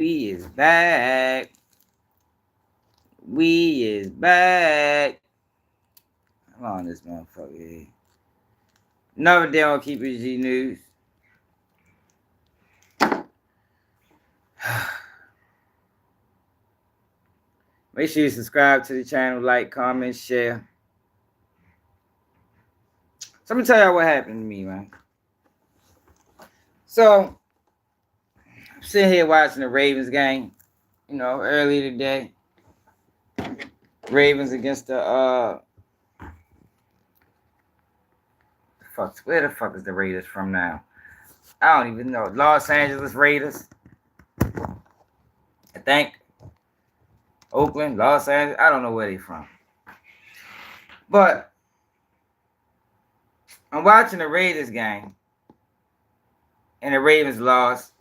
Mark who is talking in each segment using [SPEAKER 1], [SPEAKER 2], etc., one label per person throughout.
[SPEAKER 1] We is back. We is back. Come on, this motherfucker here. Another day on Keep It G News. Make sure you subscribe to the channel, like, comment, share. So let me tell y'all what happened to me, man. So I'm sitting here watching the Ravens game, early today. Ravens against the where the fuck is the Raiders from now? I don't even know. Los Angeles Raiders. I think. Oakland, Los Angeles. I don't know where they from. But I'm watching the Raiders game. And the Ravens lost.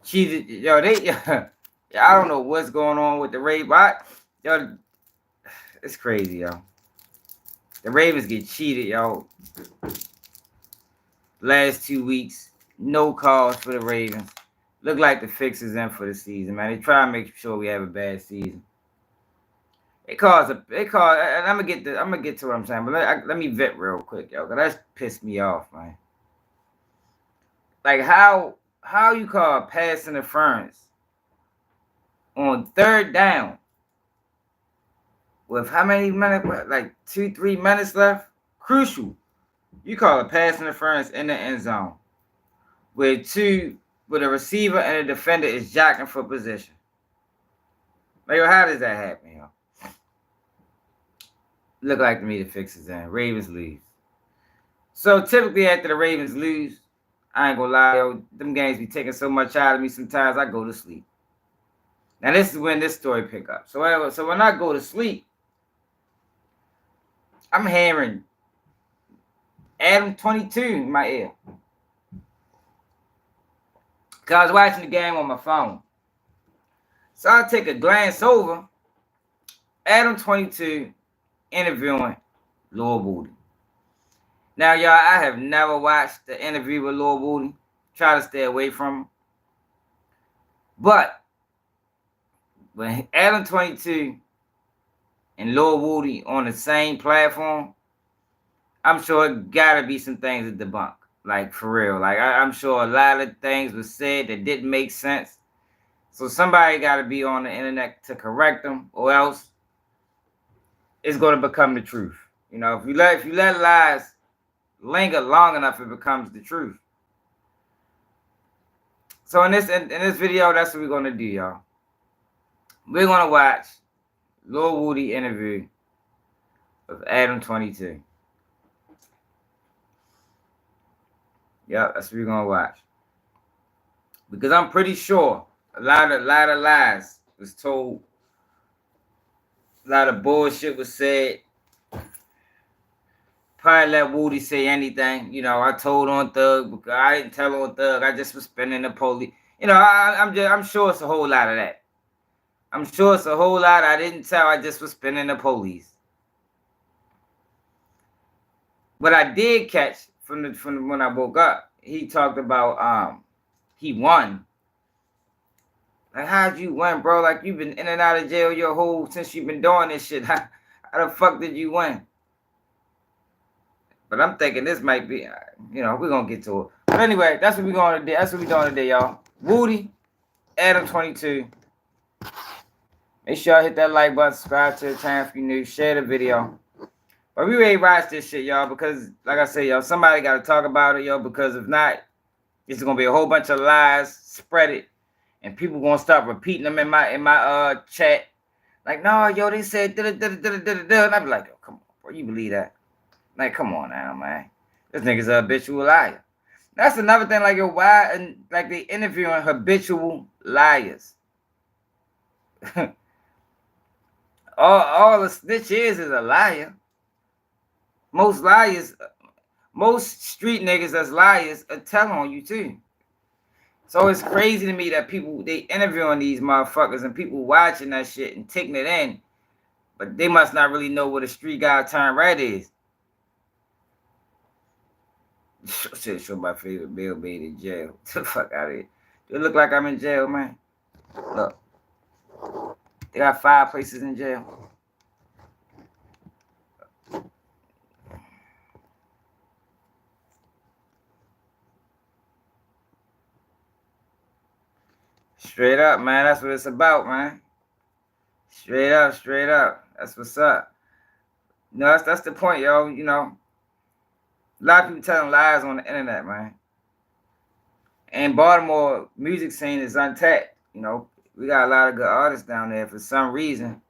[SPEAKER 1] Cheated. Yo, I don't know what's going on with the Ravens. Yo, it's crazy, yo. The Ravens get cheated, yo. Last 2 weeks. No calls for the Ravens. Look like the fix is in for the season, man. They try to make sure we have a bad season. And I'm gonna get to what I'm saying, but let me vet real quick, yo, cause that's pissed me off, man. Like how you call pass interference on third down with how many minutes? Like 2-3 minutes left. Crucial. You call a pass interference in the end zone with a receiver and a defender is jacking for position. Like, how does that happen, yo? Look like to me the fix is in. Ravens lose. So typically after the Ravens lose, I ain't gonna lie, yo, them games be taking so much out of me sometimes I go to sleep. Now this is when this story pick up. So when I go to sleep, I'm hearing ADAM22 in my ear. Cause I was watching the game on my phone. So I take a glance over. ADAM22 interviewing Lil Woody. Now, y'all, I have never watched the interview with Lil Woody. Try to stay away from him. But when ADAM22 and Lil Woody on the same platform, I'm sure it gotta be some things to debunk. Like, for real. Like, I'm sure a lot of things were said that didn't make sense. So somebody gotta be on the internet to correct them, or else it's gonna become the truth. You know, if you let lies linger long enough, it becomes the truth. So in this video, that's what we're gonna do, y'all. We're gonna watch Lil Woody interview with ADAM22. Yep, that's what we're gonna watch. Because I'm pretty sure a lot of lies was told, a lot of bullshit was said. Probably let Woody say anything. You know, I told on Thug because I didn't tell on Thug. I just was spending the police. You know, I'm sure it's a whole lot of that. I'm sure it's a whole lot. I didn't tell. I just was spending the police. But I did catch from when I woke up. He talked about he won. Like, how'd you win, bro? Like, you've been in and out of jail since you've been doing this shit. How the fuck did you win? But I'm thinking this might be, we're going to get to it. But anyway, that's what we're going to do. That's what we're doing today, y'all. Woody, ADAM22. Make sure y'all hit that like button, subscribe to the channel if you're new, share the video. But we ready to watch this shit, y'all, because, like I said, y'all, somebody got to talk about it, y'all, because if not, it's going to be a whole bunch of lies, spread it, and people going to start repeating them in my chat. Like, no, yo, they said da-da-da-da-da-da-da. And I be like, oh, come on, bro, you believe that? Like, come on now, man. This nigga's a habitual liar. That's another thing, like, why, like, they interviewing habitual liars. all a snitch is a liar. Most street niggas that's liars tell on you, too. So it's crazy to me that they interviewing these motherfuckers and people watching that shit and taking it in, but they must not really know what a street guy turned rat is. Show my favorite bill made in jail. Get the fuck out of here. Do it look like I'm in jail, man? Look, they got 5 places in jail. Straight up, man. That's what it's about, man. Straight up, straight up. That's what's up. No, that's the point, yo. You know, a lot of people telling lies on the internet, man. And Baltimore music scene is untapped. You know, we got a lot of good artists down there. For some reason,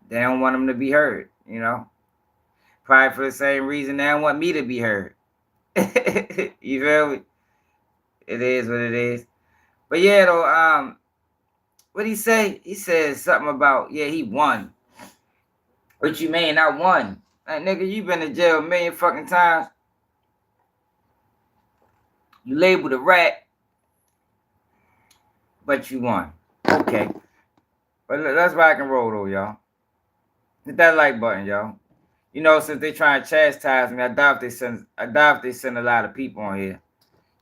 [SPEAKER 1] they don't want them to be heard. You know, probably for the same reason they don't want me to be heard. You feel me? It is what it is. But yeah, though, what he say? He said something about, yeah, he won. What you mean? I won. Like, nigga, you been in jail a million fucking times. You labeled a rat, but you won. Okay. But let's rock and roll, though, y'all. Hit that like button, y'all. You know, since they trying to chastise me, I doubt if they send a lot of people on here.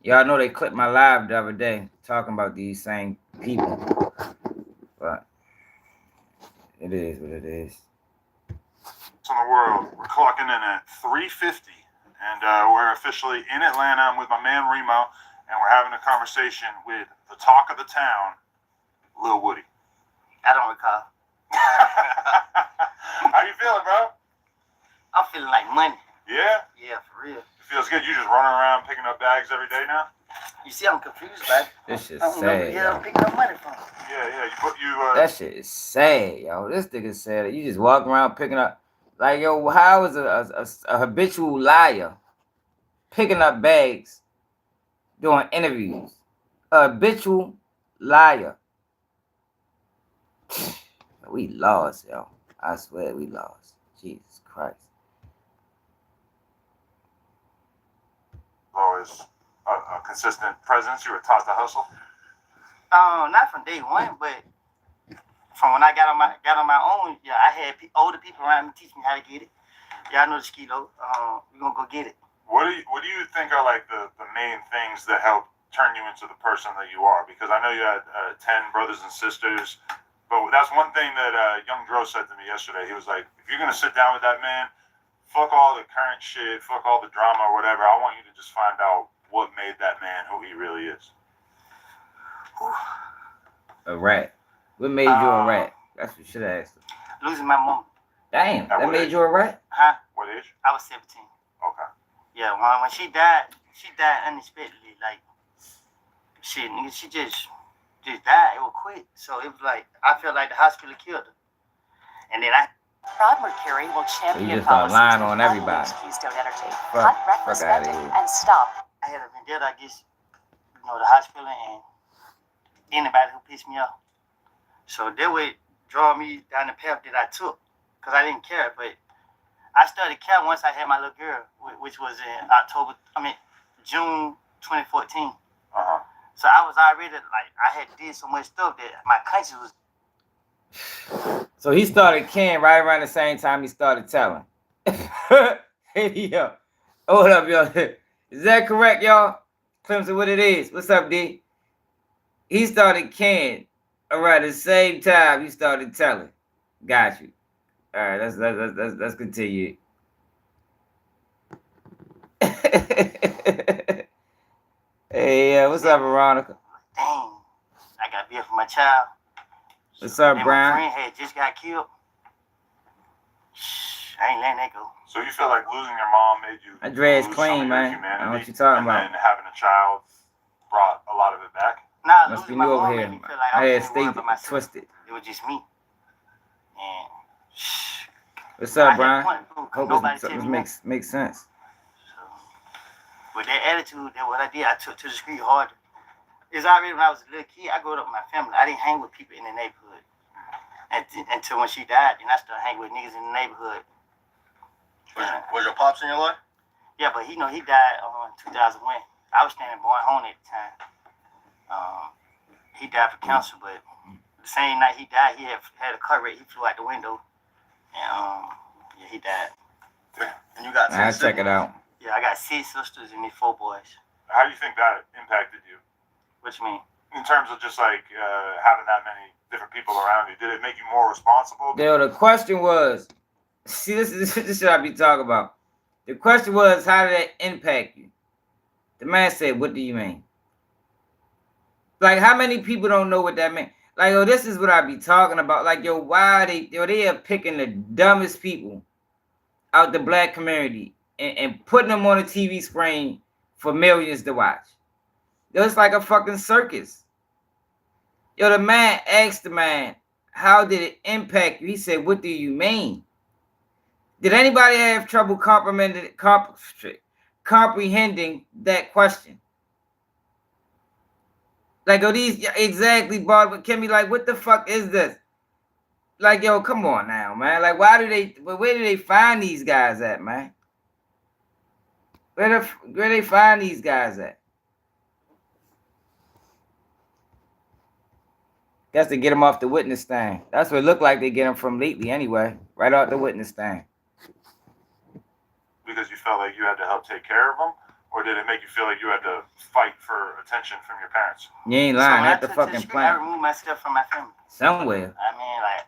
[SPEAKER 1] Y'all know they clipped my live the other day talking about these same people. But it is what it is.
[SPEAKER 2] In the world, we're clocking in at 3:50, and we're officially in Atlanta. I'm with my man Remo, and we're having a conversation with the talk of the town, Lil Woody.
[SPEAKER 3] I don't recall.
[SPEAKER 2] How you feeling, bro?
[SPEAKER 3] I'm feeling like money.
[SPEAKER 2] Yeah?
[SPEAKER 3] Yeah, for real.
[SPEAKER 2] It feels good. You just running around picking up bags every day now?
[SPEAKER 3] You see, I'm confused, man.
[SPEAKER 1] This shit's
[SPEAKER 3] I don't know
[SPEAKER 1] sad,
[SPEAKER 3] where the hell
[SPEAKER 1] yo.
[SPEAKER 3] I'm picking up money from.
[SPEAKER 2] Yeah.
[SPEAKER 1] That shit is sad, yo. This nigga said you just walk around picking up. Like, yo, how is a habitual liar picking up bags doing interviews? A habitual liar. We lost, yo. I swear we lost. Jesus Christ.
[SPEAKER 2] Always a consistent presence. You were taught to hustle.
[SPEAKER 3] Not from day one, but from when I got on my own, yeah, I had older people around me teach me how to get it. Y'all know the skilo. We're gonna go get it.
[SPEAKER 2] What do you think are like the main things that help turn you into the person that you are? Because I know you had 10 brothers and sisters, but that's one thing that Young Dro said to me yesterday. He was like, if you're gonna sit down with that man, fuck all the current shit, fuck all the drama or whatever. I want you to just find out what made that man who he really is.
[SPEAKER 1] A rat. What made you a rat? That's what you should have asked him.
[SPEAKER 3] Losing my mom.
[SPEAKER 1] Damn, that made you a rat?
[SPEAKER 3] Huh?
[SPEAKER 2] What age?
[SPEAKER 3] I was 17.
[SPEAKER 2] Okay.
[SPEAKER 3] Yeah, when she died unexpectedly. Like, shit, nigga, she just died. It was quick. So it was like, I felt like the hospital killed her. And then
[SPEAKER 4] Rod Mercury will champion
[SPEAKER 1] you just start lying on
[SPEAKER 4] policies
[SPEAKER 1] everybody.
[SPEAKER 4] to Keystone Energy.
[SPEAKER 1] Fuck
[SPEAKER 4] Cut reckless
[SPEAKER 1] outta
[SPEAKER 4] spending
[SPEAKER 1] here.
[SPEAKER 4] and stop.
[SPEAKER 3] I had a vendetta against, the hospital and anybody who pissed me off. So that would draw me down the path that I took, because I didn't care. But I started caring once I had my little girl, which was in June 2014.
[SPEAKER 2] Uh-huh.
[SPEAKER 3] So I was already, like, I had did so much stuff that my conscience was.
[SPEAKER 1] So he started caring right around the same time he started telling. Hey, yo. Hold up, y'all. Is that correct, y'all? Clemson, what it is? What's up, D? He started caring around the same time he started telling. Got you. All right, let's continue. Hey, what's up, Veronica?
[SPEAKER 3] Dang, I got beer for my child.
[SPEAKER 1] What's up,
[SPEAKER 3] and
[SPEAKER 1] Brian?
[SPEAKER 3] my friend had just got killed. I ain't letting that go.
[SPEAKER 2] So you feel like losing your mom made you
[SPEAKER 1] I dress
[SPEAKER 2] lose
[SPEAKER 1] clean,
[SPEAKER 2] some of your
[SPEAKER 1] man.
[SPEAKER 2] humanity,
[SPEAKER 1] I know what you talking about.
[SPEAKER 2] And then having a child brought a lot of it back?
[SPEAKER 3] Nah,
[SPEAKER 1] Must be
[SPEAKER 3] losing my
[SPEAKER 1] new over
[SPEAKER 3] mom
[SPEAKER 1] here.
[SPEAKER 3] made me feel like
[SPEAKER 1] I
[SPEAKER 3] I
[SPEAKER 1] had
[SPEAKER 3] was in the world
[SPEAKER 1] stayed
[SPEAKER 3] by myself.
[SPEAKER 1] twisted.
[SPEAKER 3] It was just me. And
[SPEAKER 1] What's up,
[SPEAKER 3] I
[SPEAKER 1] Brian?
[SPEAKER 3] had one,
[SPEAKER 1] Hope
[SPEAKER 3] nobody
[SPEAKER 1] this
[SPEAKER 3] tell me
[SPEAKER 1] makes sense.
[SPEAKER 3] So, with that attitude, that what I did, I took to the street harder. It's already when I was a little kid, I grew up with my family. I didn't hang with people in the neighborhood until when she died. Then I started hanging with niggas in the neighborhood.
[SPEAKER 5] Was your pops in your life?
[SPEAKER 3] Yeah, but he died in 2001. I was standing born home at the time. He died for cancer, but the same night he died, he had a car wreck. He flew out the window, and he died.
[SPEAKER 5] And you got 10
[SPEAKER 1] I'll check it out.
[SPEAKER 3] Yeah, I got 6 sisters and 4 boys.
[SPEAKER 2] How do you think that impacted you?
[SPEAKER 3] What you mean?
[SPEAKER 2] in terms of just like having that many different people around you? Did it make you more responsible?
[SPEAKER 1] Yo, the question was, see, this is what I be talking about. The question was, how did that impact you? The man said, what do you mean? Like, how many people don't know what that means? Like, yo, this is what I be talking about. Like, yo, why they are picking the dumbest people out the black community and putting them on a TV screen for millions to watch. Yo, it's like a fucking circus. Yo, the man asked the man, how did it impact you? He said, what do you mean? Did anybody have trouble comprehending that question? Like, oh, these exactly, Bob, but can be like, what the fuck is this? Like, yo, come on now, man. Like, where do they find these guys at, man? Where they find these guys at? Guess to get them off the witness stand. That's what it looked like they get them from lately anyway. Right off the witness stand.
[SPEAKER 2] Because you felt like you had to help take care of them? Or did it make you feel like you had to fight for attention from your parents?
[SPEAKER 1] You ain't lying.
[SPEAKER 3] So
[SPEAKER 1] At the fucking
[SPEAKER 3] I
[SPEAKER 1] plant.
[SPEAKER 3] removed myself from my family.
[SPEAKER 1] Somewhere.
[SPEAKER 3] I mean, like,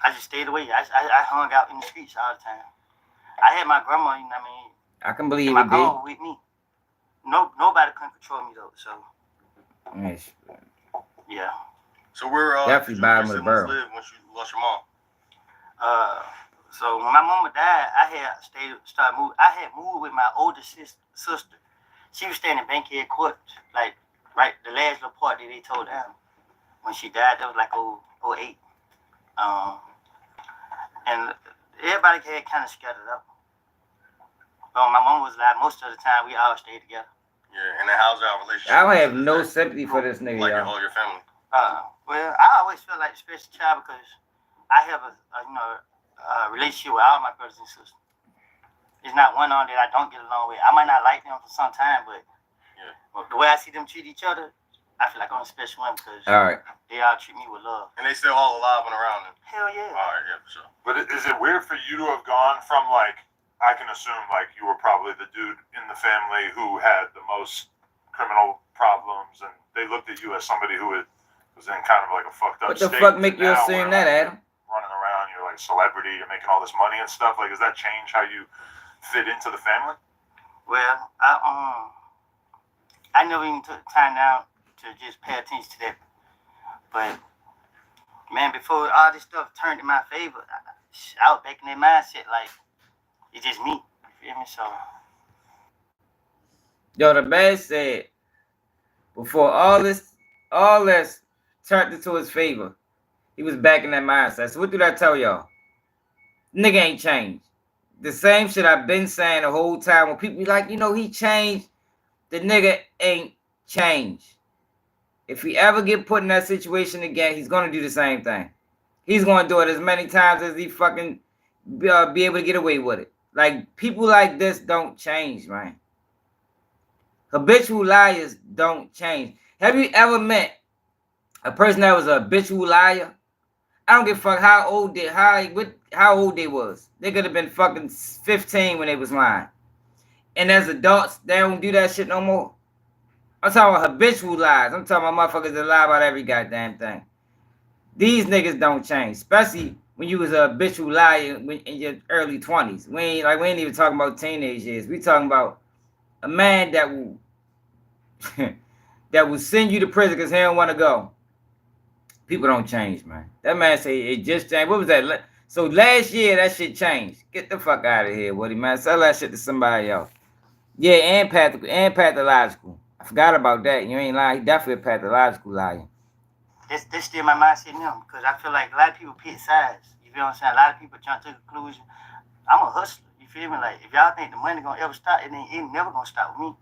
[SPEAKER 3] I just stayed away. I hung out in the streets all the time. I had my grandma, you know what I mean?
[SPEAKER 1] I can believe
[SPEAKER 3] my
[SPEAKER 1] it,
[SPEAKER 3] grandma with me. Nobody can control me, though, so.
[SPEAKER 1] Yes.
[SPEAKER 3] Yeah.
[SPEAKER 5] So where
[SPEAKER 1] Definitely bottom of the barrel.
[SPEAKER 5] live once you lost your mom?
[SPEAKER 3] So when my mama died, I had moved with my older sister. She was staying in Bankhead Court, like right the last little part that they told down. When she died, that was like 08. And everybody had kind of scattered up. But when my mom was alive, most of the time we all stayed together.
[SPEAKER 5] Yeah, and then how's our relationship?
[SPEAKER 1] I don't have no sympathy for this nigga,
[SPEAKER 5] Like
[SPEAKER 1] y'all.
[SPEAKER 5] all your family.
[SPEAKER 3] Well, I always feel like a special child because I have a relationship with all my brothers and sisters. It's not one on that I don't get along with. I might not like them for some time, but the way I see them treat each other, I feel like I'm a special one because they all treat me with love.
[SPEAKER 5] And they still all alive and around them.
[SPEAKER 3] Hell yeah.
[SPEAKER 5] All right, yeah, for sure.
[SPEAKER 2] But is it weird for you to have gone from like, I can assume like you were probably the dude in the family who had the most criminal problems and they looked at you as somebody who was in kind of like a fucked up
[SPEAKER 1] What the
[SPEAKER 2] state.
[SPEAKER 1] fuck make you
[SPEAKER 2] Now
[SPEAKER 1] assume
[SPEAKER 2] where,
[SPEAKER 1] that,
[SPEAKER 2] like,
[SPEAKER 1] Adam?
[SPEAKER 2] running around, you're like celebrity, you're making all this money and stuff. Like, does that change how you fit into the family?
[SPEAKER 3] Well, I never even took the time now to just pay attention to that. But man, before all this stuff turned in my favor, I was back in that mindset like it's just me. You feel me? So
[SPEAKER 1] Yo, the man said before all this turned into his favor, he was back in that mindset. So what did I tell y'all? Nigga ain't changed. The same shit I've been saying the whole time. When people be like, you know, he changed. The nigga ain't changed. If he ever get put in that situation again, he's gonna do the same thing. He's gonna do it as many times as he fucking be able to get away with it. Like, people like this don't change, man. Habitual liars don't change. Have you ever met a person that was a habitual liar? I don't give a fuck how old they was. They could have been fucking 15 when they was lying. And as adults, they don't do that shit no more. I'm talking about habitual lies. I'm talking about motherfuckers that lie about every goddamn thing. These niggas don't change, especially when you was a habitual liar in your early 20s. We ain't even talking about teenage years. We talking about a man that will that will send you to prison because he don't want to go. People don't change, man. That man say it just changed. What was that? So last year that shit changed. Get the fuck out of here, Woody, man. Sell that shit to somebody else. Yeah, and pathological. I forgot about that. You ain't lying. He definitely a pathological liar.
[SPEAKER 3] that's still my mindset now because I feel like a lot of people pick sides. You feel what I'm saying? A lot of people jump to the conclusion. I'm a hustler. You feel me? Like, if y'all think the money gonna ever stop, it ain't never gonna stop with me.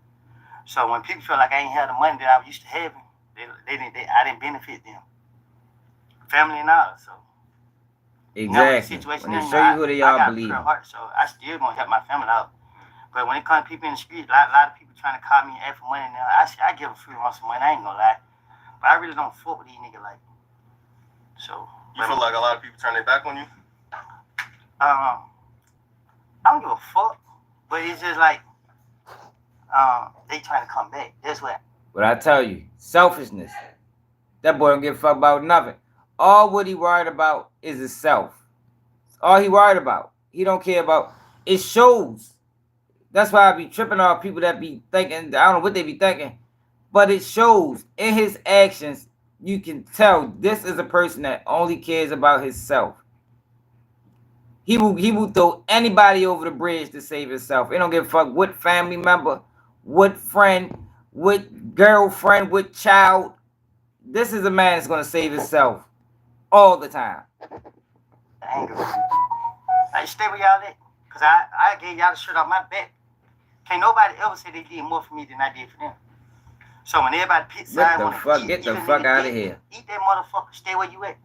[SPEAKER 3] So when people feel like I ain't have the money that I used to having, I didn't benefit them. Family and all, so.
[SPEAKER 1] Exactly.
[SPEAKER 3] Situation
[SPEAKER 1] When they show you who they are, believe
[SPEAKER 3] I got a
[SPEAKER 1] them.
[SPEAKER 3] pure heart, so I still gonna help my family out. But when it comes to people in the street, a lot of people trying to call me and ask for money now. I give a few on some money, I ain't gonna lie. But I really don't fuck with these niggas like. So.
[SPEAKER 5] You feel like a lot of people turn their back on you?
[SPEAKER 3] I don't give a fuck, but it's just like they trying to come back. That's what
[SPEAKER 1] But I tell you, selfishness. That boy don't give a fuck about nothing. All what he worried about is himself. All he worried about. He don't care about. It shows. That's why I be tripping off people that be thinking. I don't know what they be thinking, but it shows in his actions. You can tell this is a person that only cares about himself. He will throw anybody over the bridge to save himself. He don't give a fuck what family member, what friend, what girlfriend, what child. This is a man that's gonna save himself all the time.
[SPEAKER 3] Anger. Like, stay where y'all at. Because I gave y'all the shirt off my back. Can't nobody ever say they did more for me than I did for them. So when everybody pit side want to
[SPEAKER 1] get the fuck out of here.
[SPEAKER 3] Eat that motherfucker. Stay where you at.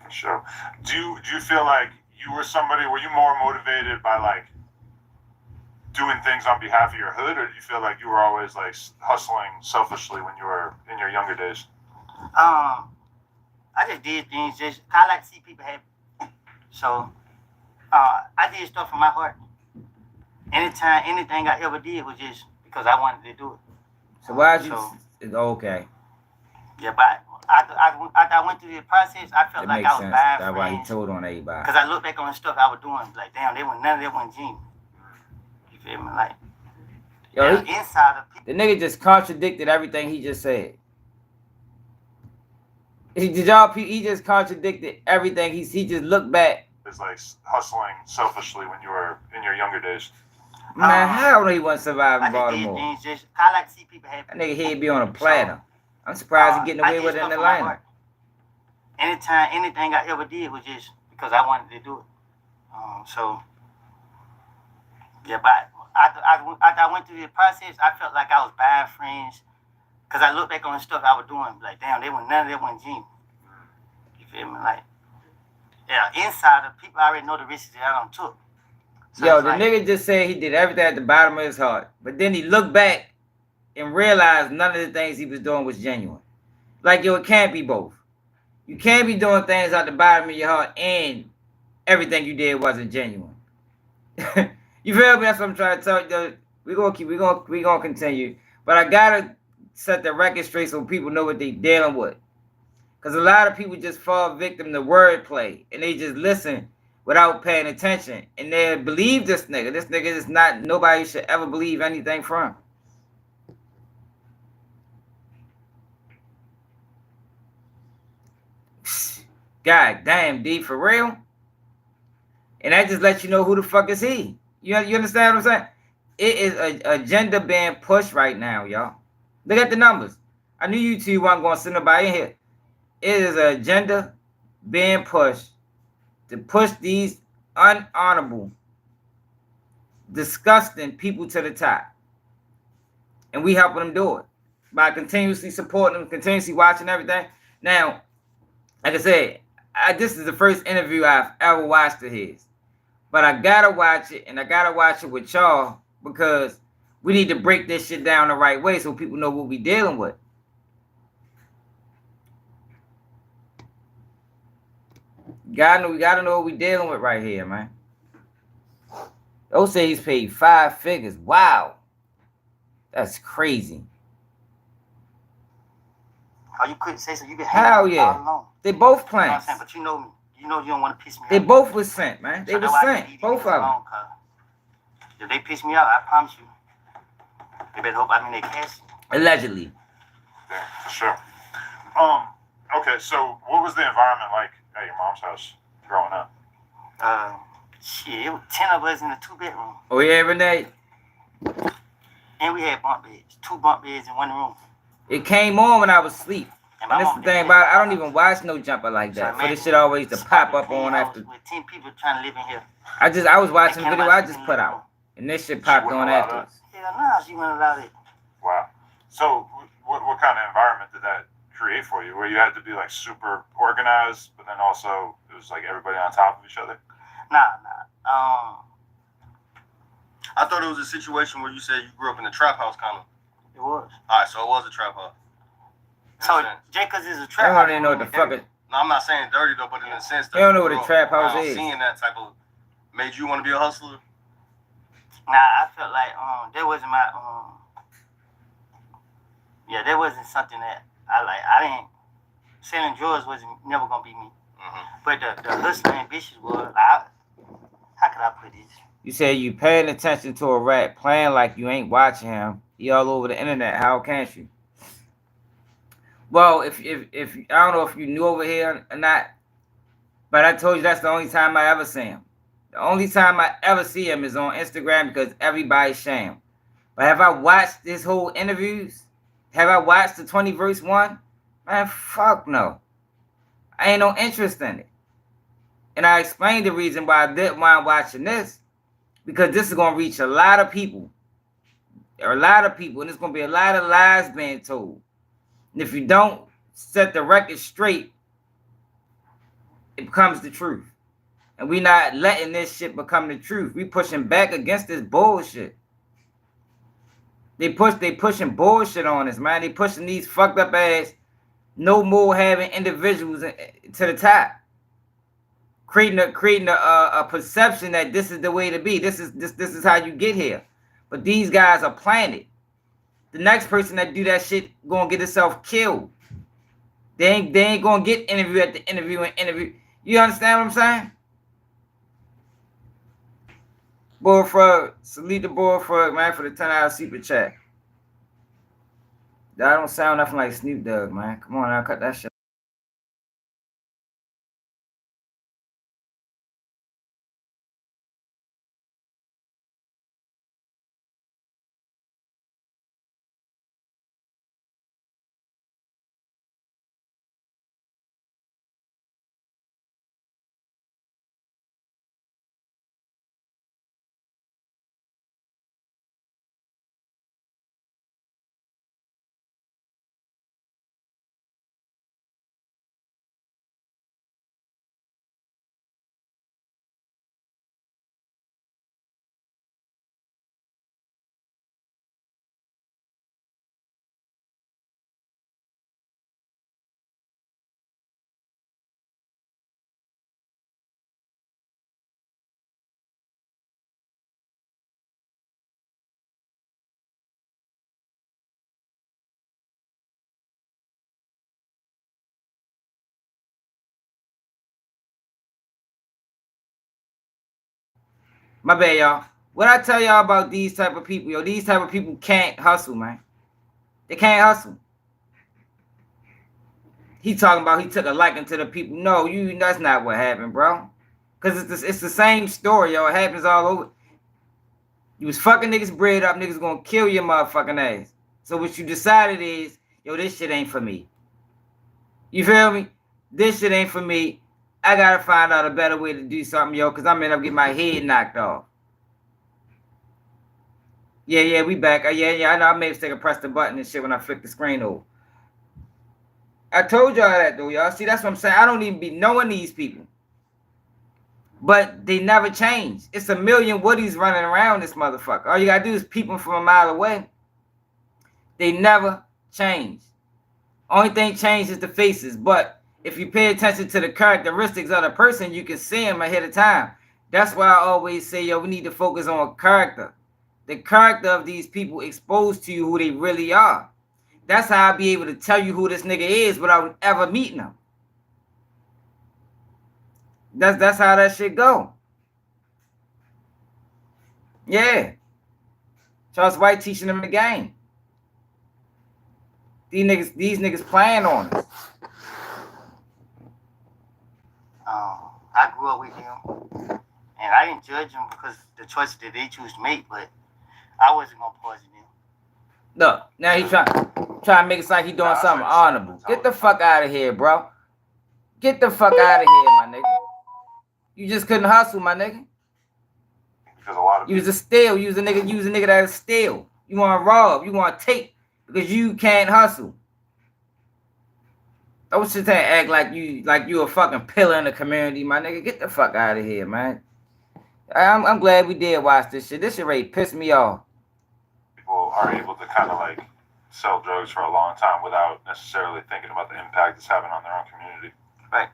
[SPEAKER 2] For sure. Do you feel like you were somebody? Were you more motivated by like doing things on behalf of your hood, or do you feel like you were always like hustling selfishly when you were in your younger days?
[SPEAKER 3] I just did things just. I like to see people happy. So I did stuff from my heart. Anytime, anything I ever did was just because I wanted to do it.
[SPEAKER 1] So why did you? Okay.
[SPEAKER 3] Yeah, but after I went through the process, I felt like I was buying friends.
[SPEAKER 1] That's why he told on everybody.
[SPEAKER 3] Because I look back on the stuff I was doing, like, damn, none of that wasn't genuine. You feel me? Like,
[SPEAKER 1] yo,
[SPEAKER 3] inside of people.
[SPEAKER 1] The nigga just contradicted everything he just said. He just contradicted everything. He just looked back.
[SPEAKER 2] It's like hustling selfishly when you were in your younger days.
[SPEAKER 1] Man, how he wasn't surviving
[SPEAKER 3] I
[SPEAKER 1] Baltimore?
[SPEAKER 3] Just did things I like to see people happy.
[SPEAKER 1] That nigga head be on a platter. I'm surprised he getting away with it in Atlanta.
[SPEAKER 3] Anytime, anything I ever did was just because I wanted to do it. So, yeah, but after I went through the process, I felt like I was buying friends. Because I look back on the stuff I was doing, like, damn, none of that wasn't genuine. You feel me? Like, yeah, inside of people, I already know the risks that I done took. So
[SPEAKER 1] yo, the nigga just said he did everything at the bottom of his heart. But then he looked back and realized none of the things he was doing was genuine. Like, yo, it can't be both. You can't be doing things at the bottom of your heart and everything you did wasn't genuine. You feel me? That's what I'm trying to tell you. We gonna continue. But I gotta set the record straight so people know what they dealing with. Because a lot of people just fall victim to wordplay and they just listen without paying attention. And they believe this nigga. This nigga is not, nobody should ever believe anything from. God damn, D, for real? And that just lets you know who the fuck is he. You understand what I'm saying? It is a agenda being pushed right now, y'all. Look at the numbers. I knew you two weren't going to send nobody in here. It is an agenda being pushed to push these unhonorable, disgusting people to the top. And we helping them do it by continuously supporting them, continuously watching everything. Now, like I said, this is the first interview I've ever watched of his. But I gotta watch it, and I gotta watch it with y'all because we need to break this shit down the right way so people know what we dealing with. We gotta know what we dealing with right here, man. Those say he's paid 5 figures. Wow. That's crazy.
[SPEAKER 3] Oh, you couldn't say so. You can
[SPEAKER 1] hell yeah.
[SPEAKER 3] Alone.
[SPEAKER 1] They both playing.
[SPEAKER 3] You know what I'm saying? But you know me. You know you don't want to piss me off.
[SPEAKER 1] They both was sent, man. They
[SPEAKER 3] so
[SPEAKER 1] was sent. Both of them.
[SPEAKER 3] If they piss me off, I promise you. They better hope I'm in their cash.
[SPEAKER 1] Allegedly.
[SPEAKER 2] Yeah, for sure. Okay, so what was the environment like at your mom's house growing up?
[SPEAKER 3] Shit, it was 10 of us in a 2-bedroom.
[SPEAKER 1] Oh yeah, Renee.
[SPEAKER 3] And we had bunk beds. 2 bunk beds in one room.
[SPEAKER 1] It came on when I was asleep. And that's the thing about it. I don't even watch no jumper like that. So this shit always to pop up on after.
[SPEAKER 3] With 10 people trying to live in here.
[SPEAKER 1] I was watching the video I just put out. And this shit popped on afterwards.
[SPEAKER 3] Hell no, she wouldn't allow it.
[SPEAKER 2] Wow. So what kind of environment did that create for you? Where you had to be like super organized, but then also it was like everybody on top of each other?
[SPEAKER 3] Nah.
[SPEAKER 5] I thought it was a situation where you said you grew up in a trap house, kind of.
[SPEAKER 3] It was.
[SPEAKER 5] Alright, so it was a trap house.
[SPEAKER 3] So Jacobs is a trap
[SPEAKER 1] house. I don't even know what the fuck it.
[SPEAKER 5] No, I'm not saying dirty though, but in the sense that
[SPEAKER 1] you don't know what a trap house is.
[SPEAKER 5] Seeing that type of made you want to be a hustler.
[SPEAKER 3] Nah, I felt like that wasn't my Yeah, that wasn't something that I like. I didn't. Selling drugs wasn't never gonna be me. But the hustling ambitions was. Like, how could I put this?
[SPEAKER 1] You said you paying attention to a rat playing like you ain't watching him. He all over the internet. How can't you? Well, if I don't know if you knew over here or not, but I told you that's the only time I ever see him. The only time I ever see him is on Instagram because everybody's sham. But have I watched his whole interviews? Have I watched the 20 verse one? Man, fuck no. I ain't no interest in it. And I explained the reason why I'm watching this. Because this is going to reach a lot of people. And it's going to be a lot of lies being told. And if you don't set the record straight, it becomes the truth. And we not letting this shit become the truth. We pushing back against this bullshit. They pushing bullshit on us, man. They pushing these fucked up ass, no more having individuals to the top. Creating a perception that this is the way to be. This is how you get here. But these guys are planted. The next person that do that shit gonna get himself killed. They ain't gonna get interview at the interview. You understand what I'm saying? Bullfrog, salute the Bullfrog, man, for the $10 super chat. That don't sound nothing like Snoop Dogg, man. Come on now, cut that shit. My bad, y'all. What I tell y'all about these type of people, yo, these type of people can't hustle, man. They can't hustle. He talking about he took a liking to the people. No, that's not what happened, bro. Cause it's the same story, yo. It happens all over. You was fucking niggas bread up, niggas gonna kill your motherfucking ass. So what you decided is, yo, this shit ain't for me. You feel me? This shit ain't for me. I gotta find out a better way to do something, yo, cause I'm gonna get my head knocked off. Yeah, we back. Yeah, I know I made a mistake. I pressed the button and shit when I flicked the screen over. I told y'all that though, y'all. See, that's what I'm saying. I don't even be knowing these people. But they never change. It's a million Woodies running around this motherfucker. All you gotta do is peep them from a mile away. They never change. Only thing changed is the faces. But if you pay attention to the characteristics of the person, you can see them ahead of time. That's why I always say, yo, we need to focus on character. The character of these people exposed to you who they really are. That's how I'll be able to tell you who this nigga is without ever meeting him. That's how that shit go. Yeah. Charleston White teaching them the game. These niggas playing on us.
[SPEAKER 3] I grew up with him, and I didn't judge him because the choices that they choose to make, but I wasn't gonna poison him.
[SPEAKER 1] Look, now he trying to make it like he doing something honorable. Get the fuck out of here, bro. Get the fuck out of here, my nigga. You just couldn't hustle, my nigga.
[SPEAKER 2] Because a lot of
[SPEAKER 1] You was a steal. You was a nigga that is steal. You want to rob. You want to take because you can't hustle. Don't sit there and act like you a fucking pillar in the community, my nigga. Get the fuck out of here, man. I'm glad we did watch this shit. This shit really pissed me off.
[SPEAKER 2] people are able to kind of like sell drugs for a long time without necessarily thinking about the impact it's having on their own community.
[SPEAKER 3] Right.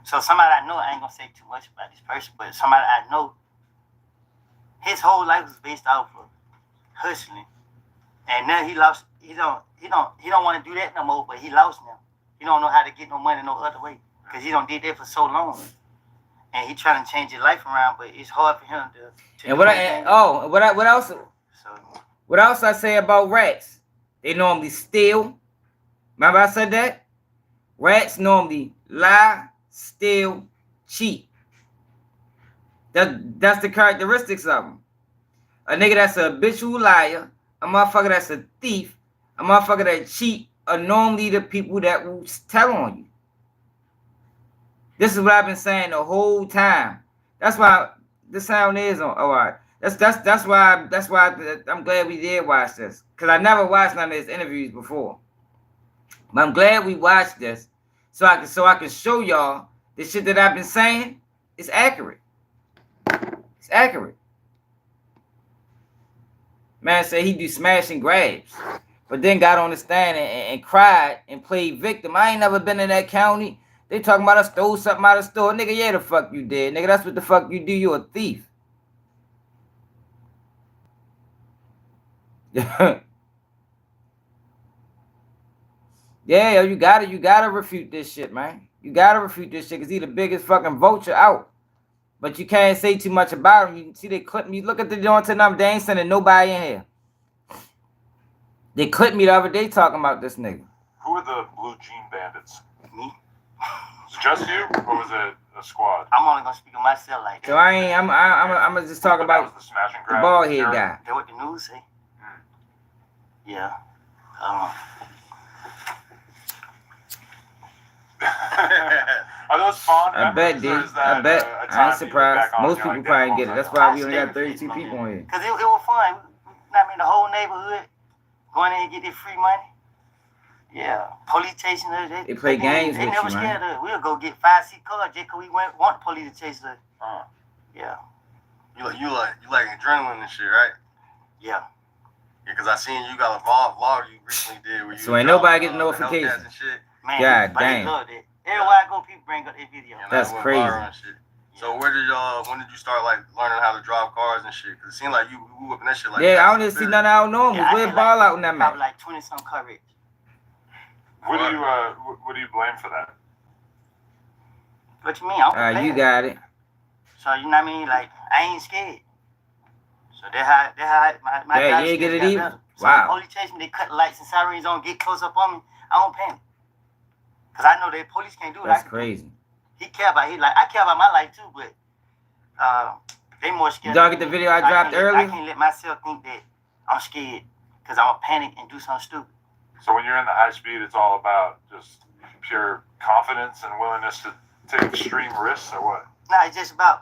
[SPEAKER 3] So somebody I know, I ain't gonna say too much about this person, but somebody I know, his whole life was based off of hustling And now he lost. He don't want to do that no more. But he lost now. He don't know how to get no money no other way because he don't did that for so long. And he trying to change his life around, but it's hard for him to
[SPEAKER 1] and what else?
[SPEAKER 3] So
[SPEAKER 1] What else I say about rats? They normally steal. Remember I said that? Rats normally lie, steal, cheat. That's the characteristics of them. A nigga that's a habitual liar, a motherfucker that's a thief, a motherfucker that cheat are normally the people that will tell on you. This is what I've been saying the whole time. That's why the sound is on. All right. That's why I'm glad we did watch this, because I never watched none of his interviews before. But I'm glad we watched this, so I can show y'all the shit that I've been saying is accurate. It's accurate. Man said he do smash and grabs, but then got on the stand and cried and played victim. I ain't never been in that county. They talking about I stole something out of the store. Nigga, yeah, the fuck you did. Nigga, that's what the fuck you do. You a thief. Yeah, you gotta refute this shit, man. You gotta refute this shit because he the biggest fucking vulture out. But you can't say too much about him. You can see they clip me. Look at the joint tonight. They ain't sending nobody in here. They clipped me the other day talking about this nigga.
[SPEAKER 2] Who are the Blue Jean Bandits?
[SPEAKER 3] me,
[SPEAKER 2] Was it just you, or was it a squad?
[SPEAKER 3] I'm only gonna speak on myself like that.
[SPEAKER 1] So I'm gonna just talk
[SPEAKER 2] That
[SPEAKER 1] about
[SPEAKER 2] was the smash and
[SPEAKER 1] the
[SPEAKER 2] grab.
[SPEAKER 1] bald head
[SPEAKER 2] era?
[SPEAKER 1] guy.
[SPEAKER 3] That what the news say? Yeah.
[SPEAKER 2] Are those fond
[SPEAKER 1] I bet,
[SPEAKER 2] memories,
[SPEAKER 1] dude.
[SPEAKER 2] or is that
[SPEAKER 1] I bet.
[SPEAKER 2] a
[SPEAKER 1] I
[SPEAKER 2] time
[SPEAKER 1] ain't
[SPEAKER 2] you look
[SPEAKER 1] surprised.
[SPEAKER 2] back on
[SPEAKER 1] Most
[SPEAKER 2] and you're
[SPEAKER 1] people
[SPEAKER 2] like,
[SPEAKER 1] probably
[SPEAKER 2] damn,
[SPEAKER 1] get it.
[SPEAKER 2] what
[SPEAKER 1] That's
[SPEAKER 2] was
[SPEAKER 1] why
[SPEAKER 2] that?
[SPEAKER 1] we only got 32 people on here.
[SPEAKER 3] Cause it was fun. I mean, the whole neighborhood going in and get their free money. Yeah, police chasing us.
[SPEAKER 1] They play games
[SPEAKER 3] They
[SPEAKER 1] with
[SPEAKER 3] never
[SPEAKER 1] you,
[SPEAKER 3] scared
[SPEAKER 1] man.
[SPEAKER 3] us. We'll go get 5-6 cars just cause we want the police to chase us. Yeah,
[SPEAKER 5] You like adrenaline and shit, right?
[SPEAKER 3] yeah.
[SPEAKER 5] Yeah, cause I seen you got a vlog you recently did where you
[SPEAKER 1] So ain't nobody getting
[SPEAKER 5] the Hellcats
[SPEAKER 1] notification.
[SPEAKER 5] and shit.
[SPEAKER 3] Man,
[SPEAKER 1] God
[SPEAKER 3] but
[SPEAKER 1] damn.
[SPEAKER 3] they love it. Everywhere I go, people bring up their video.
[SPEAKER 5] And
[SPEAKER 1] That's
[SPEAKER 5] that went
[SPEAKER 1] crazy.
[SPEAKER 5] viral and shit. So when did you start like learning how to drive cars and shit? Cause it seemed like you whipping that shit like
[SPEAKER 1] Yeah,
[SPEAKER 5] that.
[SPEAKER 1] I don't even see nothing out normal.
[SPEAKER 3] Yeah, I
[SPEAKER 1] Where
[SPEAKER 3] had
[SPEAKER 1] ball
[SPEAKER 3] like-
[SPEAKER 1] out in that
[SPEAKER 3] Probably
[SPEAKER 1] match?
[SPEAKER 3] like 20-some coverage.
[SPEAKER 2] What do you blame for that?
[SPEAKER 3] What you mean? I'm prepared.
[SPEAKER 1] You got it.
[SPEAKER 3] So you know what I mean? Like I ain't scared. So they had my
[SPEAKER 1] Yeah,
[SPEAKER 3] drive
[SPEAKER 1] you ain't get
[SPEAKER 3] skills
[SPEAKER 1] it
[SPEAKER 3] got
[SPEAKER 1] either?
[SPEAKER 3] better. So
[SPEAKER 1] Wow.
[SPEAKER 3] when police chase me, they cut lights and sirens on, get close up on me. I don't panic. Cause I know that police can't do it.
[SPEAKER 1] That's
[SPEAKER 3] I can do it.
[SPEAKER 1] crazy.
[SPEAKER 3] He care about I care about my life too, but they more scared.
[SPEAKER 1] Dog,
[SPEAKER 3] of
[SPEAKER 1] get the
[SPEAKER 3] me.
[SPEAKER 1] video I dropped
[SPEAKER 3] can't I
[SPEAKER 1] earlier?
[SPEAKER 3] can't let myself think that I'm scared because I'm gonna panic and do something stupid.
[SPEAKER 2] So when you're in the high speed, it's all about just pure confidence and willingness to take extreme risks, or what?
[SPEAKER 3] Nah, it's just about.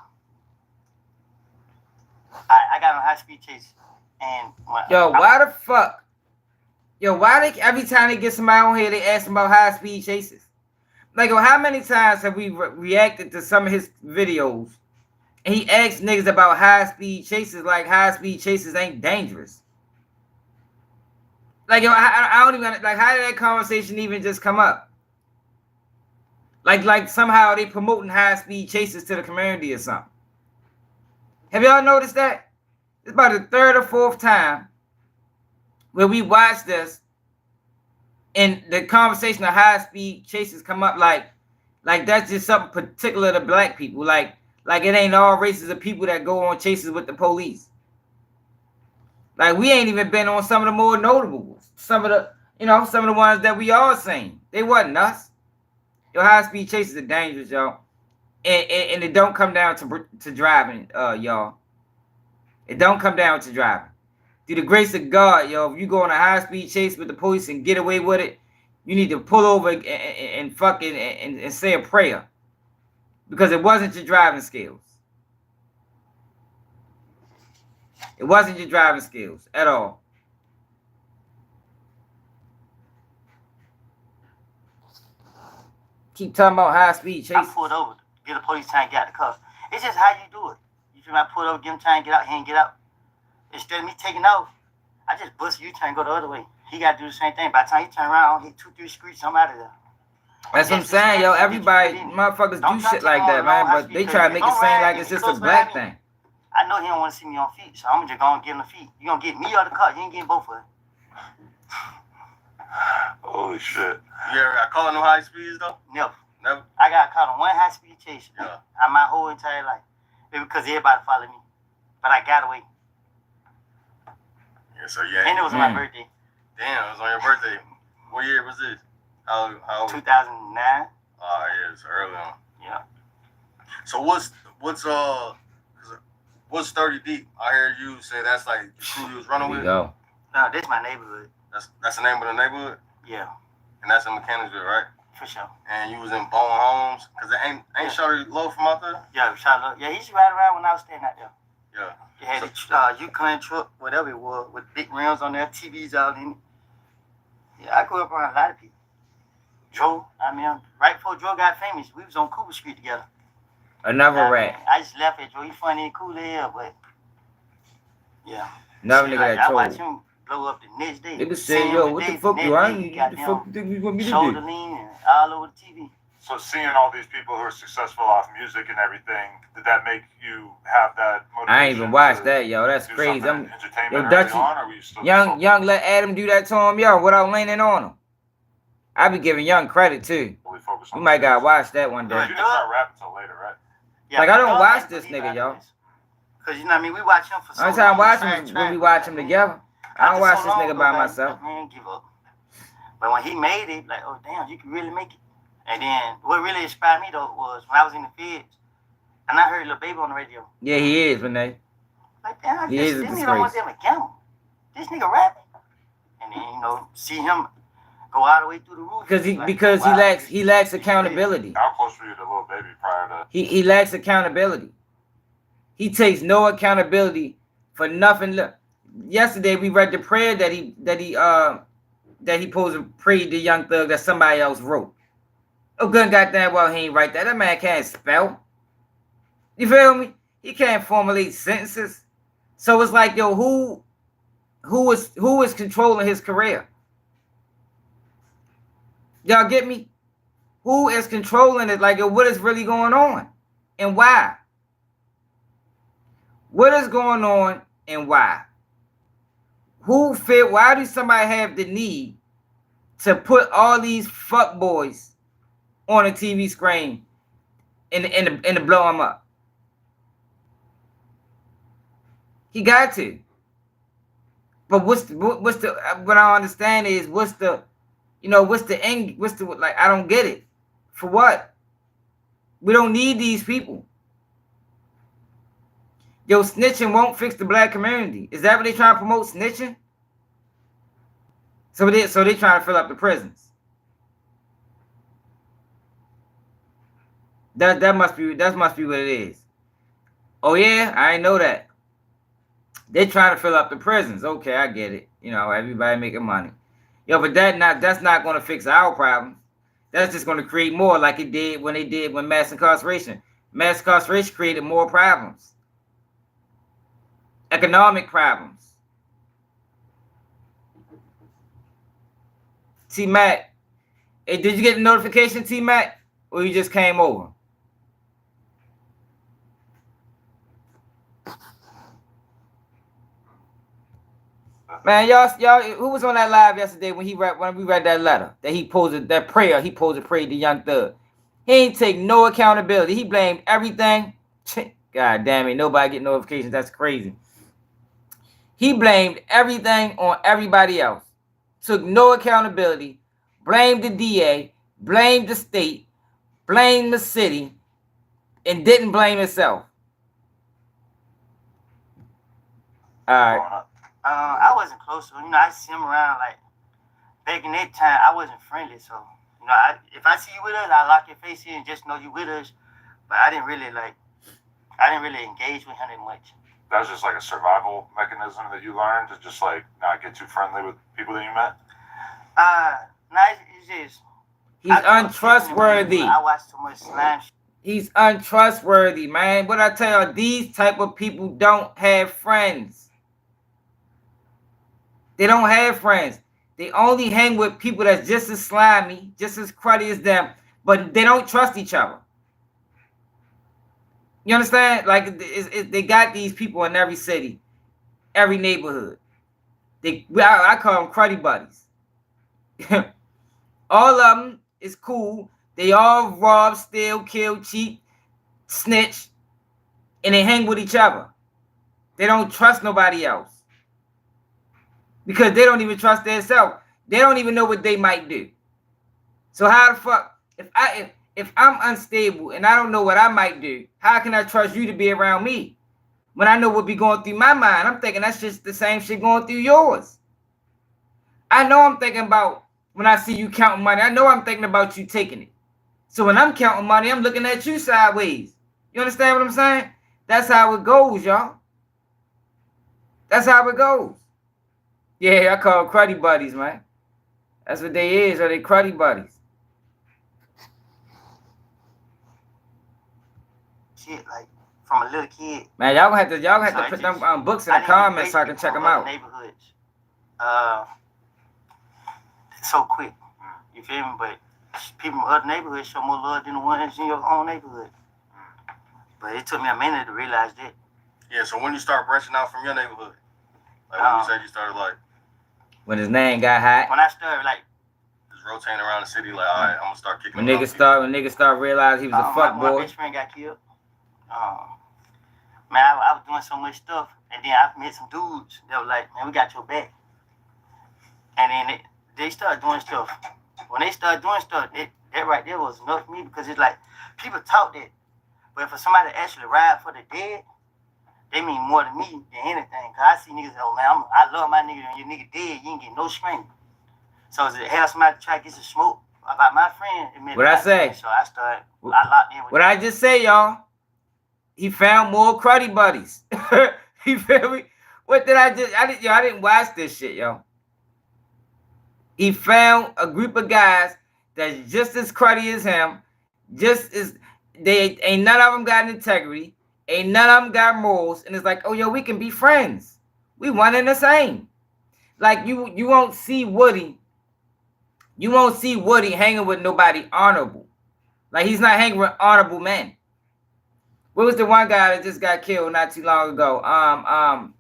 [SPEAKER 3] I got on high speed chase, and
[SPEAKER 1] Why the fuck? Why they every time they get somebody on here, they ask them about high speed chases? Like, how many times have we reacted to some of his videos, and he asked niggas about high speed chases like high speed chases ain't dangerous? Like, I don't even like, how did that conversation even just come up? Like somehow they promoting high speed chases to the community or something. Have y'all noticed that? It's about the third or fourth time where we watch this and the conversation of high speed chases come up like that's just something particular to black people. Like it ain't all races of people that go on chases with the police. Like, we ain't even been on some of the more notable ones. Some of the ones that we all seen. They wasn't us. High speed chases are dangerous, y'all. And it don't come down to driving, y'all. It don't come down to driving. Through the grace of God, yo, if you go on a high speed chase with the police and get away with it, you need to pull over and fucking and say a prayer, because it wasn't your driving skills. It wasn't your driving skills at all. Keep talking about high speed
[SPEAKER 3] I
[SPEAKER 1] chases.
[SPEAKER 3] pulled over, get the police trying to get out the car. It's just how you do it. You feel me? I pulled over, get him trying to get out, he ain't get out. Instead of me taking off, I just bust you trying to go the other way. He got to do the same thing. By the time he turn around, he 2-3 streets, I'm out of there.
[SPEAKER 1] That's what I'm saying, yo. Everybody, motherfuckers do shit like that, man. But they try to make it seem like it's just a black thing.
[SPEAKER 3] I know he don't want to see me on feet, so I'm just going to get him the feet. You going to get me or the car. You ain't getting both of them.
[SPEAKER 2] Holy shit.
[SPEAKER 5] You ever got caught on no high speeds though?
[SPEAKER 3] Never.
[SPEAKER 5] Never.
[SPEAKER 3] I got caught on one high speed chase.
[SPEAKER 5] Yeah.
[SPEAKER 3] My whole entire life. Maybe because everybody followed me. But I got away.
[SPEAKER 5] Yeah, so yeah.
[SPEAKER 3] And it was my birthday.
[SPEAKER 5] Damn, it was on your birthday. What year was this? How
[SPEAKER 3] 2009.
[SPEAKER 5] Oh yeah, it's early on.
[SPEAKER 3] Yeah.
[SPEAKER 5] So what's 30 deep? I heard you say that's like the crew you was running
[SPEAKER 1] There
[SPEAKER 5] with.
[SPEAKER 1] we go.
[SPEAKER 3] No, this is my neighborhood.
[SPEAKER 5] That's the name of the neighborhood,
[SPEAKER 3] Yeah,
[SPEAKER 5] and that's in Mechanicsville, right?
[SPEAKER 3] for sure.
[SPEAKER 5] And you was in Bone Homes, cause it ain't Shorty low from out there.
[SPEAKER 3] Yeah, Charlotte. Yeah, he used to ride around when I was staying out there.
[SPEAKER 5] Yeah.
[SPEAKER 3] He had a Yukon truck, whatever it was, with big rims on there, TVs out in it. Yeah, I grew up around a lot of people. Joe, right before Joe got famous, we was on Cooper Street together.
[SPEAKER 1] Another rat.
[SPEAKER 3] I just laugh at Joe. He funny and cool as hell, but yeah.
[SPEAKER 1] Another nigga that
[SPEAKER 3] I watched
[SPEAKER 1] told.
[SPEAKER 3] him blow up the next day.
[SPEAKER 1] Nigga say, yo, what the fuck you? I ain't. What the fuck you think you want me to
[SPEAKER 3] Shoulder
[SPEAKER 1] do?
[SPEAKER 3] lean and all over the TV.
[SPEAKER 2] So seeing all these people who are successful off music and everything, did that make you have that motivation?
[SPEAKER 1] I ain't even watched that, yo. That's
[SPEAKER 2] do
[SPEAKER 1] crazy.
[SPEAKER 2] something
[SPEAKER 1] I'm
[SPEAKER 2] entertainment
[SPEAKER 1] yo,
[SPEAKER 2] early
[SPEAKER 1] Dutchy,
[SPEAKER 2] on, or were you still
[SPEAKER 1] young. Let Adam do that to him, yo, without leaning on him. I be giving Young credit too.
[SPEAKER 2] fully focused on
[SPEAKER 1] You might
[SPEAKER 2] the
[SPEAKER 1] gotta
[SPEAKER 2] music?
[SPEAKER 1] watch that one
[SPEAKER 2] You
[SPEAKER 1] day.
[SPEAKER 2] didn't start rapping until later, right?
[SPEAKER 3] Yeah,
[SPEAKER 1] Like, I don't
[SPEAKER 3] Doug
[SPEAKER 1] watch
[SPEAKER 3] ain't
[SPEAKER 1] this
[SPEAKER 3] believe
[SPEAKER 1] nigga,
[SPEAKER 3] I
[SPEAKER 1] yo.
[SPEAKER 3] did this. Cause you know what I mean, we watch him for so
[SPEAKER 1] Only
[SPEAKER 3] long.
[SPEAKER 1] time I watch
[SPEAKER 3] trying
[SPEAKER 1] him is when we watch him
[SPEAKER 3] man.
[SPEAKER 1] together. I don't
[SPEAKER 3] After
[SPEAKER 1] watch
[SPEAKER 3] so
[SPEAKER 1] this
[SPEAKER 3] long
[SPEAKER 1] nigga
[SPEAKER 3] ago,
[SPEAKER 1] by
[SPEAKER 3] like,
[SPEAKER 1] myself.
[SPEAKER 3] Man, give up. But when he made it, like, oh damn, you can really make it. And then what really inspired me though was when I was in the feds, and I heard Lil Baby on the radio.
[SPEAKER 1] Yeah, he is, Renee.
[SPEAKER 3] Like, damn,
[SPEAKER 1] He is a
[SPEAKER 3] this nigga don't want
[SPEAKER 1] disgrace.
[SPEAKER 3] them to gamble. This nigga rapping. And then, see him go all the way through the roof.
[SPEAKER 1] Because
[SPEAKER 3] wow,
[SPEAKER 1] he lacks accountability.
[SPEAKER 2] How close were you to Lil Baby prior to?
[SPEAKER 1] He lacks accountability. He takes no accountability for nothing. Look, yesterday we read the prayer that he supposed to pray to Young Thug that somebody else wrote. Oh, good goddamn well he ain't write that. That man can't spell. You feel me? He can't formulate sentences. So it's like, yo, who is controlling his career? Y'all get me? Who is controlling it? Like, yo, what is really going on? And why? What is going on and why? Why do somebody have the need to put all these fuck boys on a TV screen and to blow them up? He got to. But what I understand is what's the end, like, I don't get it. For what? We don't need these people. Yo, snitching won't fix the black community. Is that what they trying to promote, snitching? So they trying to fill up the prisons. That must be what it is. Oh yeah, I ain't know that. They trying to fill up the prisons. Okay, I get it. You know, everybody making money. Yo, but that's not going to fix our problems. That's just going to create more, like it did when mass incarceration. Mass incarceration created more problems. Economic problems. T-Mac, hey, did you get the notification, T-Mac? Or you just came over? Man, y'all, who was on that live yesterday when we read that letter that he posted, that prayer he posed to pray to Young Thug? He ain't take no accountability. He blamed everything. God damn it, nobody get notifications. That's crazy. He blamed everything on everybody else. Took no accountability. Blamed the DA. Blamed the state. Blamed the city. And didn't blame himself. All right.
[SPEAKER 3] I wasn't close to him. You know, I see him around, like, back in that time, I wasn't friendly. So, you know, if I see you with us, I lock your face in and just know you with us. But I didn't really engage with him that much.
[SPEAKER 2] That was just like a survival mechanism that you learned to just like not get too friendly with people that you met?
[SPEAKER 3] No, it's just...
[SPEAKER 1] He's untrustworthy.
[SPEAKER 3] I watch too much slime shit.
[SPEAKER 1] He's untrustworthy, man. What I tell you, these type of people don't have friends. They don't have friends. They only hang with people that's just as slimy, just as cruddy as them, but they don't trust each other. You understand? Like, they got these people in every city, every neighborhood. I call them cruddy buddies. All of them is cool. They all rob, steal, kill, cheat, snitch, and they hang with each other. They don't trust nobody else because they don't even trust themselves. They don't even know what they might do. So how the fuck if I'm unstable and I don't know what I might do, how can I trust you to be around me when I know what be going through my mind? I'm thinking that's just the same shit going through yours. I know I'm thinking about when I see you counting money. I know I'm thinking about you taking it. So when I'm counting money, I'm looking at you sideways. You understand what I'm saying? That's how it goes, y'all. That's how it goes. Yeah, I call them cruddy buddies, man. That's what they is, or they cruddy buddies.
[SPEAKER 3] Shit, like from a little kid.
[SPEAKER 1] Man, y'all have to put them books in the comments so I can check them out.
[SPEAKER 3] Neighborhoods, so quick. You feel me? But people in other neighborhoods show more love than the ones in your own neighborhood. But it took me a minute to realize that.
[SPEAKER 5] Yeah, so when you start branching out from your neighborhood, like when you said you started like
[SPEAKER 1] when his name got hot.
[SPEAKER 3] When I started like
[SPEAKER 5] just rotating around the city, like all right, I'm gonna start kicking.
[SPEAKER 1] When niggas start realizing he was a fuck boy.
[SPEAKER 3] My best friend got killed. Man, I was doing so much stuff, and then I met some dudes that were like, man, we got your back. And then they started doing stuff. When they started doing stuff, that right there was enough for me because it's like people talk that, but for somebody to actually ride for the dead, they mean more to me than anything. Cause I see niggas, oh man, I love my nigga, and your nigga dead, you ain't get no screaming. So as it have somebody to try to get some smoke about my friend, it meant
[SPEAKER 1] what I say?
[SPEAKER 3] So I started, I locked in with
[SPEAKER 1] what I just say, y'all. He found more cruddy buddies. You feel me? What did I didn't watch this shit, yo. He found a group of guys that's just as cruddy as him. Just as they ain't none of them got integrity. Ain't none of them got morals. And it's like, oh yo, we can be friends. We one and the same. Like you won't see Woody. You won't see Woody hanging with nobody honorable. Like he's not hanging with honorable men. What was the one guy that just got killed not too long ago? What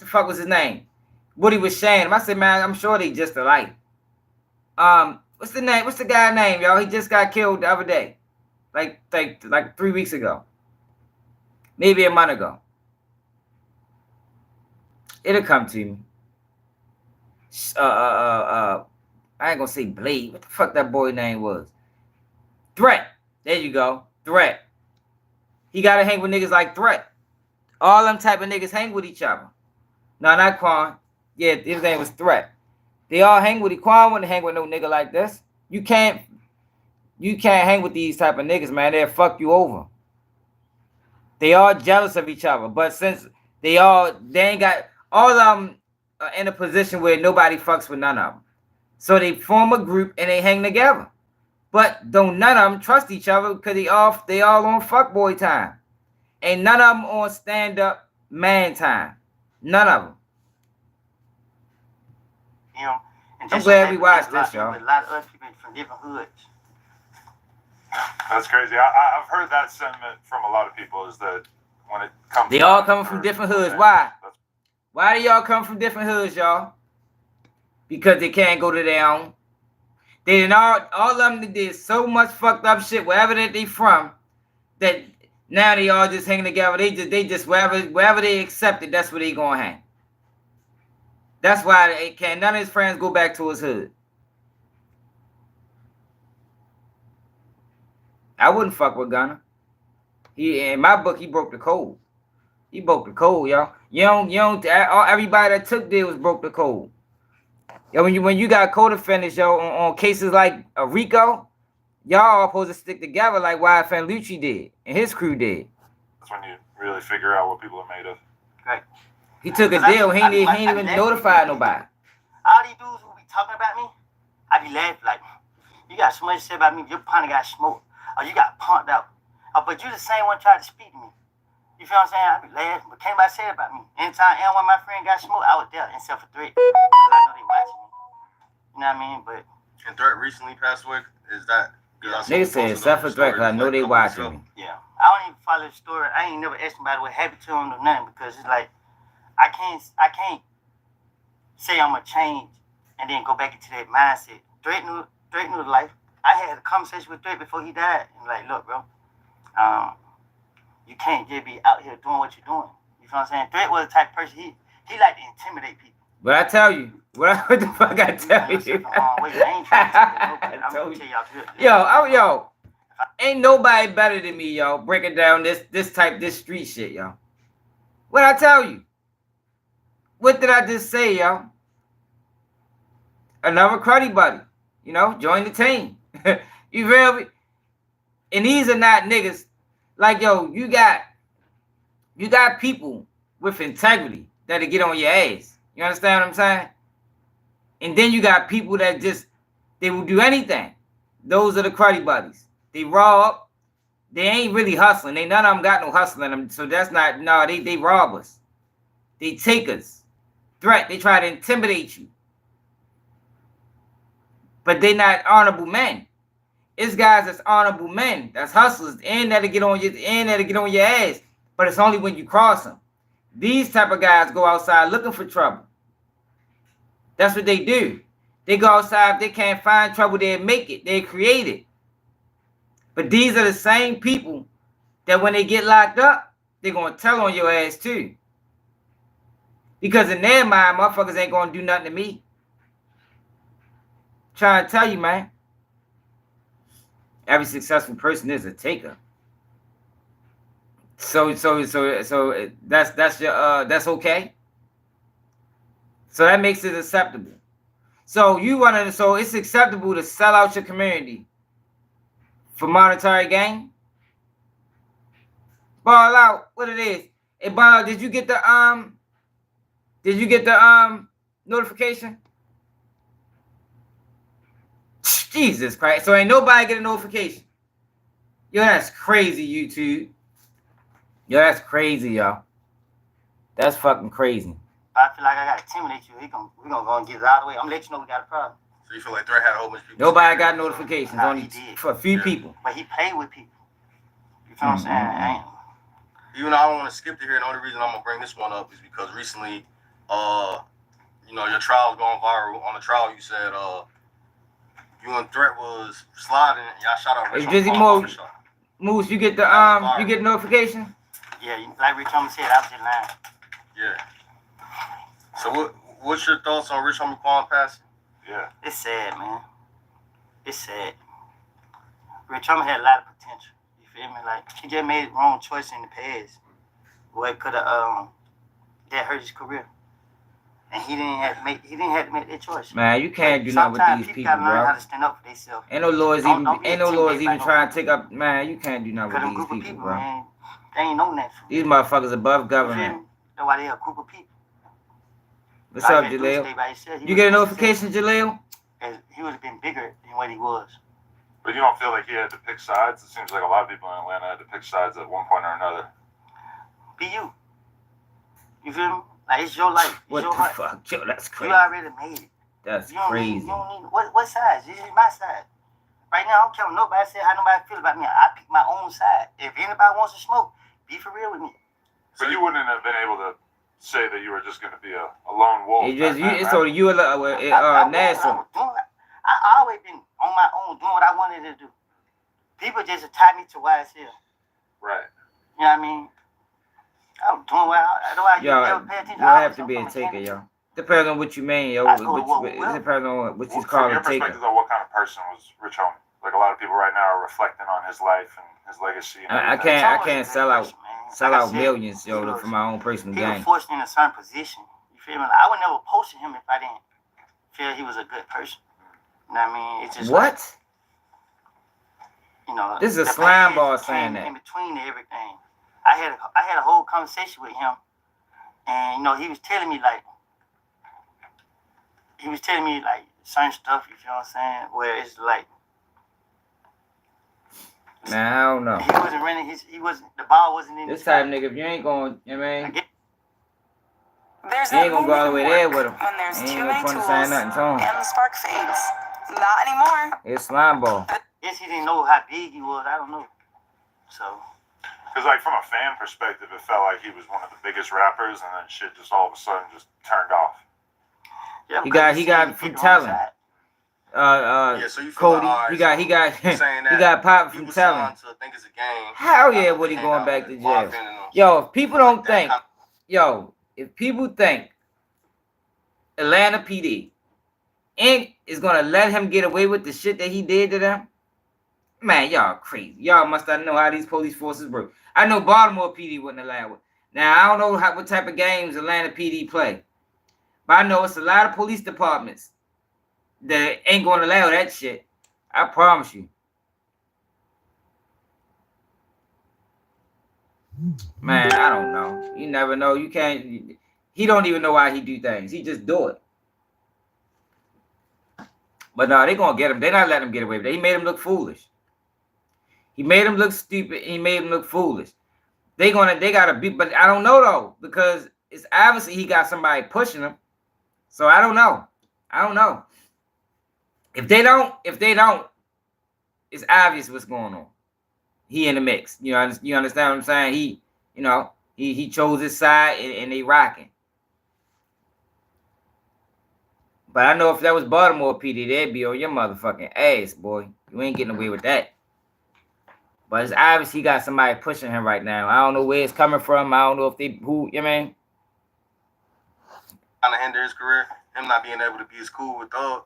[SPEAKER 1] the fuck was his name? Woody was sharing him. I said, man, I'm sure they just alike. What's the name? What's the guy's name, y'all? He just got killed the other day. Like 3 weeks ago. Maybe a month ago. It'll come to me. I ain't gonna say Blade. What the fuck that boy name was? Threat. There you go. Threat. He gotta hang with niggas like Threat. All them type of niggas hang with each other. No, not Quan. Yeah, his name was Threat. They all hang with it. Quan wouldn't hang with no nigga like this. You can't hang with these type of niggas, man. They'll fuck you over. They all jealous of each other. But since they ain't got all of them in a position where nobody fucks with none of them. So they form a group and they hang together. But don't none of them trust each other because they all on fuckboy time. Ain't none of them on stand-up man time. None of them.
[SPEAKER 3] You know, and
[SPEAKER 1] I'm glad we watched this, y'all.
[SPEAKER 3] A lot of other people from different hoods.
[SPEAKER 2] That's crazy. I've heard that sentiment from a lot of people is that when it comes
[SPEAKER 1] they all coming from different hoods. Why? Why do y'all come from different hoods, y'all? Because they can't go to their own. They did all of them did so much fucked up shit wherever that they from that now they all just hanging together. They just wherever they accepted, that's where they gonna hang. That's why none of his friends go back to his hood. I wouldn't fuck with Gunna. In my book, he broke the code. He broke the code, y'all. You don't. Everybody that took deals broke the code. Yo, when you got co-defendants, yo, on cases like Rico, y'all all supposed to stick together like YFN Lucci did and his crew did.
[SPEAKER 2] That's when you really figure out what people are made of.
[SPEAKER 3] Right.
[SPEAKER 1] He took a deal. He ain't even notified nobody.
[SPEAKER 3] All these dudes who be talking about me, I be laughing like, you got so much to say about me. Your partner got smoked, or you got punked out. But you the same one tried to speak to me. You feel what I'm saying? I be laughing, but can't nobody say it about me. Anytime when my friend got smoked, I was there, except for Threat, because I know they watching me. You know what I mean? But
[SPEAKER 5] and Threat recently passed away. Is that?
[SPEAKER 1] Niggas say except for Threat, because I know they watching me.
[SPEAKER 3] Yeah, I don't even follow the story. I ain't never asked anybody what happened to him or nothing because it's like I can't say I'm gonna change and then go back into that mindset. Drake knew the life. I had a conversation with Drake before he died, and like, look, bro, you can't just be out here doing what you're doing. You feel what I'm saying? Drake was the type of person he liked to intimidate people.
[SPEAKER 1] But I tell you, what the fuck I tell you?
[SPEAKER 3] I ain't trying to intimidate nobody. I'm gonna tell y'all this.
[SPEAKER 1] Yo, ain't nobody better than me, yo. Breaking down this street shit, yo. What I tell you? What did I just say, yo? Another cruddy buddy, you know, join the team. You feel me? And these are not niggas. Like, yo, you got people with integrity that'll get on your ass. You understand what I'm saying? And then you got people that they will do anything. Those are the cruddy buddies. They rob. They ain't really hustling. None of them got no hustling them. So that's not, no, they rob us. They take us. Threat. They try to intimidate you. But they not honorable men. It's guys that's honorable men. That's hustlers. And that'll get on your ass. But it's only when you cross them. These type of guys go outside looking for trouble. That's what they do. They go outside. If they can't find trouble, they'll make it. They create it. But these are the same people that when they get locked up, they're going to tell on your ass too. Because in their mind, motherfuckers ain't going to do nothing to me. Trying to tell you, man. Every successful person is a taker. So that's okay. So that makes it acceptable. So it's acceptable to sell out your community for monetary gain. Ball out, what it is. Hey, Ball, did you get the notification? Jesus Christ. So ain't nobody get a notification. Yo, that's crazy, YouTube. Yo, that's crazy, y'all. That's fucking crazy.
[SPEAKER 3] I feel like I gotta intimidate you. We're gonna go and get it out of the way. I'm gonna let you know we got a problem.
[SPEAKER 5] So you feel like Threat had a whole bunch of people?
[SPEAKER 1] Nobody got notifications.
[SPEAKER 3] Nah,
[SPEAKER 1] only for a few people.
[SPEAKER 3] But he played with people. You feel what I'm saying?
[SPEAKER 5] Even though I don't want to skip to here, and the only reason I'm gonna bring this one up is because recently, your trial's going viral. On the trial, you said you and Threat was sliding, and y'all shot out.
[SPEAKER 1] Hey, Drizzy Moose, you get the notification?
[SPEAKER 3] Yeah, like Rich Homie said, I was just lying.
[SPEAKER 5] Yeah. So what's your thoughts on Rich Homie Quan passing?
[SPEAKER 2] Yeah.
[SPEAKER 3] It's sad, man. It's sad. Rich Homie had a lot of potential. You feel me? Like, he just made the wrong choice in the past. Where it could have that hurt his career. And he didn't have to make that choice.
[SPEAKER 1] Man, you can't do nothing with these people,
[SPEAKER 3] gotta learn
[SPEAKER 1] bro.
[SPEAKER 3] how to stand up for themselves.
[SPEAKER 1] Ain't no lawyers even trying to take up. Man, you can't do nothing with these people, bro.
[SPEAKER 3] Man, they ain't know that.
[SPEAKER 1] These motherfuckers above government.
[SPEAKER 3] That's why they a group of people.
[SPEAKER 1] What's up, Jaleel? You get a notification, Jaleel?
[SPEAKER 3] He would have been bigger than what he was.
[SPEAKER 2] But you don't feel like he had to pick sides? It seems like a lot of people in Atlanta had to pick sides at one point or another.
[SPEAKER 3] Be you. You feel me? Like, it's your life.
[SPEAKER 1] What the fuck? Yo, that's crazy.
[SPEAKER 3] You already made it.
[SPEAKER 1] That's crazy.
[SPEAKER 3] You don't need what side? This is my side. Right now, I don't care what nobody say, how nobody feel about me. I pick my own side. If anybody wants to smoke, be for real with me.
[SPEAKER 2] But you wouldn't have been able to say that you were just going to be a lone wolf.
[SPEAKER 1] It's only you and Nassau.
[SPEAKER 3] I always been on my own doing what I wanted to do. People just tie me to YSL.
[SPEAKER 2] Right.
[SPEAKER 3] You know what I mean? I'm doing what
[SPEAKER 1] you have to be a taker, yo. Depends on what you mean, yo. It depends on what you call a taker. From
[SPEAKER 2] your perspective, though, what kind of person was Rich Homie? Like, a lot of people right now are reflecting on his life and his legacy. And
[SPEAKER 1] I can't sell out millions, yo, for my own personal gain.
[SPEAKER 3] He was forced in a certain position. You feel me? Like, I would never post him if I didn't feel he was a good person. You know what I mean? It's just
[SPEAKER 1] what?
[SPEAKER 3] Like, you know,
[SPEAKER 1] this is a slime ball saying that.
[SPEAKER 3] In between everything, I had a whole conversation with him, and you know, he was telling me like certain stuff. You feel what I'm saying? Where it's like,
[SPEAKER 1] man, I don't know.
[SPEAKER 3] He wasn't running the ball wasn't in
[SPEAKER 1] this type of nigga. If you ain't going, you know what I mean?
[SPEAKER 4] There's
[SPEAKER 1] you ain't gonna go all the way there with him.
[SPEAKER 4] When there's
[SPEAKER 1] ain't
[SPEAKER 4] too
[SPEAKER 1] no
[SPEAKER 4] many
[SPEAKER 1] point
[SPEAKER 4] tools
[SPEAKER 1] in saying nothing to him.
[SPEAKER 4] and the spark fades. Not anymore.
[SPEAKER 1] It's slime ball.
[SPEAKER 3] Guess he didn't know how big he was. I don't know. So.
[SPEAKER 2] Because, like, from a fan perspective, it felt like he was one of the biggest rappers, and then shit just all of a sudden just turned off.
[SPEAKER 3] Yeah,
[SPEAKER 1] He
[SPEAKER 3] because
[SPEAKER 1] got
[SPEAKER 3] he
[SPEAKER 1] from
[SPEAKER 3] picked the wrong
[SPEAKER 1] telling.
[SPEAKER 3] side.
[SPEAKER 5] So you feel
[SPEAKER 1] Cody,
[SPEAKER 5] like, all right,
[SPEAKER 1] he got
[SPEAKER 5] you're saying that
[SPEAKER 1] he got popped
[SPEAKER 5] he
[SPEAKER 1] from
[SPEAKER 5] was
[SPEAKER 1] telling.
[SPEAKER 5] signed to think it's a game.
[SPEAKER 1] Hell yeah,
[SPEAKER 5] after
[SPEAKER 1] Woody
[SPEAKER 5] they
[SPEAKER 1] going
[SPEAKER 5] hang
[SPEAKER 1] back
[SPEAKER 5] out
[SPEAKER 1] to
[SPEAKER 5] with
[SPEAKER 1] jail.
[SPEAKER 5] Marvin and them.
[SPEAKER 1] Yo, if people
[SPEAKER 5] Like
[SPEAKER 1] don't
[SPEAKER 5] that
[SPEAKER 1] think,
[SPEAKER 5] kind
[SPEAKER 1] yo, if people think Atlanta PD is gonna let him get away with the shit that he did to them, man, y'all crazy. Y'all must not know how these police forces work. I know Baltimore PD wouldn't allow it. Now I don't know what type of games Atlanta PD play, but I know it's a lot of police departments that ain't gonna allow that shit. I promise you. Man, I don't know. You never know. You can't. He don't even know why he do things. He just do it. But no, they gonna get him. They not letting him get away with it. He made him look foolish. He made him look stupid. He made him look foolish. They gotta be. But I don't know though, because it's obviously he got somebody pushing him. So I don't know. I don't know. If they don't, it's obvious what's going on. He in the mix. You understand what I'm saying? He chose his side and they rocking. But I know if that was Baltimore PD, they'd be on your motherfucking ass, boy. You ain't getting away with that. But it's obvious he got somebody pushing him right now. I don't know where it's coming from. I don't know if you know what I mean?
[SPEAKER 5] of hinder his career. Him not being able to be as cool with Thug.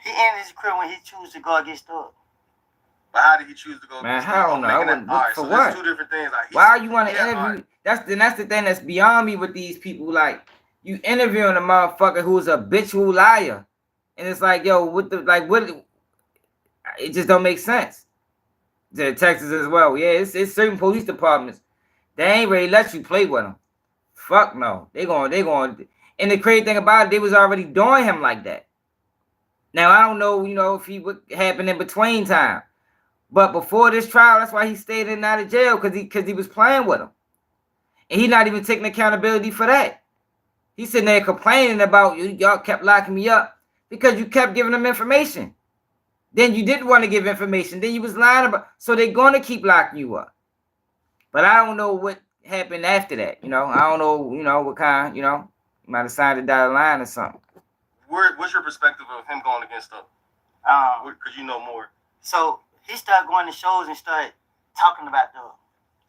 [SPEAKER 3] He ended his career when he chose to go against Thug.
[SPEAKER 5] But how did he choose to go?
[SPEAKER 1] Man, I don't know. I wouldn't look for
[SPEAKER 5] so
[SPEAKER 1] what?
[SPEAKER 5] there's two different things. Like,
[SPEAKER 1] why you want to interview?
[SPEAKER 5] Right.
[SPEAKER 1] That's the thing that's beyond me with these people. Like, you interviewing a motherfucker who's a habitual liar, and it's like, yo, what? It just don't make sense. To Texas as well. Yeah, it's certain police departments they ain't ready to let you play with them. Fuck no. They going. And the crazy thing about it, they was already doing him like that. Now I don't know, if he would happen in between time. But before this trial, that's why he stayed in and out of jail, because he was playing with him. And he not even taking accountability for that. He's sitting there complaining about y'all kept locking me up because you kept giving him information. Then you didn't want to give information. Then you was lying about. So they're going to keep locking you up. But I don't know what happened after that. I don't know, what kind, you might have signed a dotted line or something.
[SPEAKER 5] What's your perspective of him going against Thug? Because you know more.
[SPEAKER 3] So he started going to shows and started talking about Thug.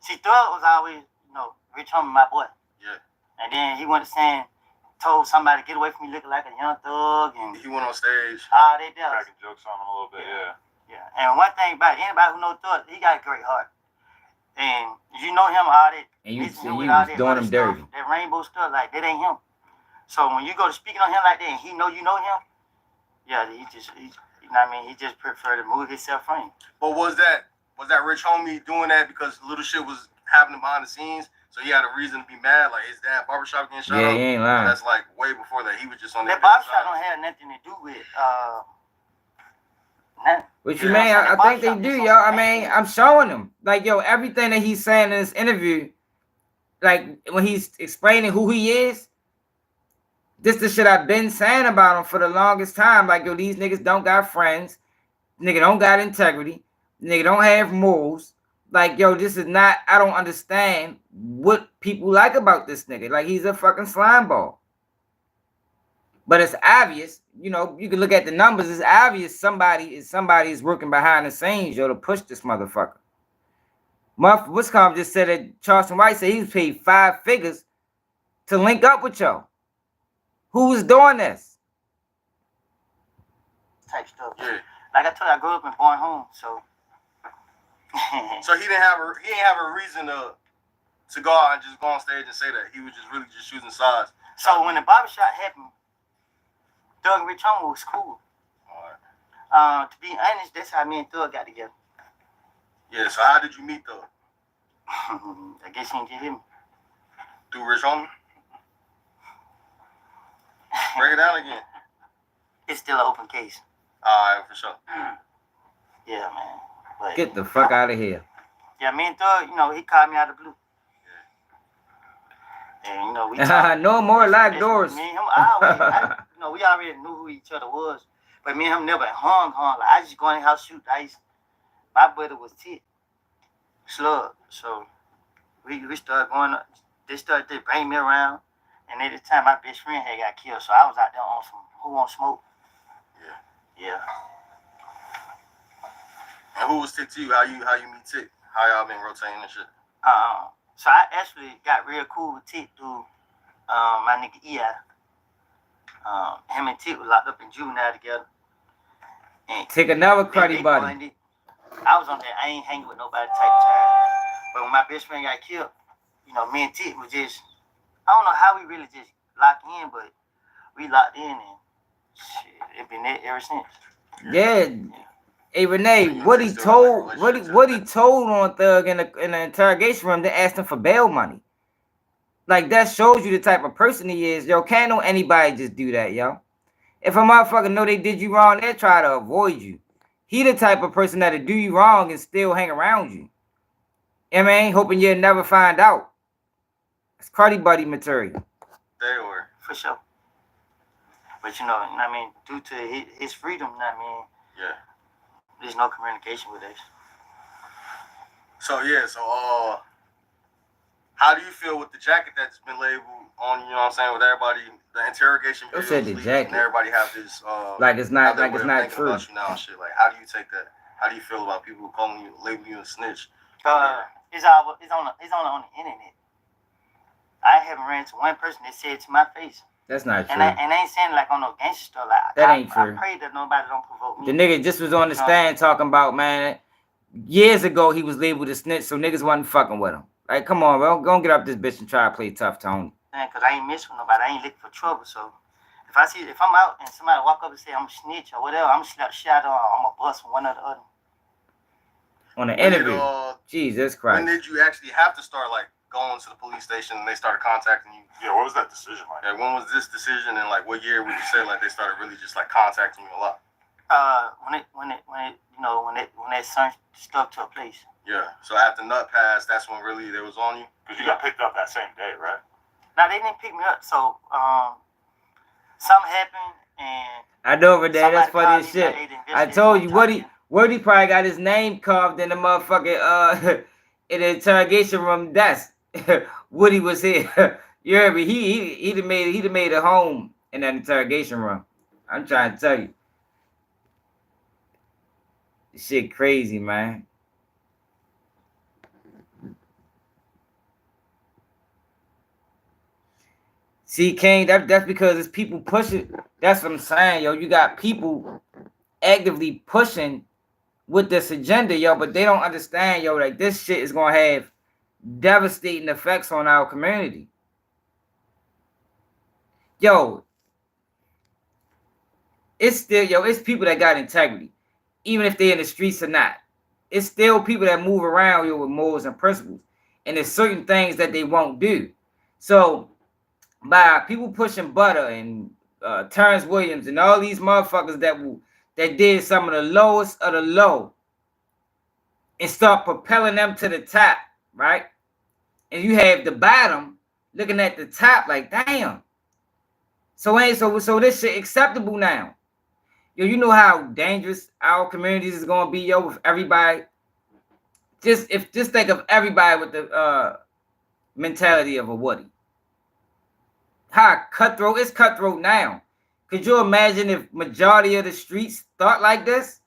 [SPEAKER 3] See, Thug was always, Rich Homie, my boy.
[SPEAKER 5] Yeah.
[SPEAKER 3] And then he went to told somebody, get away from me looking like a young thug. And
[SPEAKER 5] he went on stage.
[SPEAKER 3] They did.
[SPEAKER 2] Cracking jokes on him a little bit, yeah.
[SPEAKER 3] Yeah. And one thing about anybody who knows Thug, he got a great heart. And you know him, all that.
[SPEAKER 1] And you
[SPEAKER 3] doing
[SPEAKER 1] him dirty.
[SPEAKER 3] Stuff, that rainbow stuff, like, that ain't him. So when you go to speaking on him like that and he know you know him, yeah, he just prefer to move himself from him.
[SPEAKER 5] But was that Rich Homie doing that because little shit was happening behind the scenes? So he had a reason to be mad, like his dad barbershop getting shot up.
[SPEAKER 1] Yeah, he ain't lying.
[SPEAKER 5] That's like way before that. He was just on
[SPEAKER 3] that barbershop don't have nothing to do with nothing.
[SPEAKER 1] What you mean? I think they do, yo. I mean, I'm showing them. Like, yo, everything that he's saying in this interview, like when he's explaining who he is, this the shit I've been saying about him for the longest time. Like, yo, these niggas don't got friends. Nigga don't got integrity. Nigga don't have morals. Like, yo, this is not, I don't understand what people like about this nigga. Like, he's a fucking slime ball. But it's obvious, you can look at the numbers. It's obvious somebody is working behind the scenes, yo, to push this motherfucker. Wiscom just said that Charleston White said he was paid 5 figures to link up with y'all. Who was doing this?
[SPEAKER 3] Type stuff.
[SPEAKER 5] Yeah.
[SPEAKER 3] Like I told you, I grew up in Bourne home, so.
[SPEAKER 5] So he didn't have a reason to go out and just go on stage and say that. He was just really just choosing sides.
[SPEAKER 3] So when the barbershop happened, Thug and Rich Homie was cool.
[SPEAKER 5] All right.
[SPEAKER 3] To be honest, that's how me and Thug got together.
[SPEAKER 5] Yeah, so how did you meet Thug?
[SPEAKER 3] I guess you didn't get him.
[SPEAKER 5] Through Rich Homie? Break it down again.
[SPEAKER 3] It's still an open case.
[SPEAKER 5] Alright, for sure.
[SPEAKER 3] Yeah, man. But,
[SPEAKER 1] Get the fuck out of here.
[SPEAKER 3] Yeah, me and Thug, he called me out of the blue. And, we talked.
[SPEAKER 1] No more live doors.
[SPEAKER 3] Me and him, we already knew who each other was. But me and him never hung. Like, I just go in the house, shoot dice. My brother was Tit. Slug. So, we started going up. They started to bring me around. And at the time, my best friend had got killed, so I was out there on some Who Won't Smoke. Yeah.
[SPEAKER 5] And who was Tick to you? How you meet Tick? How y'all been rotating and shit?
[SPEAKER 3] So I actually got real cool with Tick through my nigga E.I. Him and Tick was locked up in juvenile together. And
[SPEAKER 1] Take another cruddy
[SPEAKER 3] they
[SPEAKER 1] buddy.
[SPEAKER 3] bonded. I was on that I ain't hanging with nobody type of time. But when my best friend got killed, you know, me and Tick was just, I don't know how we really just locked in, but we locked in and shit, it been there ever since.
[SPEAKER 1] Yeah. Hey Renee, what he told on Thug in the interrogation room, they asked him for bail money. Like that shows you the type of person he is. Yo, can't know anybody just do that, yo. If a motherfucker know they did you wrong, they'll try to avoid you. He the type of person that'll do you wrong and still hang around you. I mean, hoping you'll never find out. It's Cardi Buddy material.
[SPEAKER 5] They were.
[SPEAKER 3] For sure. But you know what I mean, due to his freedom, you know what I mean,
[SPEAKER 5] Yeah.
[SPEAKER 3] there's no communication with us.
[SPEAKER 5] So how do you feel with the jacket that's been labeled on, you know what I'm saying, with everybody, the interrogation
[SPEAKER 1] Who
[SPEAKER 5] videos
[SPEAKER 1] said the
[SPEAKER 5] leaked,
[SPEAKER 1] jacket?
[SPEAKER 5] and everybody have this
[SPEAKER 1] Like it's not
[SPEAKER 5] how they way of thinking
[SPEAKER 1] true.
[SPEAKER 5] about you now and shit. Like, how do you take that? How do you feel about people calling you, labeling you a snitch?
[SPEAKER 3] It's on the internet. I haven't ran to one person that said to my face.
[SPEAKER 1] That's not true.
[SPEAKER 3] And I ain't saying like on no gangster stuff. Like
[SPEAKER 1] That ain't true.
[SPEAKER 3] I pray that nobody don't provoke me.
[SPEAKER 1] The nigga just was on the stand talking about, man, years ago he was labeled a snitch, so niggas wasn't fucking with him. Like, come on, bro, go get up this bitch and try to play tough, Tony.
[SPEAKER 3] Man, cause I ain't mess with nobody. I ain't looking for trouble. So if I'm out and somebody walk up and say I'm a snitch or whatever, I'm gonna slap the shit out of them. I'm gonna bust one or the other.
[SPEAKER 1] On the interview. Jesus Christ.
[SPEAKER 5] When did you actually have to start like going to the police station and they started contacting you?
[SPEAKER 2] Yeah, what was that decision like?
[SPEAKER 5] Like, when was this decision, and like what year would you say like they started really just like contacting you a lot?
[SPEAKER 3] When that certain stuff took place.
[SPEAKER 5] Yeah. So after Nut passed, that's when really they was on you.
[SPEAKER 2] Because you got picked up that same day, right?
[SPEAKER 3] Now they didn't pick me up, so something happened and
[SPEAKER 1] I know, over there, that's funny as
[SPEAKER 3] somebody
[SPEAKER 1] shit.
[SPEAKER 3] called me,
[SPEAKER 1] I told you, Woody probably got his name carved in the motherfucking in the interrogation room desk. Woody was here. You heard me? He'd have made a home in that interrogation room. I'm trying to tell you. This shit crazy, man. See, King, that's because it's people pushing. That's what I'm saying, yo. You got people actively pushing with this agenda, yo, but they don't understand, yo, like this shit is gonna have devastating effects on our community. Yo, it's still, yo, it's people that got integrity, even if they're in the streets or not. It's still people that move around, yo, with morals and principles, and there's certain things that they won't do. So by people pushing Butter and Terrence Williams and all these motherfuckers that did some of the lowest of the low and start propelling them to the top, right? And you have the bottom looking at the top like, damn. So this shit acceptable now. Yo, you know how dangerous our communities is gonna be, yo, with everybody. Just think of everybody with the mentality of a Woody. How cutthroat, it's cutthroat now. Could you imagine if majority of the streets thought like this?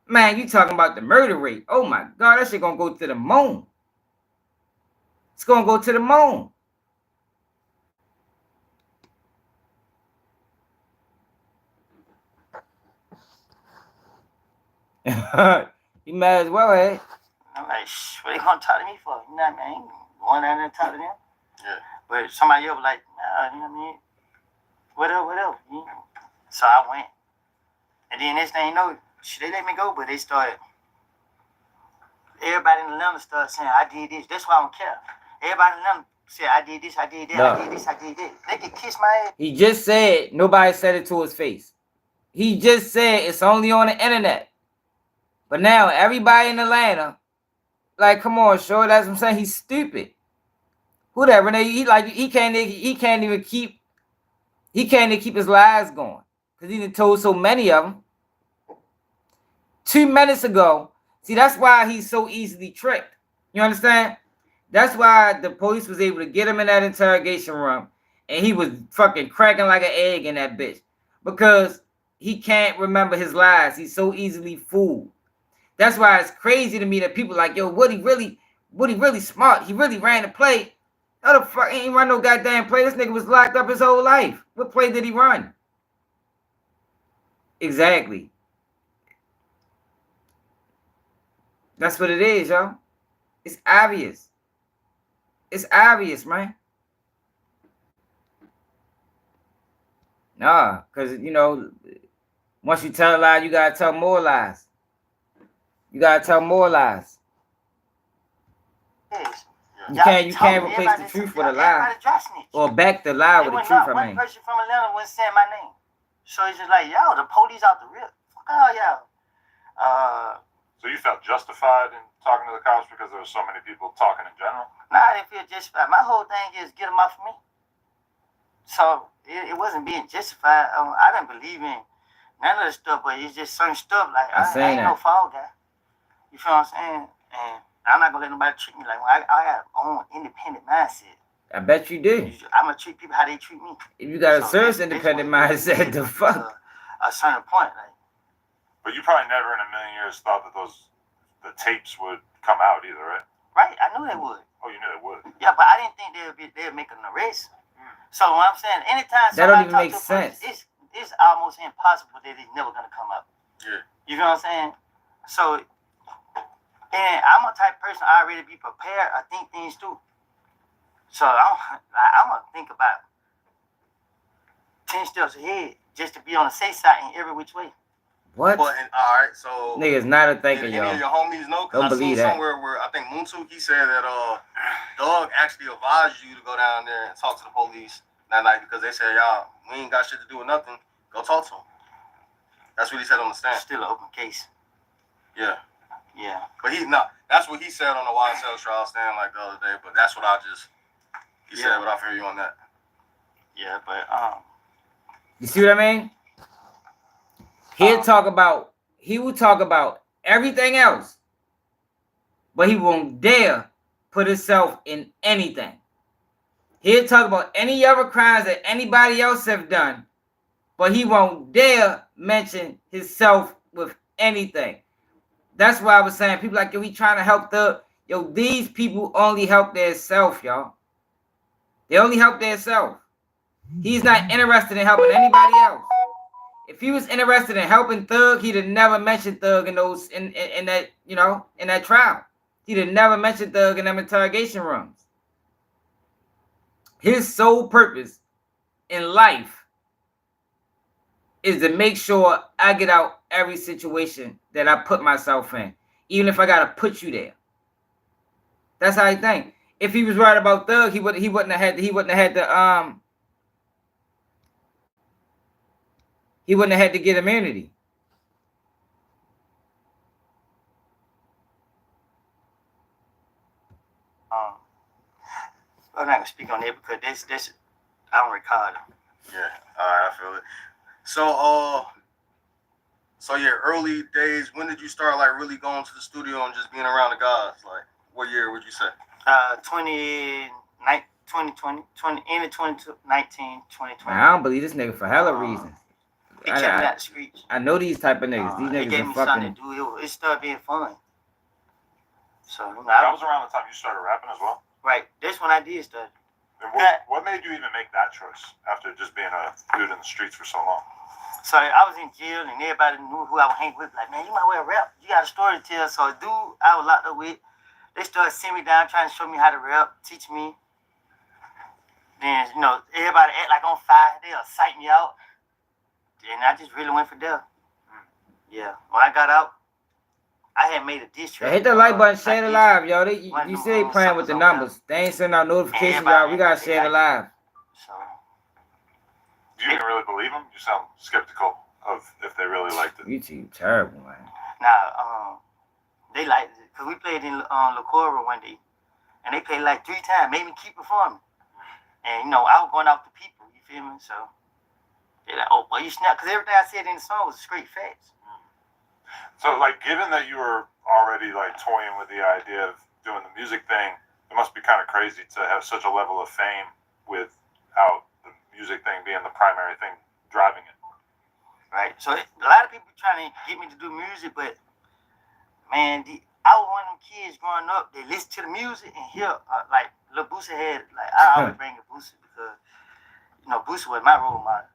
[SPEAKER 1] Man, you talking about the murder rate. Oh my God, that shit gonna go to the moon. It's gonna go to the moon. You might as well, eh?
[SPEAKER 3] I'm like, what they gonna talk to me for? You know what I mean? Going out there and talk to them.
[SPEAKER 5] Yeah.
[SPEAKER 3] But somebody else was like, nah, you know what I mean? Whatever, you know. So I went. And then next thing you know, they let me go, but they started, everybody in Atlanta started saying, I did this. That's why I don't care. Everybody in Atlanta said, I did this, I did that, I did this, I did that. They could kiss my ass.
[SPEAKER 1] He just said, nobody said it to his face. He just said it's only on the internet. But now everybody in Atlanta, like, come on, sure, that's what I'm saying. He's stupid. Who that, Renee? He can't even keep his lies going. Because he done told so many of them. 2 minutes ago, see, that's why he's so easily tricked. You understand? That's why the police was able to get him in that interrogation room and he was fucking cracking like an egg in that bitch because he can't remember his lies. He's so easily fooled. That's why it's crazy to me that people like, yo, Woody really smart. He really ran the play. How the fuck? He ain't run no goddamn play. This nigga was locked up his whole life. What play did he run? Exactly. That's what it is, yo. It's obvious. It's obvious, man. Nah, because, you know, once you tell a lie, you got to tell more lies. You got to tell more lies.
[SPEAKER 3] Yes.
[SPEAKER 1] You can't replace the truth with a lie. Or back the lie with the truth, I mean.
[SPEAKER 3] One person from Atlanta wasn't saying my name. So it's just like, yo, the police out the rip. Fuck all y'all.
[SPEAKER 2] So you felt justified in talking to the cops because there were so many people talking in general?
[SPEAKER 3] Nah, I didn't feel justified. My whole thing is get them off of me. So it wasn't being justified. I didn't believe in none of the stuff, but it's just certain stuff. Like, I ain't no fall guy. You feel what I'm saying? And I'm not going to let nobody treat me like I got my own independent mindset.
[SPEAKER 1] I bet you do.
[SPEAKER 3] I'm going to treat people how they treat me.
[SPEAKER 1] If you got a serious independent mindset, the fuck?
[SPEAKER 3] A certain point. Like,
[SPEAKER 2] but you probably never in a million years thought that the tapes would come out either, right?
[SPEAKER 3] Right, I knew they would.
[SPEAKER 2] Oh, you knew they would?
[SPEAKER 3] Yeah, but I didn't think they'd make an arrest. So what I'm saying, anytime
[SPEAKER 1] that don't even make sense.
[SPEAKER 3] Police, it's almost impossible that it's never gonna come up.
[SPEAKER 2] Yeah.
[SPEAKER 3] You know what I'm saying? So, and I'm a type of person I already be prepared. I think things through. So I'm gonna think about 10 steps ahead just to be on the safe side in every which way.
[SPEAKER 1] What?
[SPEAKER 5] But all right, so
[SPEAKER 1] niggas not a thinker,
[SPEAKER 5] any
[SPEAKER 1] yo.
[SPEAKER 5] of your homies know?
[SPEAKER 1] Don't
[SPEAKER 5] I
[SPEAKER 1] believe
[SPEAKER 5] seen
[SPEAKER 1] that.
[SPEAKER 5] somewhere where I think Moontook, he said that Doug actually advised you to go down there and talk to the police that night because they said, y'all, we ain't got shit to do with nothing. Go talk to them. That's what he said on the stand.
[SPEAKER 3] Still an open case.
[SPEAKER 5] Yeah.
[SPEAKER 3] Yeah.
[SPEAKER 5] But that's what he said on the YSL trial stand like the other day. But that's what he said. But I feel you on that.
[SPEAKER 3] Yeah, but
[SPEAKER 1] you see what I mean? He will talk about everything else, but he won't dare put himself in anything. He'll talk about any other crimes that anybody else have done, but he won't dare mention himself with anything. That's why I was saying people like, yo, he trying to help these people only help their self, y'all. They only help their self. He's not interested in helping anybody else. If he was interested in helping Thug, he'd have never mentioned Thug in that trial. He'd have never mentioned Thug in them interrogation rooms. His sole purpose in life is to make sure I get out every situation that I put myself in, even if I gotta put you there. That's how I think. If he was right about Thug, he wouldn't have had to get immunity.
[SPEAKER 3] I'm not gonna speak on it because this I don't recall it.
[SPEAKER 5] Yeah, I feel it. So your early days, when did you start like really going to the studio and just being around the guys? Like, what year would you say?
[SPEAKER 3] 2020, end of 2019, 2020.
[SPEAKER 1] Man, I don't believe this nigga for hella reasons.
[SPEAKER 3] He kept me out the streets.
[SPEAKER 1] I know these type of niggas. These niggas
[SPEAKER 3] it gave
[SPEAKER 1] are
[SPEAKER 3] me
[SPEAKER 1] fucking.
[SPEAKER 3] something to do. It started being fun. So
[SPEAKER 2] that was around the time you started rapping as well?
[SPEAKER 3] Right. That's when I did start.
[SPEAKER 2] And what made you even make that choice after just being a dude in the streets for so long?
[SPEAKER 3] So I was in jail and everybody knew who I would hang with. Like, man, you might well rap. You got a story to tell. So a dude I was locked up with, they started sitting me down trying to show me how to rap, teach me. Then, everybody act like on fire. They'll psych me out. And I just really went for them. Yeah. When I got out, I had made a diss track.
[SPEAKER 1] Hit the like button, share the live, yo. You see they playing with the numbers. They ain't sending out notifications, y'all. We gotta share the live.
[SPEAKER 3] So,
[SPEAKER 2] do you even really believe them? You sound skeptical of if they really liked it.
[SPEAKER 1] YouTube terrible, man.
[SPEAKER 3] Nah, they liked it. Because we played in LaCora one day. And they played like 3 times. Made me keep performing. And, I was going out to people. You feel me? So, they're like, oh, well, you snap. Because everything I said in the song was straight facts.
[SPEAKER 2] So, given that you were already, toying with the idea of doing the music thing, it must be kind of crazy to have such a level of fame without the music thing being the primary thing driving it.
[SPEAKER 3] Right. So a lot of people trying to get me to do music, but man, I was one of them kids growing up. They listen to the music and hear like Lil Boosie had. Like I always bring a Boosie because Boosie was my role model.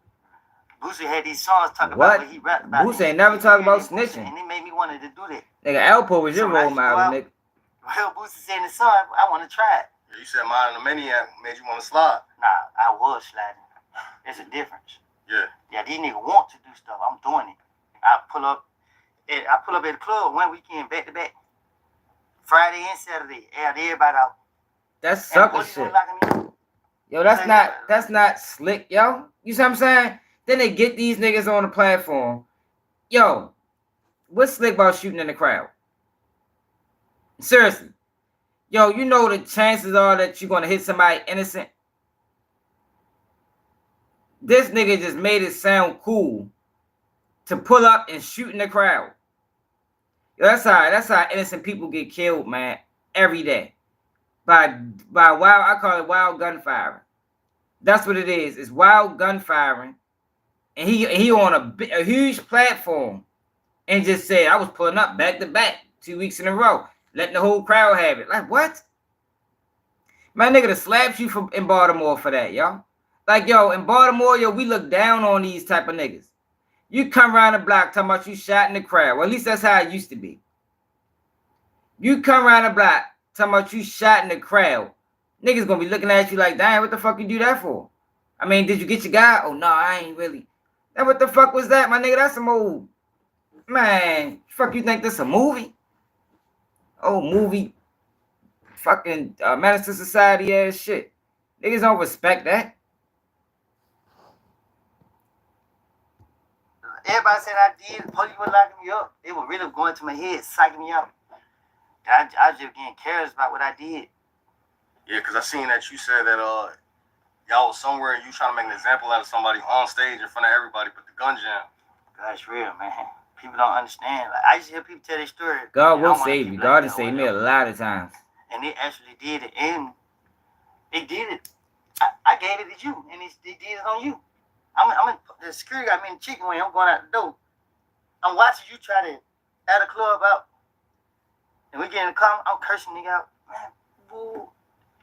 [SPEAKER 3] Boosie had these songs talking about what he rapped about.
[SPEAKER 1] Boosie ain't never talking about snitching.
[SPEAKER 3] And it made me wanted to do that.
[SPEAKER 1] Nigga, Alpo was your role model, nigga.
[SPEAKER 3] Well, Boosie said in the song, I want to try it.
[SPEAKER 5] You said mine and the Maniac made you want to slide.
[SPEAKER 3] Nah, I was sliding. There's a difference.
[SPEAKER 5] Yeah.
[SPEAKER 3] Yeah, these niggas want to do stuff. I'm doing it. I pull up at the club one weekend back to back. Friday and Saturday. Everybody out.
[SPEAKER 1] That's sucker shit. Yo, that's not slick, yo. You see what I'm saying? Then they get these niggas on the platform. Yo, what's slick about shooting in the crowd? Seriously. Yo, you know the chances are that you're gonna hit somebody innocent. This nigga just made it sound cool to pull up and shoot in the crowd. Yo, that's how innocent people get killed, man, every day. By wild, I call it wild gunfire. That's what it is. It's wild gunfiring. And he on a huge platform and just said, I was pulling up back to back 2 weeks in a row, letting the whole crowd have it. Like, what? My nigga, to slapped you in Baltimore for that, y'all. Like, yo, in Baltimore, yo, we look down on these type of niggas. You come around the block talking about you shot in the crowd. Well, at least that's how it used to be. You come around the block talking about you shot in the crowd. Niggas gonna be looking at you like, damn, what the fuck you do that for? I mean, did you get your guy? Oh, no, I ain't really. Now, what the fuck was that, my nigga? That's some old, man, fuck you think this a movie? Old movie, fucking menace to society ass shit. Niggas don't respect that.
[SPEAKER 3] Everybody said I did. The police were locking me up. They were really going to my head, psyching me out. I was just getting careless about what I did.
[SPEAKER 5] Yeah, because I seen that you said that y'all was somewhere and you trying to make an example out of somebody on stage in front of everybody, but the gun jam.
[SPEAKER 3] That's real, man. People don't understand. Like, I used to hear people tell their story.
[SPEAKER 1] God will save you. God has saved me a lot of times.
[SPEAKER 3] And they actually did it. And they did it. I gave it to you. And they did it on you. I'm in the security got me in the chicken wing. I'm going out the door. I'm watching you try to add a club out. And we get in the car. I'm cursing nigga out. Man, boo.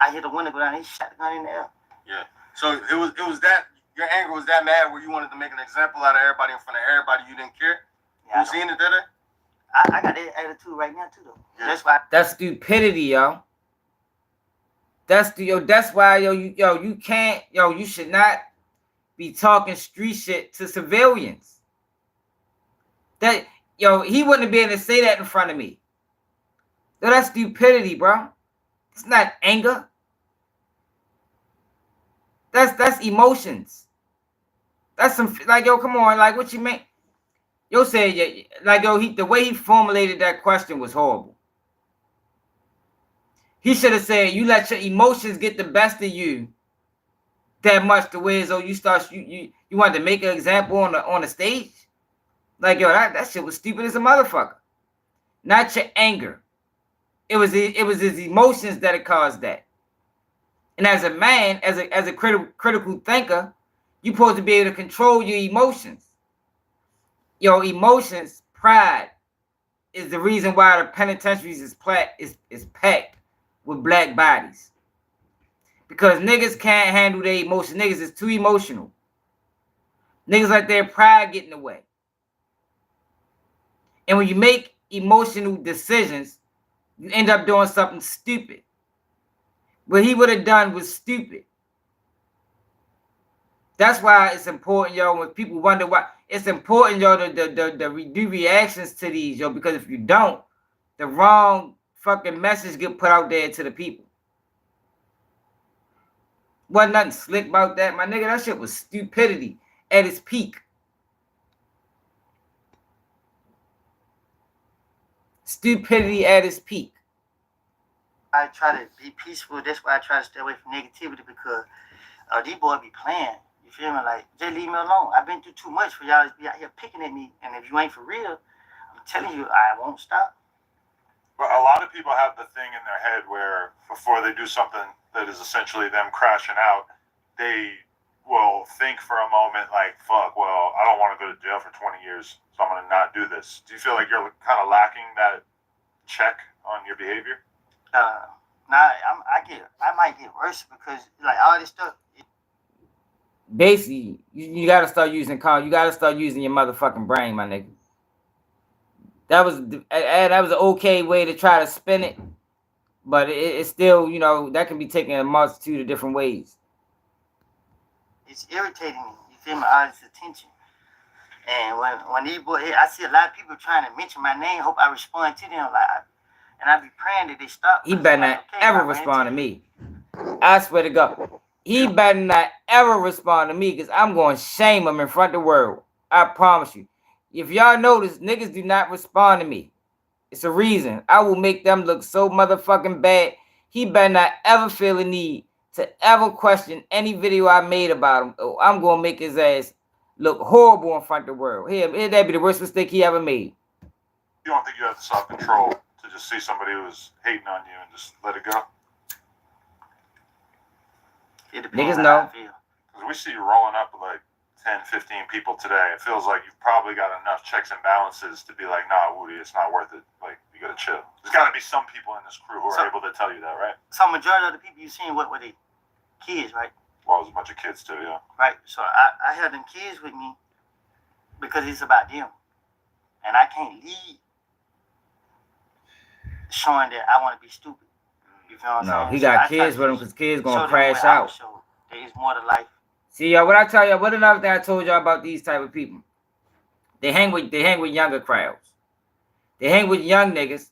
[SPEAKER 3] I hit the window go down. He shot the gun in the air.
[SPEAKER 5] Yeah. So it was that your anger was that mad where you wanted to make an example out of everybody in front of everybody. You didn't care.
[SPEAKER 3] Yeah,
[SPEAKER 5] you seen it there?
[SPEAKER 3] I got that attitude right now too though. Yeah. That's why.
[SPEAKER 1] That's stupidity, yo. That's why you can't, you should not be talking street shit to civilians. That he wouldn't be able to say that in front of me. So that's stupidity, bro. It's not anger. That's emotions. That's some like come on, like what you mean? Said like the way he formulated that question was horrible. He should have said you let your emotions get the best of you that much the way as though you start you wanted to make an example on the stage. Like that shit was stupid as a motherfucker. Not your anger. It was his emotions that it caused that. And as a man, as a critical thinker, you're supposed to be able to control your emotions. Your emotions, pride, is the reason why the penitentiaries is packed with black bodies. Because niggas can't handle their emotions. Niggas is too emotional. Niggas let their pride get in the way. And when you make emotional decisions, you end up doing something stupid. What he would have done was stupid. That's why it's important, when people wonder why, it's important, to do reactions to these, because if you don't, the wrong fucking message get put out there to the people. Wasn't nothing slick about that, my nigga. That shit was stupidity at its peak. Stupidity at its peak.
[SPEAKER 3] I try to be peaceful. That's why I try to stay away from negativity because these boys be playing. You feel me? Like, just leave me alone. I've been through too much for y'all to be out here picking at me. And if you ain't for real, I'm telling you, I won't stop.
[SPEAKER 2] But a lot of people have the thing in their head where before they do something that is essentially them crashing out, they will think for a moment like, fuck, well, I don't want to go to jail for 20 years, so I'm going to not do this. Do you feel like you're kind of lacking that check on your behavior?
[SPEAKER 3] I might get worse because like all this stuff.
[SPEAKER 1] Basically, you gotta start using you gotta start using your motherfucking brain, my nigga. That was an okay way to try to spin it, but it's still, you know, that can be taken a multitude of different ways.
[SPEAKER 3] It's irritating me. You feel me? All this attention. And when these boys, I see a lot of people trying to mention my name. Hope I respond to them and I be praying that they stop.
[SPEAKER 1] He better not ever respond to me. I swear to God. He better not ever respond to me because I'm going to shame him in front of the world. I promise you. If y'all notice, niggas do not respond to me. It's a reason. I will make them look so motherfucking bad. He better not ever feel the need to ever question any video I made about him. Oh, I'm going to make his ass look horrible in front of the world. That'd be the worst mistake he ever made.
[SPEAKER 2] You don't think you have the self-control to just see somebody who's hating on you and just let it go?
[SPEAKER 1] Niggas know.
[SPEAKER 2] Because we see you rolling up with like 10, 15 people today. It feels like you've probably got enough checks and balances to be like, nah, Woody, it's not worth it. Like, you gotta chill. There's gotta be some people in this crew who are able to tell you that, right?
[SPEAKER 3] So majority of the people you seen, what were they? Kids, right?
[SPEAKER 2] Well, there's a bunch of kids too, yeah.
[SPEAKER 3] Right. So I had them kids with me because it's about them. And I can't lead showing that I want to be stupid. You feel what I'm saying?
[SPEAKER 1] He got kids with him because kids gonna crash out.
[SPEAKER 3] There is more to life.
[SPEAKER 1] See, y'all, what I tell y'all, what another thing I told y'all about these type of people? They hang with younger crowds. They hang with young niggas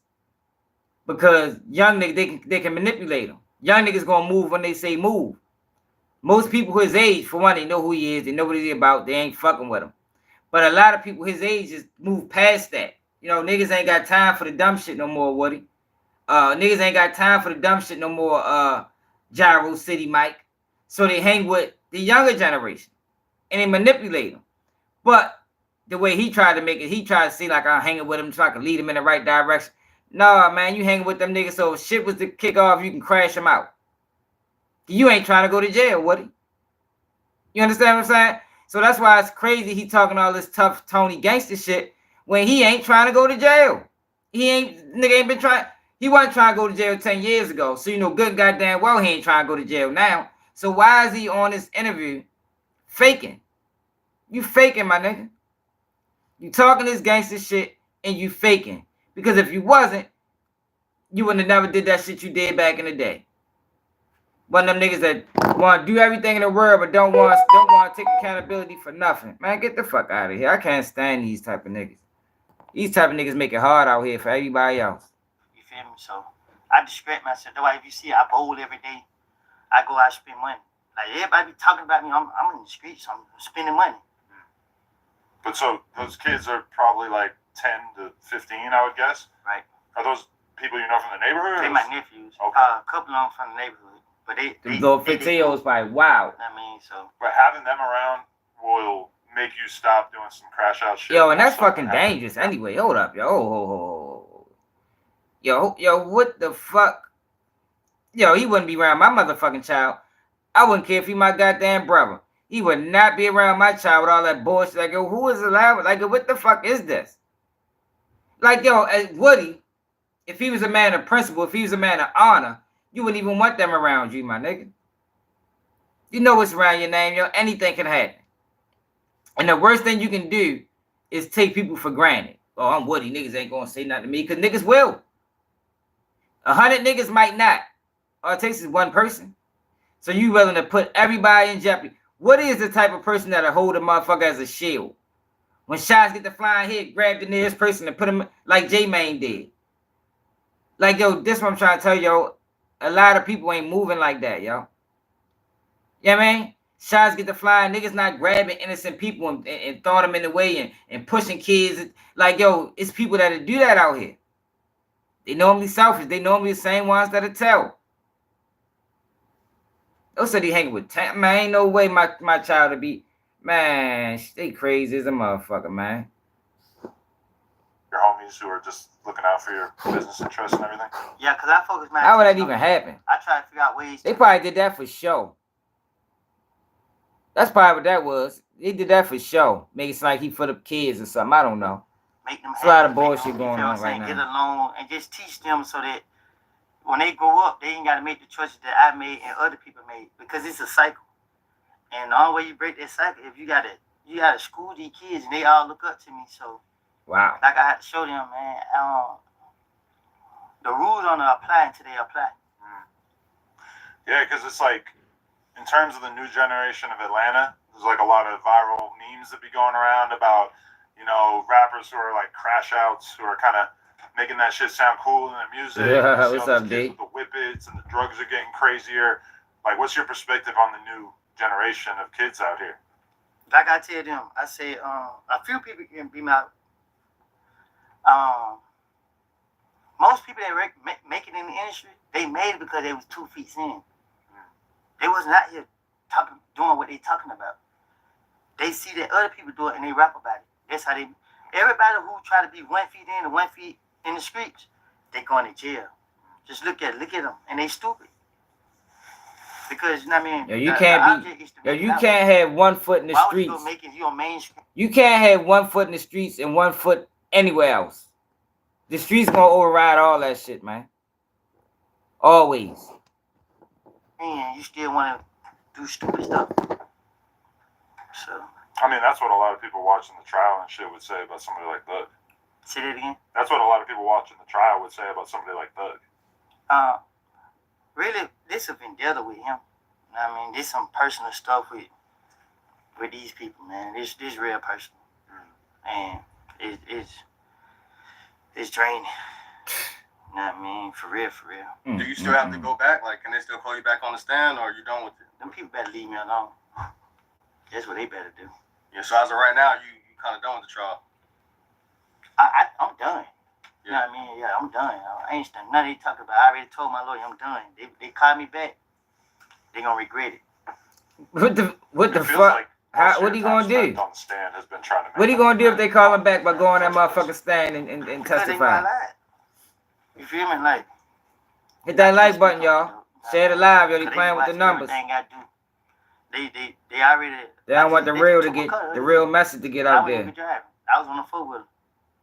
[SPEAKER 1] because young niggas, they can manipulate them. Young niggas gonna move when they say move. Most people his age, for one, they know who he is, they know what he's about, they ain't fucking with him. But a lot of people his age just move past that. You know, niggas ain't got time for the dumb shit no more, Woody. Niggas ain't got time for the dumb shit no more, Gyro City Mike. So they hang with the younger generation and they manipulate them. But the way he tried to make it, he tried to see like I'm hanging with him so I can lead him in the right direction. Nah, man, you hanging with them niggas so if shit was to kick off, you can crash them out. You ain't trying to go to jail, Woody. You understand what I'm saying? So that's why it's crazy he talking all this tough Tony gangster shit when he ain't trying to go to jail. Nigga ain't been trying. He wasn't trying to go to jail 10 years ago. So you know good goddamn well he ain't trying to go to jail now. So why is he on this interview faking? You faking, my nigga. You talking this gangster shit and you faking. Because if you wasn't, you wouldn't have never did that shit you did back in the day. One of them niggas that want to do everything in the world but don't want to take accountability for nothing. Man, get the fuck out of here. I can't stand these type of niggas. These type of niggas make it hard out here for everybody else.
[SPEAKER 3] You feel me? So I distract myself. That's why if you see I bowl every day, I go out and spend money. Like everybody be talking about me. I'm in the streets. I'm spending money.
[SPEAKER 2] But so those kids are probably like 10 to 15, I would guess.
[SPEAKER 3] Right.
[SPEAKER 2] Are those people you know from the neighborhood?
[SPEAKER 3] They my nephews.
[SPEAKER 2] Okay.
[SPEAKER 3] A couple of them from the neighborhood. But they
[SPEAKER 1] little 15-year-olds probably wow.
[SPEAKER 3] I mean, so.
[SPEAKER 2] But having them around will make you stop doing some crash out shit.
[SPEAKER 1] Yo, and that's fucking dangerous anyway. Hold up, yo. Yo, what the fuck? Yo, he wouldn't be around my motherfucking child. I wouldn't care if he my goddamn brother. He would not be around my child with all that bullshit. Like, yo, who is allowed? Like, what the fuck is this? Like, yo, as Woody, if he was a man of principle, if he was a man of honor, you wouldn't even want them around you, my nigga. You know what's around your name, yo. Anything can happen. And the worst thing you can do is take people for granted. Oh, I'm Woody. Niggas ain't gonna say nothing to me, because niggas will. 100 niggas might not. All it takes is one person. So you willing to put everybody in jeopardy. Woody is the type of person that'll hold a motherfucker as a shield. When shots get to flying, he'll grab the nearest person and put him like J-Mane did. Like, yo, this is what I'm trying to tell you, yo. A lot of people ain't moving like that, yo. You know what I mean? Shots get to flying. Niggas not grabbing innocent people and throwing them in the way and pushing kids. Like, yo, it's people that do that out here. They normally selfish. They normally the same ones that'll tell. Those said he hanging with 10. Man, ain't no way my child to be. Man, they crazy as a motherfucker, man.
[SPEAKER 2] Your homies who are just looking out for your business interests and everything?
[SPEAKER 3] Yeah, because I focus my
[SPEAKER 1] How would that
[SPEAKER 3] attention
[SPEAKER 1] even
[SPEAKER 3] on-
[SPEAKER 1] happen?
[SPEAKER 3] I try to figure out ways
[SPEAKER 1] They
[SPEAKER 3] to.
[SPEAKER 1] probably did that for show. That's probably what that was. He did that for show. Make it seem like he for the kids or something. I don't know.
[SPEAKER 3] Make them
[SPEAKER 1] There's a lot of
[SPEAKER 3] happy,
[SPEAKER 1] bullshit
[SPEAKER 3] make them,
[SPEAKER 1] going
[SPEAKER 3] you know
[SPEAKER 1] on
[SPEAKER 3] what I'm
[SPEAKER 1] right
[SPEAKER 3] saying,
[SPEAKER 1] now.
[SPEAKER 3] Get along and just teach them so that when they grow up, they ain't got to make the choices that I made and other people made, because it's a cycle. And the only way you break that cycle, if you gotta school these kids and they all look up to me. So
[SPEAKER 1] Wow.
[SPEAKER 3] like I had to show them, man, the rules don't apply until they apply.
[SPEAKER 2] Yeah, because it's like, in terms of the new generation of Atlanta, there's like a lot of viral memes that be going around about, you know, rappers who are like crash outs, who are kind of making that shit sound cool in their music.
[SPEAKER 1] Yeah,
[SPEAKER 2] You see
[SPEAKER 1] what's
[SPEAKER 2] all
[SPEAKER 1] up,
[SPEAKER 2] these kids
[SPEAKER 1] D?
[SPEAKER 2] with the whippets and the drugs are getting crazier. Like, what's your perspective on the new generation of kids out here?
[SPEAKER 3] Like I tell them, I say, a few people can be my, most people that make it in the industry, they made it because they was 2 feet in. They wasn't out here doing what they talking about. They see that other people do it and they rap about it. That's how they. Everybody who try to be 1 feet in and 1 feet in the streets, they going to jail. Just look at them, and they stupid. Because you know what I mean.
[SPEAKER 1] Yo, you can't be. Yo, you can't have 1 foot in the
[SPEAKER 3] Why
[SPEAKER 1] streets.
[SPEAKER 3] would you go make it you on mainstream?
[SPEAKER 1] You can't have 1 foot in the streets and 1 foot anywhere else. The streets gonna override all that shit, man. Always.
[SPEAKER 3] And you still want to do stupid stuff. So.
[SPEAKER 2] I mean, that's what a lot of people watching the trial and shit would say about somebody like Thug.
[SPEAKER 3] Say that again?
[SPEAKER 2] That's what a lot of people watching the trial would say about somebody like Thug.
[SPEAKER 3] Really, this a vendetta with him. I mean, this some personal stuff with these people, man. This real personal. And it's draining. You know what I mean? For real.
[SPEAKER 5] Do you still have to go back? Like, can they still call you back on the stand, or are you done with it?
[SPEAKER 3] Them people better leave me alone. That's what they better do.
[SPEAKER 5] Yeah, so as of right now, you kind of done with the trial.
[SPEAKER 3] I'm done. You know what I mean? Yeah, I'm done. I ain't done nothing they talk about. I already told my lawyer I'm done. They call me back. They gonna regret it.
[SPEAKER 1] What the
[SPEAKER 2] It feels
[SPEAKER 1] fuck?
[SPEAKER 2] like
[SPEAKER 1] What are you gonna do?
[SPEAKER 2] On the stand has been trying to make
[SPEAKER 1] What are you gonna do if they call him back by going that motherfucking stand and
[SPEAKER 3] Because they know I
[SPEAKER 1] testify?
[SPEAKER 3] lied. You feel me? Like,
[SPEAKER 1] Hit that like button, y'all. Share it live, yo. They playing with the numbers.
[SPEAKER 3] Everything I do. They already.
[SPEAKER 1] They don't want the real message to get out
[SPEAKER 3] I wasn't even
[SPEAKER 1] there.
[SPEAKER 3] driving. I was on the 4-wheeler.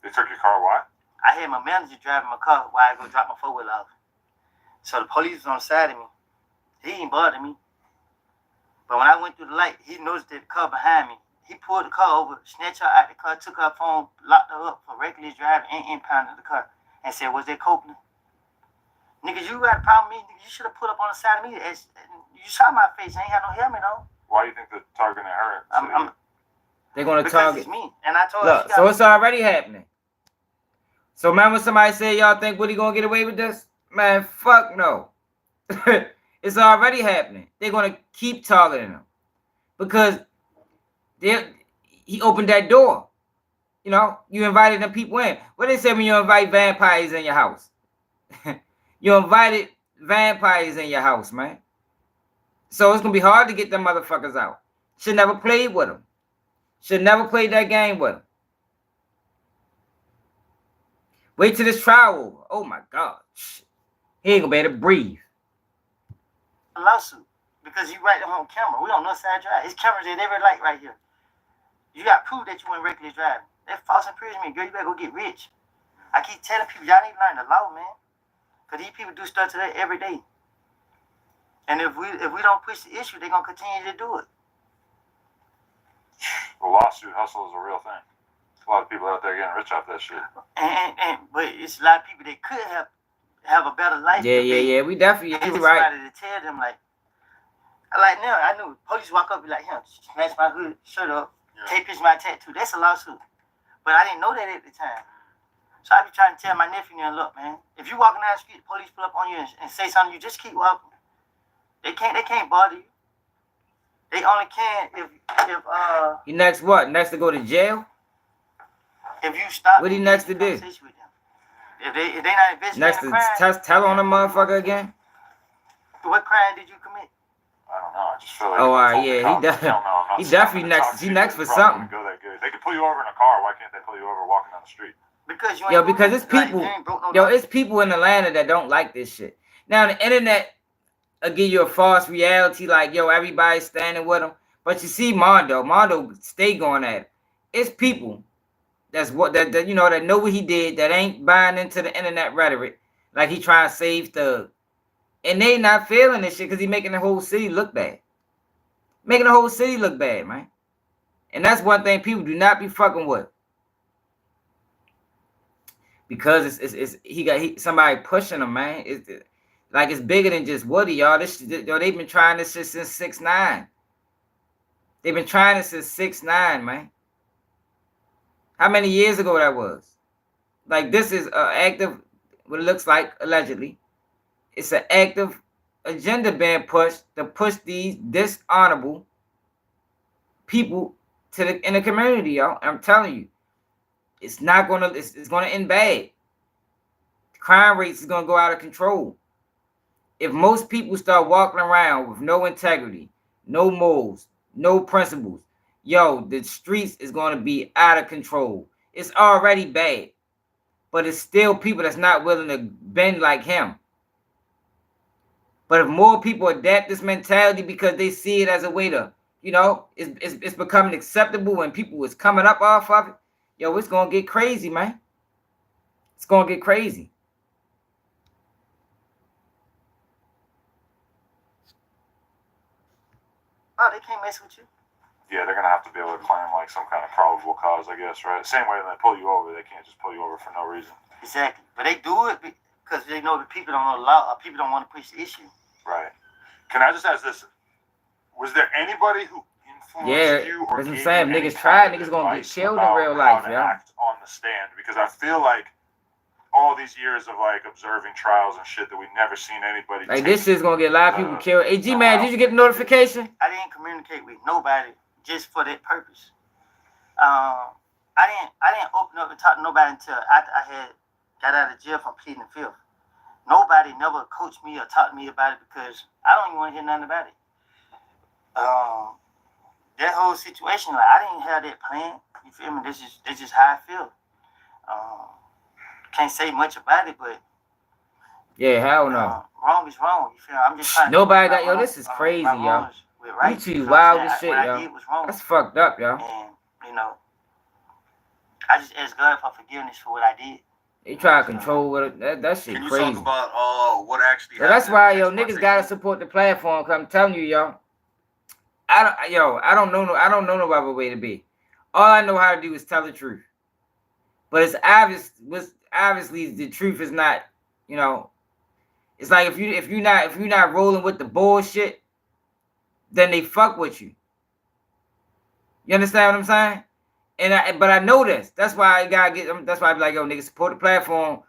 [SPEAKER 2] They took your car, why?
[SPEAKER 3] I had my manager driving my car while I go drop my 4-wheeler off. So the police was on the side of me. He ain't bothering me. But when I went through the light, he noticed that the car behind me. He pulled the car over, snatched her out the car, took her phone, locked her up for reckless driving, and impounded the car. And said, was that Copeland? Niggas, you got a problem with me? Niggas, you should have put up on the side of me. You saw my face. I ain't had no helmet on.
[SPEAKER 2] Why do you think they're targeting her?
[SPEAKER 1] They're gonna
[SPEAKER 3] Because
[SPEAKER 1] target.
[SPEAKER 3] it's me. And I told her,
[SPEAKER 1] Look, so it's already happening. So remember somebody said y'all think Woody gonna get away with this? Man, fuck no. It's already happening. They're gonna keep targeting him because he opened that door. You know, you invited them people in. What they say when you invite vampires in your house? You invited vampires in your house, man. So it's gonna be hard to get them motherfuckers out. Should never played with them. Should never played that game with them. Wait till this trial over. Oh my God. He ain't gonna be able to breathe.
[SPEAKER 3] A lawsuit. Because you right on camera. We on North Side Drive. His cameras at every light right here. You got proof that you went reckless driving. That false imprisonment, girl, you better go get rich. I keep telling people, y'all need to learn the law, man. Because these people do stuff to that every day. And if we don't push the issue, they're going to continue to do it.
[SPEAKER 2] The lawsuit hustle is a real thing. A lot of people out there getting rich off that shit.
[SPEAKER 3] But it's a lot of people that could have a better life.
[SPEAKER 1] Yeah. We definitely, you're right.
[SPEAKER 3] Somebody to tell them, like now, I knew police walk up and be like, snatch my hood, shirt up, take picture of my tattoo. That's a lawsuit. But I didn't know that at the time. So I be trying to tell my nephew, look, man, if you walking down the street, the police pull up on you and say something, you just keep walking. They can't bother you. They only can if
[SPEAKER 1] You next what? Next to go to jail?
[SPEAKER 3] If you stop.
[SPEAKER 1] What he next to do?
[SPEAKER 3] If they not investigating
[SPEAKER 1] Next to tell on the motherfucker again?
[SPEAKER 3] What crime did you commit?
[SPEAKER 2] I don't know. I just feel like.
[SPEAKER 1] Oh, he definitely next. He next for something.
[SPEAKER 2] Go that good. They could pull you over in a car. Why can't they pull you over walking down the street?
[SPEAKER 3] Because you ain't
[SPEAKER 1] because it's people. It's people in Atlanta that don't like this shit. Now the internet will give you a false reality, like everybody's standing with them. But you see Mondo stay going at it. It's people that know what he did, that ain't buying into the internet rhetoric, like he trying to save Thug. And they not feeling this shit because he making the whole city look bad. Making the whole city look bad, man. And that's one thing people do not be fucking with. Because he got somebody pushing him, man. It's bigger than just Woody, y'all. They've been trying this shit since 6ix9ine. They've been trying this since 6ix9ine, man. How many years ago that was? Like, this is an active, what it looks like, allegedly. It's an active agenda being pushed to push these dishonorable people in the community, y'all. I'm telling you, it's gonna end bad. The crime rates is gonna go out of control. If most people start walking around with no integrity, no morals, no principles, yo, the streets is gonna be out of control. It's already bad, but it's still people that's not willing to bend like him. But if more people adapt this mentality because they see it as a way to, it's becoming acceptable when people is coming up off of it, yo, it's gonna get crazy, man. It's gonna get crazy.
[SPEAKER 3] Oh, they can't mess with you.
[SPEAKER 2] Yeah, they're gonna have to be able to claim like some kind of probable cause, I guess, right? Same way they pull you over, they can't just pull you over for no reason.
[SPEAKER 3] Exactly, but they do it because they know that people don't want to push the issue.
[SPEAKER 2] Right. Can I just ask this? Was there anybody who influenced you or
[SPEAKER 1] gave you any niggas tried, niggas gonna get killed in real life,
[SPEAKER 2] yeah? Act on the stand, because I feel like all these years of like observing trials and shit that we've never seen anybody.
[SPEAKER 1] Like, this shit's gonna get a lot of people killed. Hey, G-Man, did you get the notification?
[SPEAKER 3] I didn't communicate with nobody just for that purpose. I didn't open up and talk to nobody until after I had got out of jail from pleading the fifth. Nobody never coached me or talked to me about it because I don't even want to hear nothing about it. That whole situation, like, I didn't have that plan. You feel me? This is how I feel. Can't say much about it, but
[SPEAKER 1] yeah, hell no.
[SPEAKER 3] Wrong is wrong. You feel me? I'm just trying.
[SPEAKER 1] Nobody got, yo, this is crazy, yo.
[SPEAKER 3] Right.
[SPEAKER 1] You two wild as shit,
[SPEAKER 3] what
[SPEAKER 1] yo.
[SPEAKER 3] I did was wrong.
[SPEAKER 1] That's fucked up, yo.
[SPEAKER 3] And I just ask God for forgiveness for what I did.
[SPEAKER 1] They try to control what that shit
[SPEAKER 5] Can you
[SPEAKER 1] crazy.
[SPEAKER 5] talk about what actually happened?
[SPEAKER 1] That's why, yo, niggas gotta support the platform. Cause I'm telling you, yo, I don't know no other way to be. All I know how to do is tell the truth. But it's obviously the truth is not, it's like if you're not rolling with the bullshit, then they fuck with you. You understand what I'm saying? But I know this. That's why I gotta get. That's why I be like, yo, niggas, support the platform.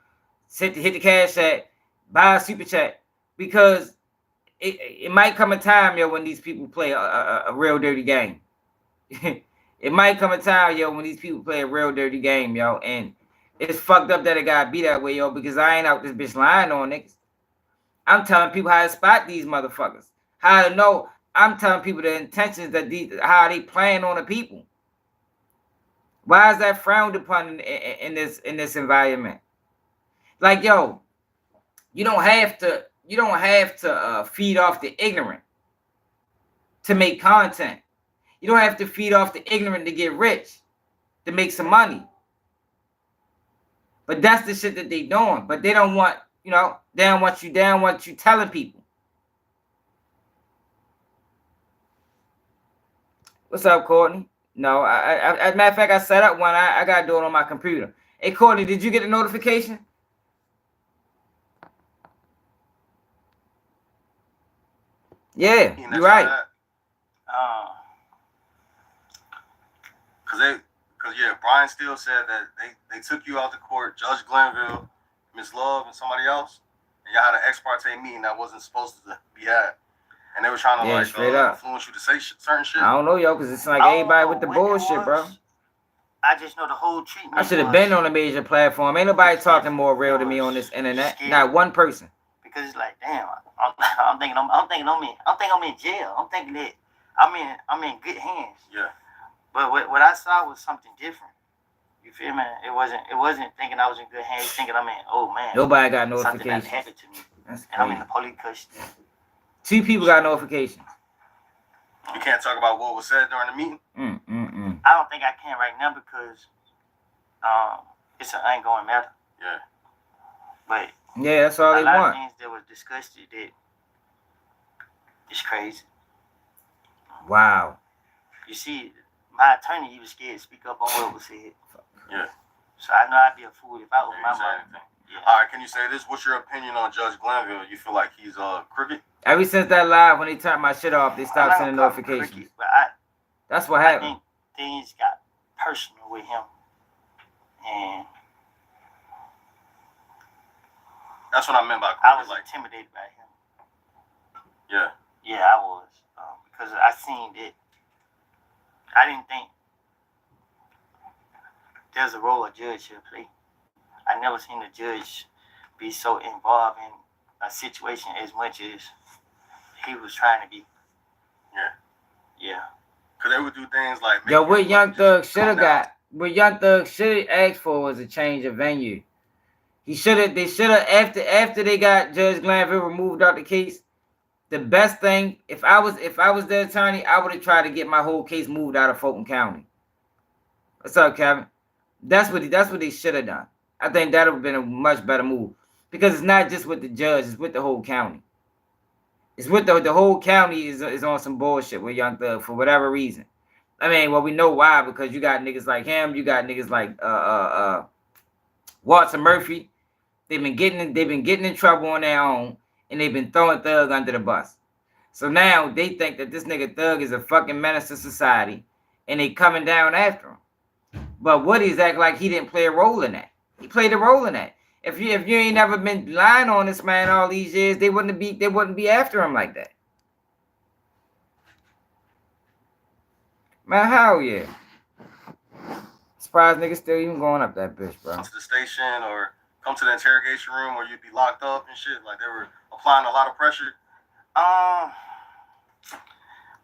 [SPEAKER 1] Hit the cash app, buy a super chat, because it might come a time, yo, when these people play a real dirty game. It might come a time, yo, when these people play a real dirty game, yo, and it's fucked up that it gotta be that way, yo, because I ain't out this bitch lying on niggas. I'm telling people how to spot these motherfuckers, how to know. I'm telling people the intentions how they playing on the people. Why is that frowned upon in this environment? Like, yo, you don't have to feed off the ignorant to make content. You don't have to feed off the ignorant to get rich, to make some money. But that's the shit that they doing. But they don't want, they don't want you telling people. What's up, Courtney? No, as a matter of fact, I set up one. I gotta do it on my computer. Hey, Courtney, did you get a notification? Yeah, you're right.
[SPEAKER 5] Cause Brian Steele said that they took you out to court, Judge Glanville, Miss Love, and somebody else, and y'all had an ex parte meeting that wasn't supposed to be had, and they were trying to influence you to say certain shit.
[SPEAKER 1] I don't know, yo, because it's like everybody with the bullshit, bro.
[SPEAKER 3] I just know the whole treatment.
[SPEAKER 1] I should have been on a major platform. Ain't nobody talking more real to me on this internet. Not one person.
[SPEAKER 3] Because it's like, damn, I'm thinking I'm in jail. I'm thinking that I'm in good hands.
[SPEAKER 5] Yeah.
[SPEAKER 3] But what I saw was something different. You feel me? It wasn't thinking I was in good hands. Thinking I'm in, oh man.
[SPEAKER 1] Nobody got notifications.
[SPEAKER 3] Something that happened to me. And I'm in the police custody.
[SPEAKER 1] 2 people got notifications.
[SPEAKER 5] You can't talk about what was said during the meeting?
[SPEAKER 3] I don't think I can right now because it's an ongoing matter.
[SPEAKER 5] Yeah.
[SPEAKER 3] But
[SPEAKER 1] Yeah, that's all
[SPEAKER 3] a
[SPEAKER 1] they
[SPEAKER 3] lot of
[SPEAKER 1] want.
[SPEAKER 3] things that was discussed that it's crazy.
[SPEAKER 1] Wow.
[SPEAKER 3] You see, my attorney, he was scared to speak up on what was said.
[SPEAKER 5] Yeah.
[SPEAKER 3] So I know I'd be a fool if I opened
[SPEAKER 5] You
[SPEAKER 3] my
[SPEAKER 5] didn't say
[SPEAKER 3] mouth.
[SPEAKER 5] anything.
[SPEAKER 3] Yeah.
[SPEAKER 5] All right, can you say this? What's your opinion on Judge Glanville? You feel like he's crooked?
[SPEAKER 1] Ever since that live, when they turned my shit off, they stopped
[SPEAKER 3] I'm not
[SPEAKER 1] sending
[SPEAKER 3] gonna call him
[SPEAKER 1] notifications.
[SPEAKER 3] crooked, but
[SPEAKER 1] That's what
[SPEAKER 3] I
[SPEAKER 1] happened.
[SPEAKER 3] think things got personal with him. And
[SPEAKER 5] That's what I meant by
[SPEAKER 3] I
[SPEAKER 5] crooked.
[SPEAKER 3] was
[SPEAKER 5] Like,
[SPEAKER 3] intimidated by him.
[SPEAKER 5] yeah.
[SPEAKER 3] Yeah, I was. Because I seen that. I didn't think there's a role a judge should play. I never seen a judge be so involved in a situation as much as he was trying to be.
[SPEAKER 5] Yeah.
[SPEAKER 3] Yeah.
[SPEAKER 5] Because they would do things like...
[SPEAKER 1] Yo, what Young
[SPEAKER 5] just
[SPEAKER 1] Thug should have
[SPEAKER 5] calm down.
[SPEAKER 1] got, what Young Thug should have asked for was a change of venue. They should have, after they got Judge Glanville removed out the case, the best thing, if I was the attorney, I would have tried to get my whole case moved out of Fulton County. What's up, Kevin? That's what they should have done. I think that would have been a much better move. Because it's not just with the judge, it's with the whole county. It's with the whole county is on some bullshit with Young Thug for whatever reason. I mean, well, we know why, because you got niggas like him, you got niggas like Watson Murphy. They've been getting in trouble on their own, and they've been throwing Thug under the bus. So now they think that this nigga Thug is a fucking menace to society, and they coming down after him. But Woody's acting like he didn't play a role in that. He played a role in that. If you ain't never been lying on this man all these years, they wouldn't be after him like that. Man, hell yeah. Surprised niggas still even going up that bitch, bro.
[SPEAKER 5] Come to the station or come to the interrogation room where you'd be locked up and shit. Like, they were applying a lot of pressure.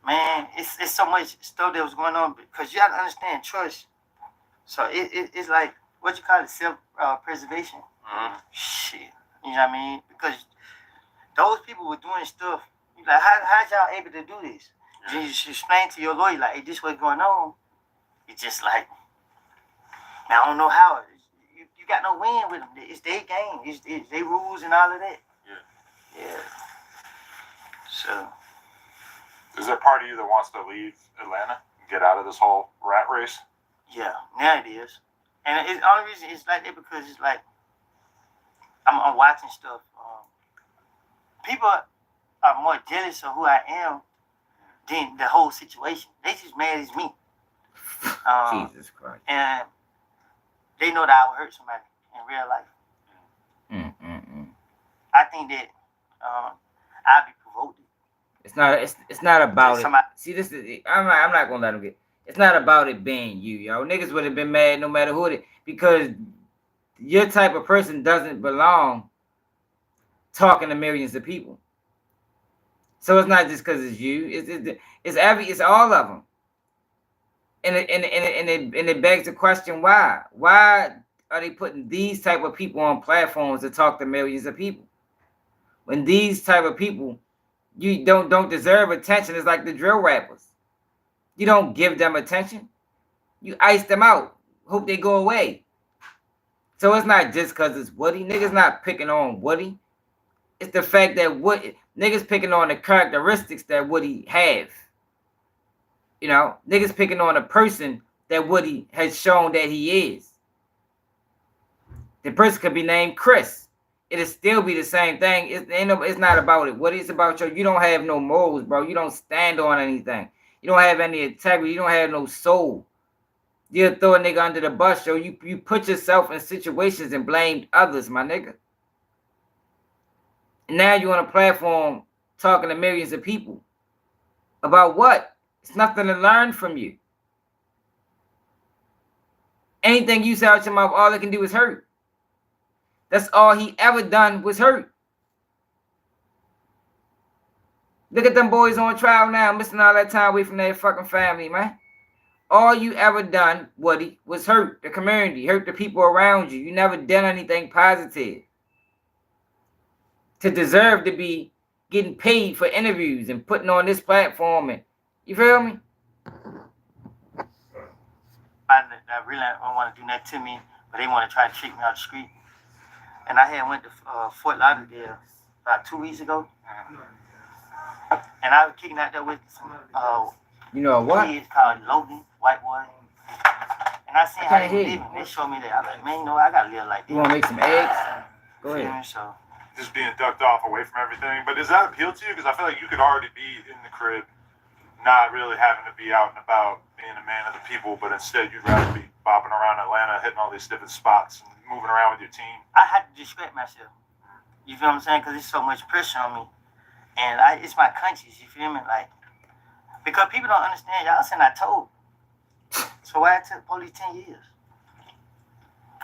[SPEAKER 3] Man, it's so much stuff that was going on because you have to understand trust. So it's like, what you call it, self-preservation.
[SPEAKER 5] Mm-hmm.
[SPEAKER 3] Shit. You know what I mean? Because those people were doing stuff. You like, how's y'all able to do this?
[SPEAKER 5] Yeah.
[SPEAKER 3] You should explain to your lawyer, like, hey, this what's going on. It's just like, man, I don't know how. You got no win with them. It's their game. It's their rules and all of that.
[SPEAKER 5] Yeah.
[SPEAKER 3] Yeah. So.
[SPEAKER 2] Is there part of you that wants to leave Atlanta and get out of this whole rat race?
[SPEAKER 3] Yeah, now it is. And the only reason it's like that because it's like, I'm watching stuff. People are more jealous of who I am than the whole situation. They just mad as me.
[SPEAKER 1] Jesus Christ.
[SPEAKER 3] And they know that I would hurt somebody in real life. I think that I'd be provoked.
[SPEAKER 1] It's not about
[SPEAKER 3] Somebody,
[SPEAKER 1] it. See, this is I'm not gonna let them get. It's not about it being you, yo. Niggas would have been mad no matter who it is because your type of person doesn't belong talking to millions of people. So it's not just because it's you. It's all of them. And it begs the question why? Why are they putting these type of people on platforms to talk to millions of people? When these type of people you don't deserve attention. It's like the drill rappers. You don't give them attention. You ice them out. Hope they go away. So it's not just because it's Woody. Niggas not picking on Woody. It's the fact that niggas picking on the characteristics that Woody have. You know, niggas picking on a person that Woody has shown that he is. The person could be named Chris. It'll still be the same thing. It's not about it. Woody, it's about you don't have no morals, bro. You don't stand on anything. You don't have any integrity. You don't have no soul. You'll throw a nigga under the bus, yo. You put yourself in situations and blamed others, my nigga. And now you're on a platform talking to millions of people. About what? It's nothing to learn from you. Anything you say out your mouth, all it can do is hurt. That's all he ever done was hurt. Look at them boys on trial now, missing all that time away from their fucking family, man. All you ever done, Woody, was hurt the community, hurt the people around you. You never done anything positive. To deserve to be getting paid for interviews and putting on this platform and You feel me?
[SPEAKER 3] I really don't want to do that to me, but they want to try to trick me out the street. And I had went to Fort Lauderdale about 2 weeks ago, and I was kicking out there with some
[SPEAKER 1] You know what?
[SPEAKER 3] kids called Logan, white boy. And I seen how they
[SPEAKER 1] can't
[SPEAKER 3] were
[SPEAKER 1] hear you.
[SPEAKER 3] living. They showed me that. I was like, man, you know, I gotta live like
[SPEAKER 1] You
[SPEAKER 3] this.
[SPEAKER 1] want to make some eggs? Go
[SPEAKER 3] You feel
[SPEAKER 1] ahead.
[SPEAKER 3] me? So
[SPEAKER 2] Just being ducked off away from everything. But does that appeal to you? Because I feel like you could already be in the crib, not really having to be out and about, being a man of the people, but instead you'd rather be bopping around Atlanta, hitting all these different spots, and moving around with your team.
[SPEAKER 3] I had to distract myself. You feel what I'm saying? Because there's so much pressure on me. And it's my conscience, you feel me? Like, because people don't understand, y'all saying I told. So why it took police 10 years?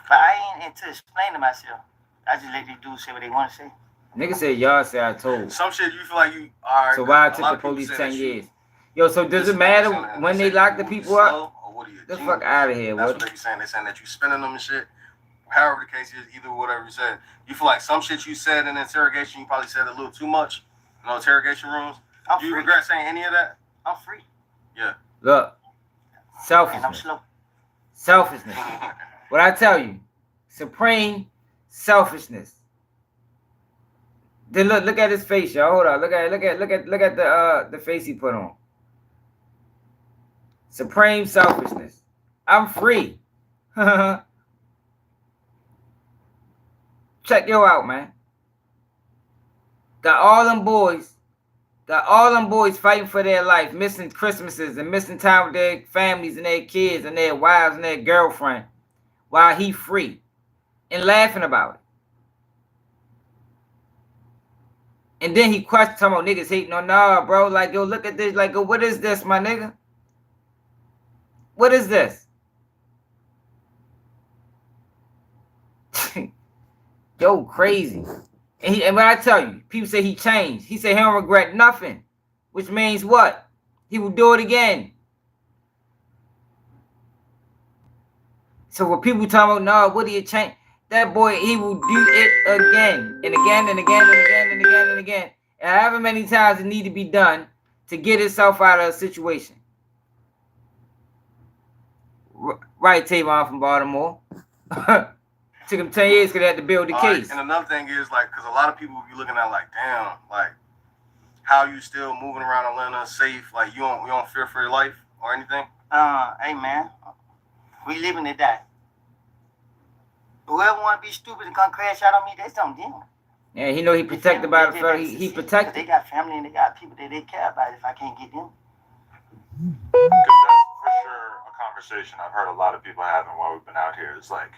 [SPEAKER 3] But I ain't into explaining myself. I just let these dudes say what they want to say.
[SPEAKER 1] Nigga said y'all say I told.
[SPEAKER 5] Some shit you feel like you are.
[SPEAKER 1] So why it
[SPEAKER 5] a
[SPEAKER 1] took
[SPEAKER 5] lot
[SPEAKER 1] the
[SPEAKER 5] of people
[SPEAKER 1] police
[SPEAKER 5] say
[SPEAKER 1] 10
[SPEAKER 5] that you-
[SPEAKER 1] years? Yo, so does it matter when they lock the people up? The fuck out of here,
[SPEAKER 5] That's
[SPEAKER 1] what?
[SPEAKER 5] what they be saying. They saying that you spending them and shit. However the case is, either whatever you said. You feel like some shit you said in interrogation, you probably said a little too much in the interrogation rooms.
[SPEAKER 3] I'm
[SPEAKER 5] Do you
[SPEAKER 3] free.
[SPEAKER 5] regret saying any of that?
[SPEAKER 3] I'm free.
[SPEAKER 1] Look,
[SPEAKER 3] And I'm
[SPEAKER 1] selfishness.
[SPEAKER 3] slow.
[SPEAKER 1] Selfishness. What I tell you, supreme selfishness. Then look at his face, y'all. Hold on. Look at the face he put on. Supreme selfishness. I'm free. Check yo out, man. Got all them boys fighting for their life, missing Christmases and missing time with their families and their kids and their wives and their girlfriend, while he free and laughing about it. And then he questioned talking about niggas hating on, nah, bro. Like, yo, look at this. Like, yo, what is this, my nigga? What is this? Yo, crazy. And when I tell you, people say he changed. He said he don't regret nothing. Which means what? He will do it again. So when people talking about, no, Woody changed, that boy, he will do it again and again and again and again and again and again. And however many times it need to be done to get himself out of a situation. Right, Tavon from Baltimore. Took him 10 years because they had to build the case.
[SPEAKER 5] And another thing is, like, because a lot of people be looking at, like, damn, like, how you still moving around Atlanta safe? Like, you don't fear for your life or anything?
[SPEAKER 3] Hey, man. We living to die. Whoever want to be stupid and come crash out on me, that's on them.
[SPEAKER 1] Yeah, he know he protected by the fella. He protected.
[SPEAKER 3] They got family and they got people that they care about if I can't get them.
[SPEAKER 2] Because that's for sure a conversation I've heard a lot of people having while we've been out here. It's like,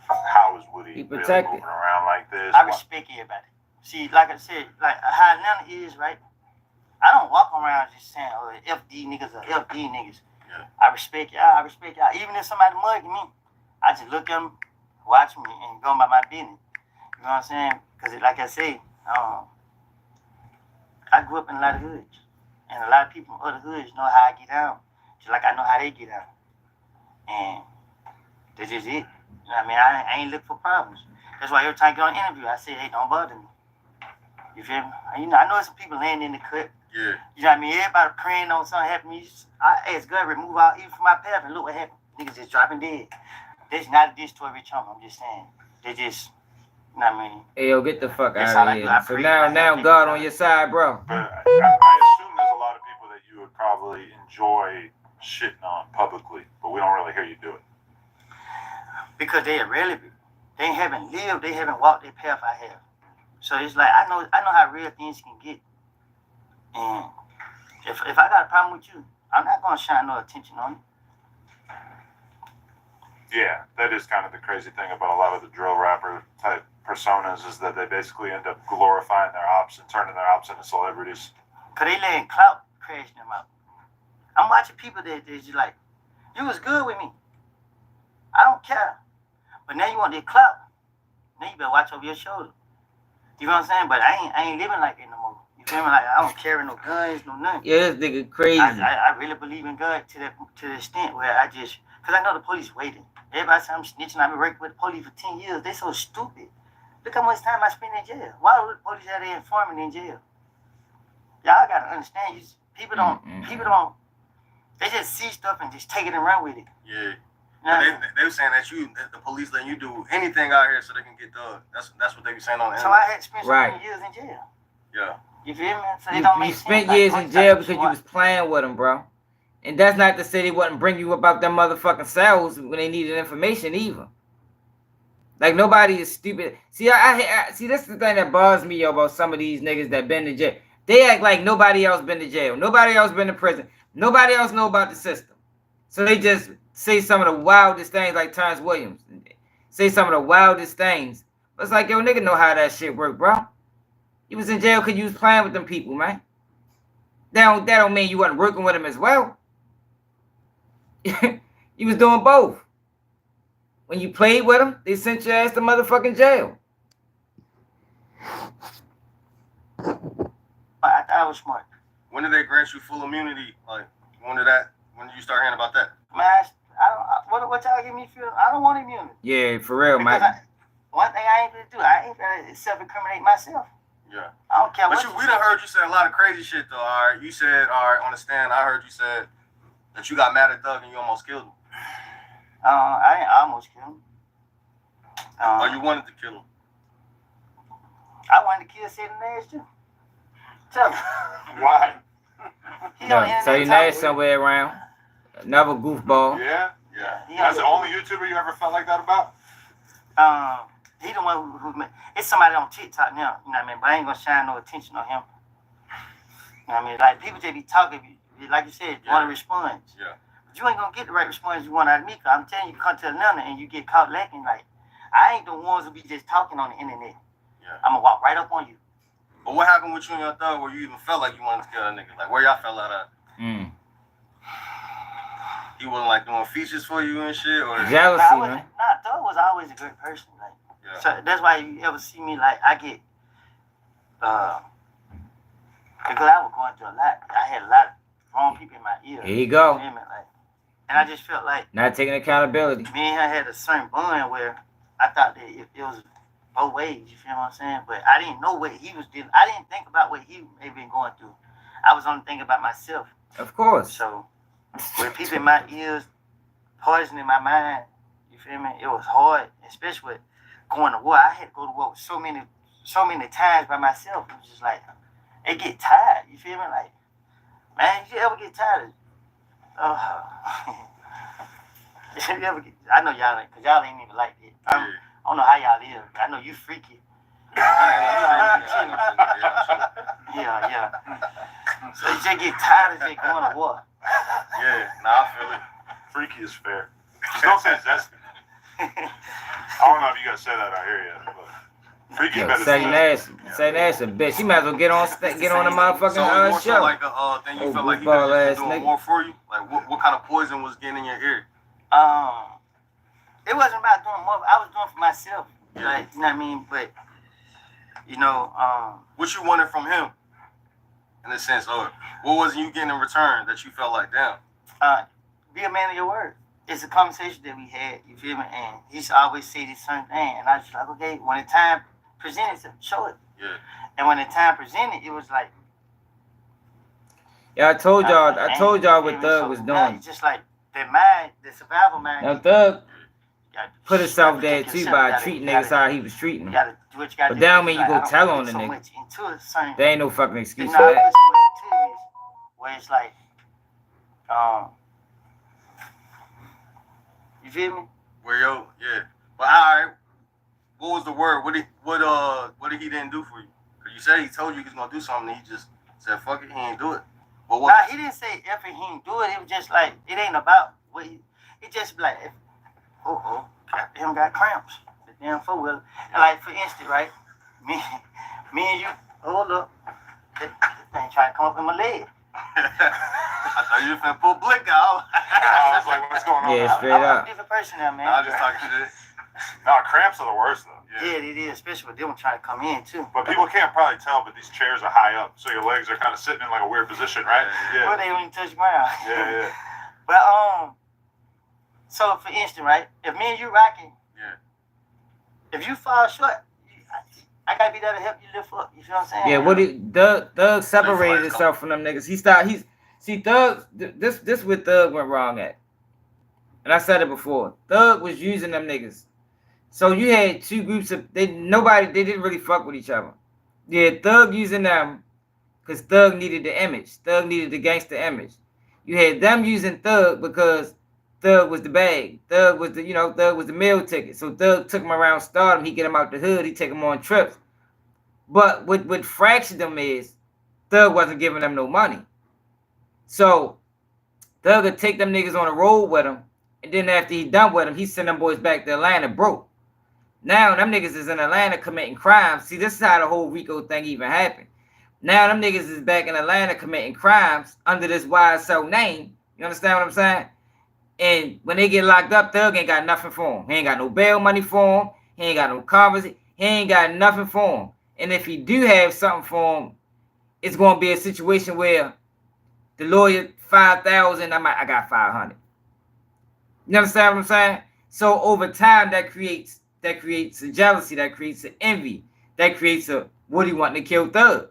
[SPEAKER 2] how is Woody
[SPEAKER 1] He
[SPEAKER 2] really
[SPEAKER 1] protected.
[SPEAKER 2] moving around like this?
[SPEAKER 3] I respect everybody. See, like I said, like how Atlanta is, right? I don't walk around just saying, oh, FD niggas or FD niggas.
[SPEAKER 5] Yeah.
[SPEAKER 3] I respect y'all. I respect y'all. Even if somebody mugging me, I just look at them, watch me, and go about my business. You know what I'm saying? Because like I say, I grew up in a lot of hoods. And a lot of people in other hoods know how I get down. Just like I know how they get down. And that's just it. You know what I mean? I ain't looking for problems. That's why every time I get on an interview, I say, hey, don't bother me. You feel me? You know, I know some people laying in the cut.
[SPEAKER 5] Yeah.
[SPEAKER 3] You know what I mean? Everybody praying on something happening. I ask God to remove out even from my path and look what happened. Niggas just dropping dead. That's not a diss to a rich homie. I'm just saying. They just, you know what I mean?
[SPEAKER 1] Hey, yo, get the fuck
[SPEAKER 3] That's
[SPEAKER 1] out
[SPEAKER 3] all
[SPEAKER 1] of
[SPEAKER 3] I do.
[SPEAKER 1] here.
[SPEAKER 3] I
[SPEAKER 1] So
[SPEAKER 3] pray.
[SPEAKER 1] now God on your side, bro.
[SPEAKER 2] But I assume there's a lot of people that you would probably enjoy shitting on publicly, but we don't really hear you do it.
[SPEAKER 3] Because they are relevant. They haven't lived, they haven't walked their path I have. So it's like I know how real things can get. And if I got a problem with you, I'm not gonna shine no attention on it.
[SPEAKER 2] Yeah, that is kind of the crazy thing about a lot of the drill rapper type personas is that they basically end up glorifying their ops and turning their ops into celebrities.
[SPEAKER 3] Cause they letting clout crash them out. I'm watching people that just like, you was good with me. I don't care. But now you want that clout. Now you better watch over your shoulder. You know what I'm saying? But I ain't living like that no more. You feel me? Like I don't carry no guns, no nothing.
[SPEAKER 1] Yeah, this nigga crazy.
[SPEAKER 3] I really believe in God to the extent where I just, cause I know the police waiting. Everybody say I'm snitching. I've been working with the police for 10 years. They so stupid. Look how much time I spent in jail. Why would the police have their informant in jail? Y'all gotta understand. People don't They just see stuff and just take it and run with it.
[SPEAKER 5] Yeah.
[SPEAKER 3] You know what I mean?
[SPEAKER 5] They were saying that the police letting you do anything out here so they can get dug. That's what they be saying on the
[SPEAKER 3] So
[SPEAKER 5] internet.
[SPEAKER 3] I had spent so
[SPEAKER 1] Right.
[SPEAKER 3] many years in jail.
[SPEAKER 5] Yeah.
[SPEAKER 3] You feel me? So it don't
[SPEAKER 1] You
[SPEAKER 3] make
[SPEAKER 1] spent
[SPEAKER 3] sense.
[SPEAKER 1] years
[SPEAKER 3] Like,
[SPEAKER 1] in jail because you was playing with them, bro. And that's not to say they wouldn't bring you about them motherfucking cells when they needed information either. Like, nobody is stupid. See, I see, that's the thing that bothers me, yo, about some of these niggas that been to jail. They act like nobody else been to jail. Nobody else been to prison. Nobody else know about the system. So they just say some of the wildest things like Terrence Williams. Say some of the wildest things. But it's like, yo, nigga know how that shit work, bro. You was in jail because you was playing with them people, man. That don't mean you wasn't working with them as well. You was doing both. When you played with them, they sent your ass to motherfucking jail.
[SPEAKER 3] I thought I was smart.
[SPEAKER 5] When did they grant you full immunity? Like, when did you start hearing about that?
[SPEAKER 3] Man, what y'all give me feel? I don't want immunity.
[SPEAKER 1] Yeah, for real,
[SPEAKER 3] Because
[SPEAKER 1] man.
[SPEAKER 3] one thing I ain't gonna do, I ain't gonna self-incriminate myself.
[SPEAKER 5] Yeah.
[SPEAKER 3] I don't care
[SPEAKER 5] But
[SPEAKER 3] what
[SPEAKER 5] we done heard you say a lot of crazy shit though. All right, you said, all right, on the stand, I heard you said that you got mad at Thug and you almost killed him.
[SPEAKER 3] I ain't almost killed him.
[SPEAKER 5] Or you wanted to kill him.
[SPEAKER 3] I wanted to kill Sid Nash too. Tell me.
[SPEAKER 2] Why?
[SPEAKER 3] He on the
[SPEAKER 1] Yeah, so
[SPEAKER 3] internet
[SPEAKER 1] you
[SPEAKER 3] talking
[SPEAKER 1] Nash somewhere around. Another goofball.
[SPEAKER 2] Yeah.
[SPEAKER 5] Yeah.
[SPEAKER 3] He
[SPEAKER 2] That's
[SPEAKER 3] on
[SPEAKER 2] the only YouTuber you ever felt like that about?
[SPEAKER 3] He the one who it's somebody on TikTok now, you know what I mean? But I ain't gonna shine no attention on him. You know what I mean? Like people just be talking, like you said, you want to respond.
[SPEAKER 5] Yeah.
[SPEAKER 3] But you ain't gonna get the right response you want out of me. Cause I'm telling you, come to Atlanta and you get caught lacking. Like I ain't the ones who be just talking on the internet.
[SPEAKER 5] Yeah.
[SPEAKER 3] I'm gonna walk right up on you.
[SPEAKER 5] But what happened with you and your Thug where you even felt like you wanted to kill that nigga? Like where y'all fell out at? He wasn't like doing features for you and shit, or
[SPEAKER 1] Jealousy, man.
[SPEAKER 3] Thug was always a great person. Like
[SPEAKER 5] yeah.
[SPEAKER 3] so that's why you ever see me like I get because I was going through a lot. I had a lot of wrong people in my ear.
[SPEAKER 1] Here you go.
[SPEAKER 3] You know what I mean? Like, and I just felt like
[SPEAKER 1] Not taking accountability.
[SPEAKER 3] me and her had a certain bond where I thought that it was both ways. You feel what I'm saying? But I didn't know what he was doing. I didn't think about what he may have been going through. I was only thinking about myself.
[SPEAKER 1] Of course.
[SPEAKER 3] So with people in my ears, poisoning my mind, you feel me? It was hard, especially with going to war. I had to go to war so many times by myself. It was just like it get tired. You feel me? Like, man, you ever get tired? You ever get, I know y'all ain't, cause y'all ain't even like it. I don't know how y'all live. I know you freaky. Yeah. So you just get tired of just going to war.
[SPEAKER 5] Yeah, nah, I feel it.
[SPEAKER 2] Freaky is fair. Just don't say zesty. I don't know if you guys said that out here yet, but freaky
[SPEAKER 1] Yo,
[SPEAKER 2] better
[SPEAKER 1] say
[SPEAKER 2] than
[SPEAKER 1] Nash a bitch. She might as well get on the
[SPEAKER 5] So
[SPEAKER 1] motherfucking
[SPEAKER 5] it was more so
[SPEAKER 1] show.
[SPEAKER 5] like a thing you
[SPEAKER 1] Oh,
[SPEAKER 5] felt like he
[SPEAKER 1] goofball
[SPEAKER 5] was
[SPEAKER 1] ass
[SPEAKER 5] just doing
[SPEAKER 1] nigga.
[SPEAKER 5] more for you? Like what kind of poison was getting in your ear?
[SPEAKER 3] It wasn't about doing more. I was doing for myself. Like, you know what I mean? But you know,
[SPEAKER 5] What you wanted from him? In a sense, or what was you getting in return that you felt like, damn?
[SPEAKER 3] be a man of your word. It's a conversation that we had, you feel me? And he used to always say this certain thing. And I was like, okay, when the time presented, show it.
[SPEAKER 5] Yeah.
[SPEAKER 3] And when the time presented, it was like,
[SPEAKER 1] Yeah, I told y'all what Thug was
[SPEAKER 3] now
[SPEAKER 1] doing.
[SPEAKER 3] it's just like the mind, the survival mind.
[SPEAKER 1] Now Thug
[SPEAKER 3] gotta-
[SPEAKER 1] put himself
[SPEAKER 3] you
[SPEAKER 1] there
[SPEAKER 3] gotta
[SPEAKER 1] too
[SPEAKER 3] protect
[SPEAKER 1] by
[SPEAKER 3] yourself.
[SPEAKER 1] treating
[SPEAKER 3] You
[SPEAKER 1] niggas
[SPEAKER 3] gotta-
[SPEAKER 1] how he was treating
[SPEAKER 3] You
[SPEAKER 1] them.
[SPEAKER 3] gotta do what you gotta
[SPEAKER 1] But
[SPEAKER 3] do.
[SPEAKER 1] that don't mean you
[SPEAKER 3] Like,
[SPEAKER 1] go
[SPEAKER 3] I don't
[SPEAKER 1] tell
[SPEAKER 3] put
[SPEAKER 1] on the
[SPEAKER 3] so
[SPEAKER 1] nigga.
[SPEAKER 3] much into a certain.
[SPEAKER 1] There ain't no fucking excuse
[SPEAKER 3] You
[SPEAKER 1] for
[SPEAKER 3] know, I
[SPEAKER 1] that.
[SPEAKER 3] put so much into this where it's like, you feel me?
[SPEAKER 5] Where yo, yeah. But alright, what was the word? What did he didn't do for you? Cause you said he told you he was gonna do something, and he just said fuck it, he ain't do it. But what?
[SPEAKER 3] Nah, he didn't say if he didn't do it. It was just like it ain't about what he. It just be like, him got cramps. The damn 4-wheeler. And like for instance, right? Me and you. Hold up. This thing trying to come up in my leg.
[SPEAKER 5] I thought you were finna pull Blick out.
[SPEAKER 2] I was like, what's going on?
[SPEAKER 1] Yeah,
[SPEAKER 2] now?
[SPEAKER 1] straight
[SPEAKER 3] I'm
[SPEAKER 1] up.
[SPEAKER 3] a different person now, man.
[SPEAKER 5] I was just talking shit.
[SPEAKER 2] No, cramps are the worst though.
[SPEAKER 3] Yeah, it is, especially with them trying to come in too.
[SPEAKER 2] But people can't probably tell, but these chairs are high up, so your legs are kind of sitting in like a weird position, right?
[SPEAKER 3] Well, they don't even touch the ground.
[SPEAKER 2] Yeah.
[SPEAKER 3] But so for instance, right? If me and you rocking, if you fall short, I gotta be there to help you lift up. You feel what I'm saying?
[SPEAKER 1] Yeah, Doug separated himself from them niggas. See, Thug, this where Thug went wrong at. And I said it before. Thug was using them niggas. So you had two groups of they didn't really fuck with each other. You had Thug using them because Thug needed the image. Thug needed the gangster image. You had them using Thug because Thug was the bag. Thug was the meal ticket. So Thug took him around stardom. He get him out the hood. He take him on trips. But what fractured them is Thug wasn't giving them no money. So Thug would take them niggas on the road with him. And then after he done with them, he send them boys back to Atlanta broke. Now them niggas is in Atlanta committing crimes. See, this is how the whole Rico thing even happened. Now them niggas is back in Atlanta committing crimes under this YSL name. You understand what I'm saying? And when they get locked up, Thug ain't got nothing for him. He ain't got no bail money for him. He ain't got no conversation. He ain't got nothing for him. And if he do have something for him, it's going to be a situation where the lawyer, 5,000, I got 500. You understand what I'm saying? So over time, that creates a jealousy, that creates an envy, that creates a Woody wanting to kill Thug.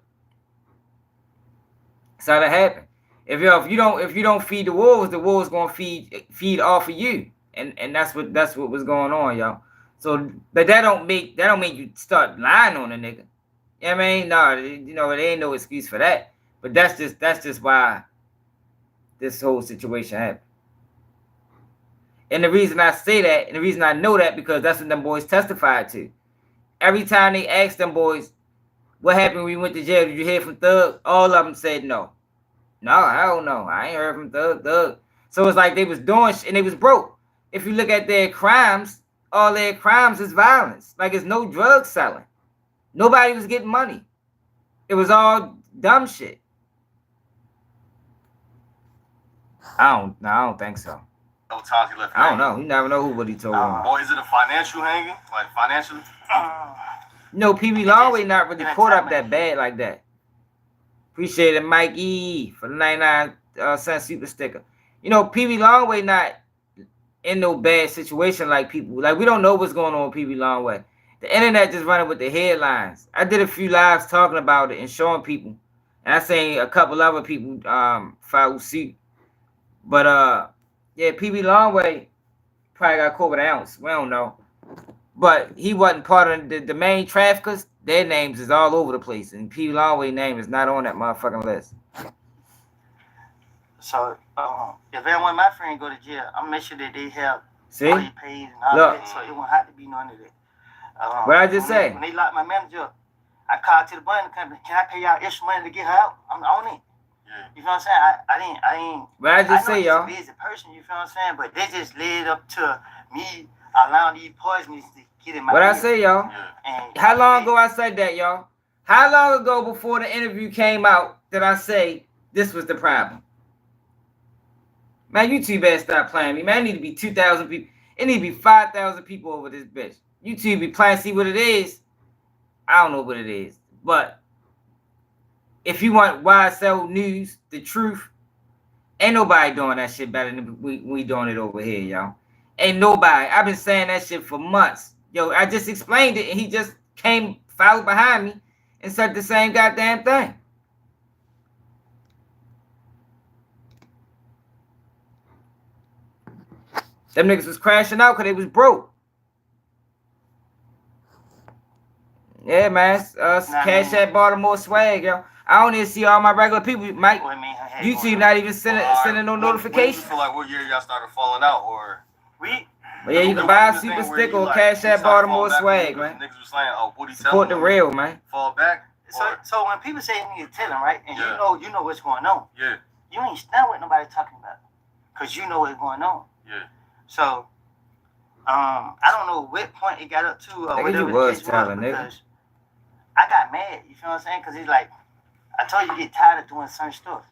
[SPEAKER 1] That's how that happened. If you don't feed the wolves gonna feed off of you, and that's what was going on, y'all. So, but that don't make you start lying on a nigga. You know what I mean? No, there ain't no excuse for that. But that's just why this whole situation happened. And the reason I say that, and the reason I know that, because that's what them boys testified to. Every time they asked them boys, what happened when we went to jail? Did you hear from Thug? All of them said no. No, hell no. I ain't heard from Thug. So it's like they was doing and they was broke. If you look at their crimes, all their crimes is violence. Like it's no drug selling. Nobody was getting money. It was all dumb shit. I don't think so.
[SPEAKER 5] Times he left
[SPEAKER 1] I don't know. You never know what he told him.
[SPEAKER 5] Or is it a financial hanging? Like financially?
[SPEAKER 1] No, PB Longway not really caught up that bad like that. Appreciate it, Mike E for the 99 cent super sticker. You know, PB Longway not in no bad situation like people. Like we don't know what's going on with PB Longway. The internet just running with the headlines. I did a few lives talking about it and showing people. And I seen a couple other people follow suit. But yeah, PB Longway probably got caught with an ounce. We don't know. But he wasn't part of the main traffickers. Their names is all over the place. And PB Longway's name is not on that motherfucking list.
[SPEAKER 3] So, if anyone my friend go to jail, I'm make sure that they have
[SPEAKER 1] See?
[SPEAKER 3] all they paid and all that. So it won't have to be none of that.
[SPEAKER 1] What I just say?
[SPEAKER 3] When they locked my manager up, I called to the bonding company. Can I pay y'all extra money to get her out? I'm on it.
[SPEAKER 5] Yeah.
[SPEAKER 3] You feel what I'm saying? I didn't.
[SPEAKER 1] What I just say, y'all?
[SPEAKER 3] I'm a busy person. You feel what I'm saying? But they just led up to me allowing these poisons to get in my.
[SPEAKER 1] What
[SPEAKER 3] ear.
[SPEAKER 1] I say, y'all?
[SPEAKER 5] Yeah.
[SPEAKER 3] And
[SPEAKER 1] How long ago I said that, y'all? How long ago before the interview came out did I say this was the problem? Man, YouTube better stop playing me. Man, I need to be 2,000 people. It need to be 5,000 people over this bitch. YouTube be playing, see what it is. I don't know what it is. But if you want YSL news, the truth, ain't nobody doing that shit better than we doing it over here, y'all. Ain't nobody. I've been saying that shit for months. Yo, I just explained it, and he just came, followed behind me, and said the same goddamn thing. Them niggas was crashing out because they was broke. Yeah, man. Cash App Baltimore swag, yo. I don't even see all my regular people. Mike, YouTube not even sending no notifications.
[SPEAKER 5] You feel like what year y'all started falling out, or
[SPEAKER 1] But yeah, you can buy a super sticker or Cash App Baltimore swag, man.
[SPEAKER 5] Niggas was saying, "Oh, Woody,
[SPEAKER 1] support the real, man."
[SPEAKER 5] Fall back.
[SPEAKER 3] So when people say you need to tell them, right, and
[SPEAKER 5] Yeah.
[SPEAKER 3] you know what's going on.
[SPEAKER 5] Yeah.
[SPEAKER 3] You ain't stand what nobody talking about, cause you know what's going on.
[SPEAKER 5] Yeah.
[SPEAKER 3] So, I don't know what point it got up to or
[SPEAKER 1] Nigga,
[SPEAKER 3] whatever
[SPEAKER 1] you was
[SPEAKER 3] the case
[SPEAKER 1] telling,
[SPEAKER 3] was,
[SPEAKER 1] nigga.
[SPEAKER 3] because I got mad. You feel what I'm saying? Cause it's like I told you, get tired of doing certain stuff.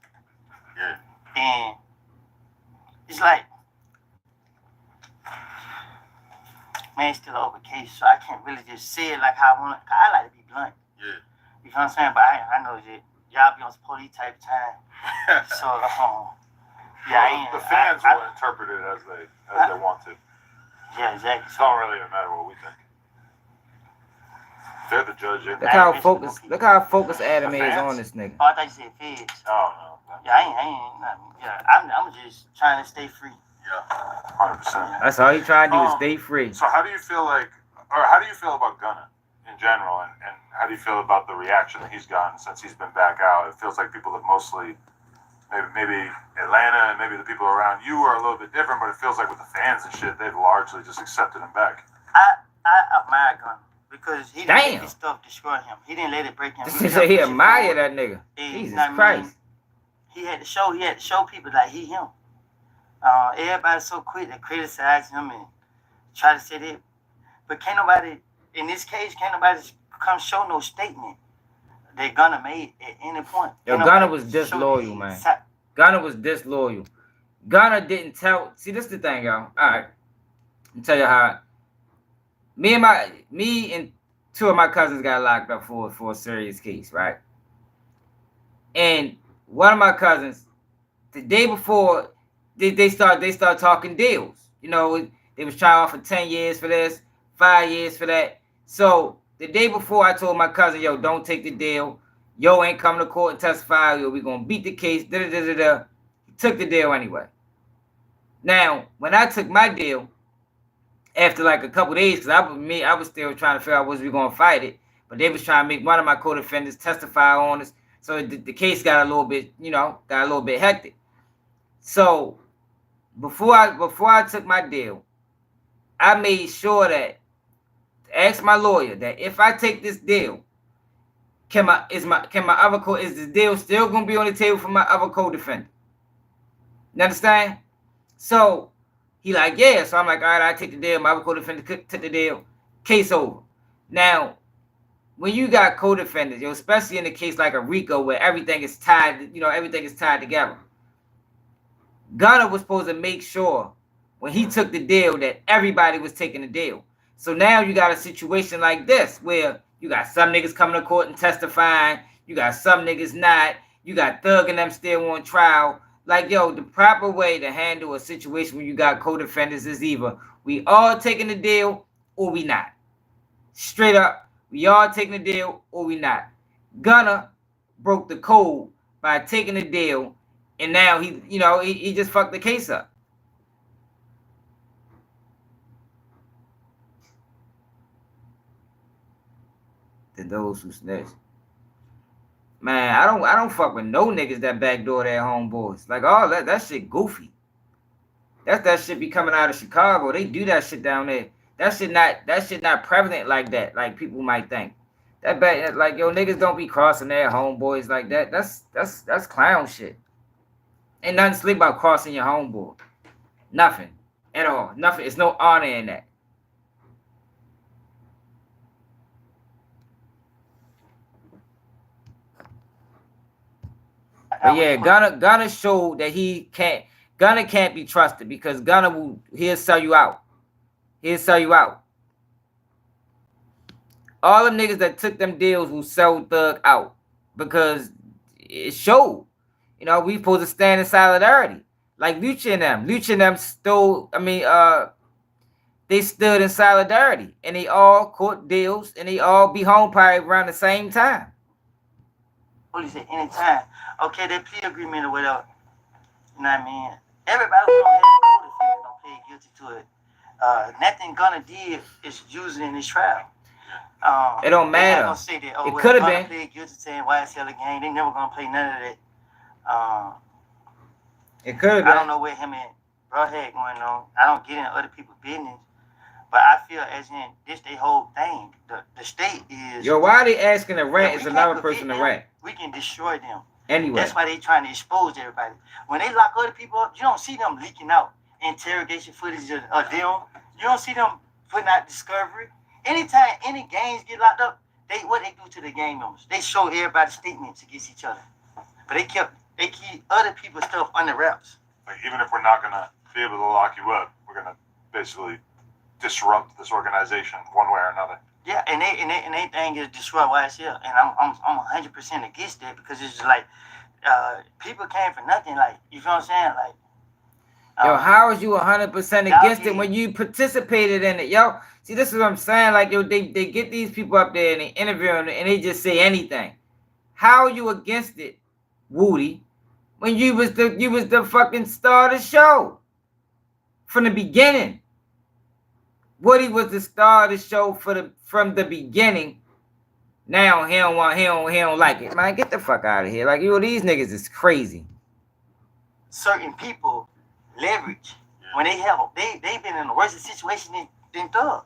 [SPEAKER 5] Yeah.
[SPEAKER 3] And it's like, man, it's still an open case, so I can't really just say it like how I want to. I like to be blunt.
[SPEAKER 5] Yeah.
[SPEAKER 3] You feel what I'm saying? But I know that y'all be on some police type of time. So, yeah,
[SPEAKER 2] the fans will interpret it as they want to.
[SPEAKER 3] Yeah, exactly.
[SPEAKER 2] It don't really even matter what we think. they're the judge.
[SPEAKER 1] Look how focused Adam is on this nigga.
[SPEAKER 3] Oh, I thought you said feds.
[SPEAKER 2] Oh no.
[SPEAKER 3] Yeah, I'm just trying to stay free.
[SPEAKER 2] Yeah, 100%.
[SPEAKER 1] That's all he trying to do is stay free.
[SPEAKER 2] So how do you feel about Gunna in general, and how do you feel about the reaction that he's gotten since he's been back out? It feels like people have mostly, maybe Atlanta and maybe the people around you are a little bit different, but it feels like with the fans and shit, they've largely just accepted him back.
[SPEAKER 3] I admire Gunna because he didn't let his stuff destroy him. He didn't let it break him.
[SPEAKER 1] He admire that nigga. Jesus Christ.
[SPEAKER 3] He had to show people that he him. Everybody's so quick to criticize him and try to say that, but can't nobody come show no statement that Gunna made at any point.
[SPEAKER 1] Yo, Gunna was disloyal, man. Gunna was disloyal. Gunna didn't tell. See, this is the thing, y'all. All right, I'll tell you how. Me and two of my cousins got locked up for a serious case, right? And one of my cousins, the day before, they start talking deals. You know, they was trying to offer 10 years for this, 5 years for that. So the day before, I told my cousin, yo, don't take the deal. Yo ain't coming to court and testify. Yo, we gonna beat the case. Da-da-da-da-da. He took the deal anyway. Now, when I took my deal, after like a couple days, because I was still trying to figure out was we gonna fight it, but they was trying to make one of my co-defendants testify on us. So the case got a little bit hectic. So before I took my deal, I made sure that ask my lawyer that if I take this deal, is the deal still gonna be on the table for my other co-defendant? You understand? So he like, yeah. So I'm like, all right, I take the deal. My other co-defendant took the deal. Case over. Now, when you got co-defendants, especially in a case like a RICO where everything is tied, everything is tied together. Gunna was supposed to make sure when he took the deal that everybody was taking the deal. So now you got a situation like this where you got some niggas coming to court and testifying. You got some niggas not. You got Thug and them still on trial. Like, yo, the proper way to handle a situation when you got co-defendants is either we all taking the deal or we not. Straight up, we all taking the deal or we not. Gunna broke the code by taking the deal, and now he just fucked the case up. To those who snitch. Man, I don't fuck with no niggas that backdoor their homeboys. Like, all that shit goofy. That shit be coming out of Chicago. They do that shit down there. That shit not prevalent like that, like people might think. Like, yo, niggas don't be crossing their homeboys like that. That's clown shit. Ain't nothing slick about crossing your homeboy. Nothing. At all. Nothing. It's no honor in that. But yeah, Gunna showed that Gunna can't be trusted because he'll sell you out. He'll sell you out. All the niggas that took them deals will sell Thug out because it showed. We supposed to stand in solidarity. Like Lucha and them. Lucha and them they stood in solidarity and they all caught deals and they all be home probably around the same time.
[SPEAKER 3] What is it? Anytime. Okay, that plea agreement or whatever. You know what I mean? Everybody who don't have a co-defendant don't plead guilty to it. Nothing Gunna did is using in this trial.
[SPEAKER 1] It don't matter.
[SPEAKER 3] Gonna say that,
[SPEAKER 1] it could have been.
[SPEAKER 3] Plead guilty saying YSL again. They never gonna play none of that.
[SPEAKER 1] It could have been.
[SPEAKER 3] I don't know where him and bro had going on. I don't get into other people's business. But I feel as in this they whole thing. The state is.
[SPEAKER 1] Yo, why are they asking to rent is another person to rent?
[SPEAKER 3] We can destroy them.
[SPEAKER 1] Anyway.
[SPEAKER 3] That's why they trying to expose everybody. When they lock other people up, you don't see them leaking out interrogation footage of them. You don't see them putting out discovery. Anytime any gangs get locked up, what they do to the gang members? They show everybody statements against each other. But they keep other people's stuff under wraps.
[SPEAKER 2] Like, even if we're not gonna be able to lock you up, we're gonna basically disrupt this organization one way or another.
[SPEAKER 3] Yeah, and they thing is destroy YSL, and I'm 100% against that because it's just like people came for nothing. Like, you feel what I'm saying? Like,
[SPEAKER 1] Yo, how is you 100% against it when you participated in it, yo? See, this is what I'm saying. Like, yo, they get these people up there and they interview them and they just say anything. How are you against it, Woody, when you was the fucking star of the show from the beginning? Woody was the star of the show from the beginning. Now he don't like it. Man, get the fuck out of here. Like, yo, these niggas is crazy.
[SPEAKER 3] Certain people leverage when they've been in a worse situation than Thug.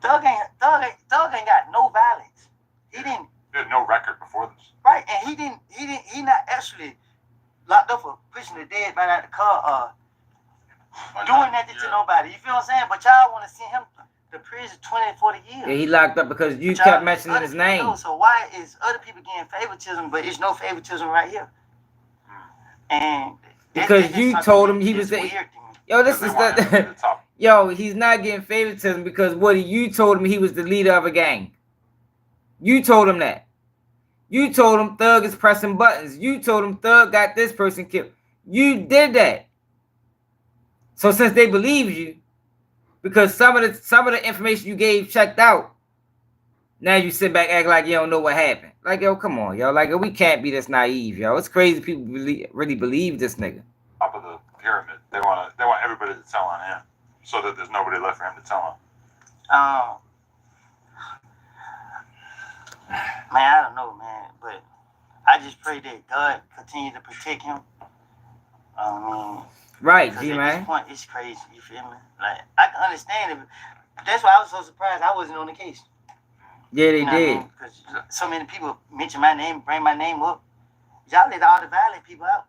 [SPEAKER 3] Thug ain't got no violence. He had
[SPEAKER 2] no record before this.
[SPEAKER 3] Right, and he not actually locked up for pushing the dead man out the car doing nothing to nobody. You feel what I'm saying? But y'all want to see him to prison 20, 40 years.
[SPEAKER 1] Yeah, he locked up because you kept mentioning his name.
[SPEAKER 3] Know, so why is other people getting favoritism, but it's no favoritism right here? And
[SPEAKER 1] because you told him he was the... Yo, this is the... Yo, he's not getting favoritism because Woody, you told him he was the leader of a gang. You told him that. You told him Thug is pressing buttons. You told him Thug got this person killed. You did that. So since they believe you, because some of the information you gave checked out, now you sit back act like you don't know what happened. Like, yo, come on, yo. Like, yo, we can't be this naive, yo. It's crazy people really believe this nigga.
[SPEAKER 2] Top of the pyramid. They want everybody to tell on him, so that there's nobody left for him to tell on.
[SPEAKER 3] Man, I don't know, man, but I just pray that God continue to protect him.
[SPEAKER 1] Right, G, man.
[SPEAKER 3] At this point, it's crazy. You feel me? Like, I can understand it. That's why I was so surprised I wasn't on the case.
[SPEAKER 1] Yeah, they did.
[SPEAKER 3] Because so many people mention my name, bring my name up. Y'all let all the violent people out.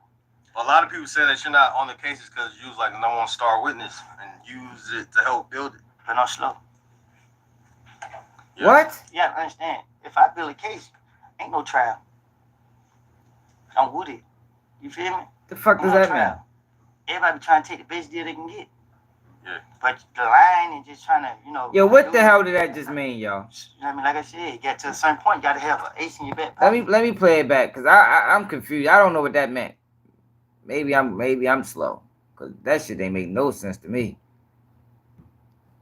[SPEAKER 5] A lot of people say that you're not on the cases because you was like the #1 star witness and use it to help build it.
[SPEAKER 3] But no slow.
[SPEAKER 1] Yeah. What?
[SPEAKER 3] You gotta understand. If I build a case, ain't no trial. I'm Woody. You feel me?
[SPEAKER 1] The fuck does that mean?
[SPEAKER 3] Everybody be trying to take the best deal they can get.
[SPEAKER 2] Yeah.
[SPEAKER 3] But the line and just trying to,
[SPEAKER 1] Yo, what the hell did that just mean, y'all?
[SPEAKER 3] You know what I mean? Like I said, you get to a certain point, you gotta have an ace in your back.
[SPEAKER 1] Let me play it back, cause I'm confused. I don't know what that meant. Maybe I'm slow, cause that shit ain't make no sense to me.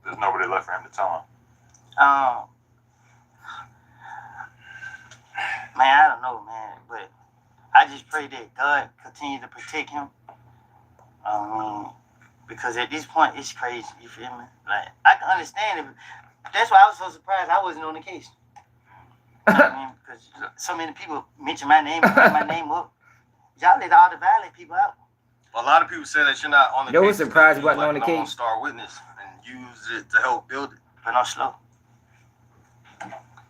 [SPEAKER 2] There's nobody left for him to tell him.
[SPEAKER 3] Man, I don't know, man, but I just pray that God continue to protect him. Because at this point, it's crazy. You feel me? Like, I can understand it. That's why I was so surprised I wasn't on the case. You know what I mean? Because so many people mention my name, bring my name up. Y'all let all the violent people out.
[SPEAKER 5] A lot of people say that you're not on the case.
[SPEAKER 1] Yo, was surprised you wasn't on the
[SPEAKER 5] #1
[SPEAKER 1] case.
[SPEAKER 5] star witness and use it to help build it.
[SPEAKER 3] But no slow.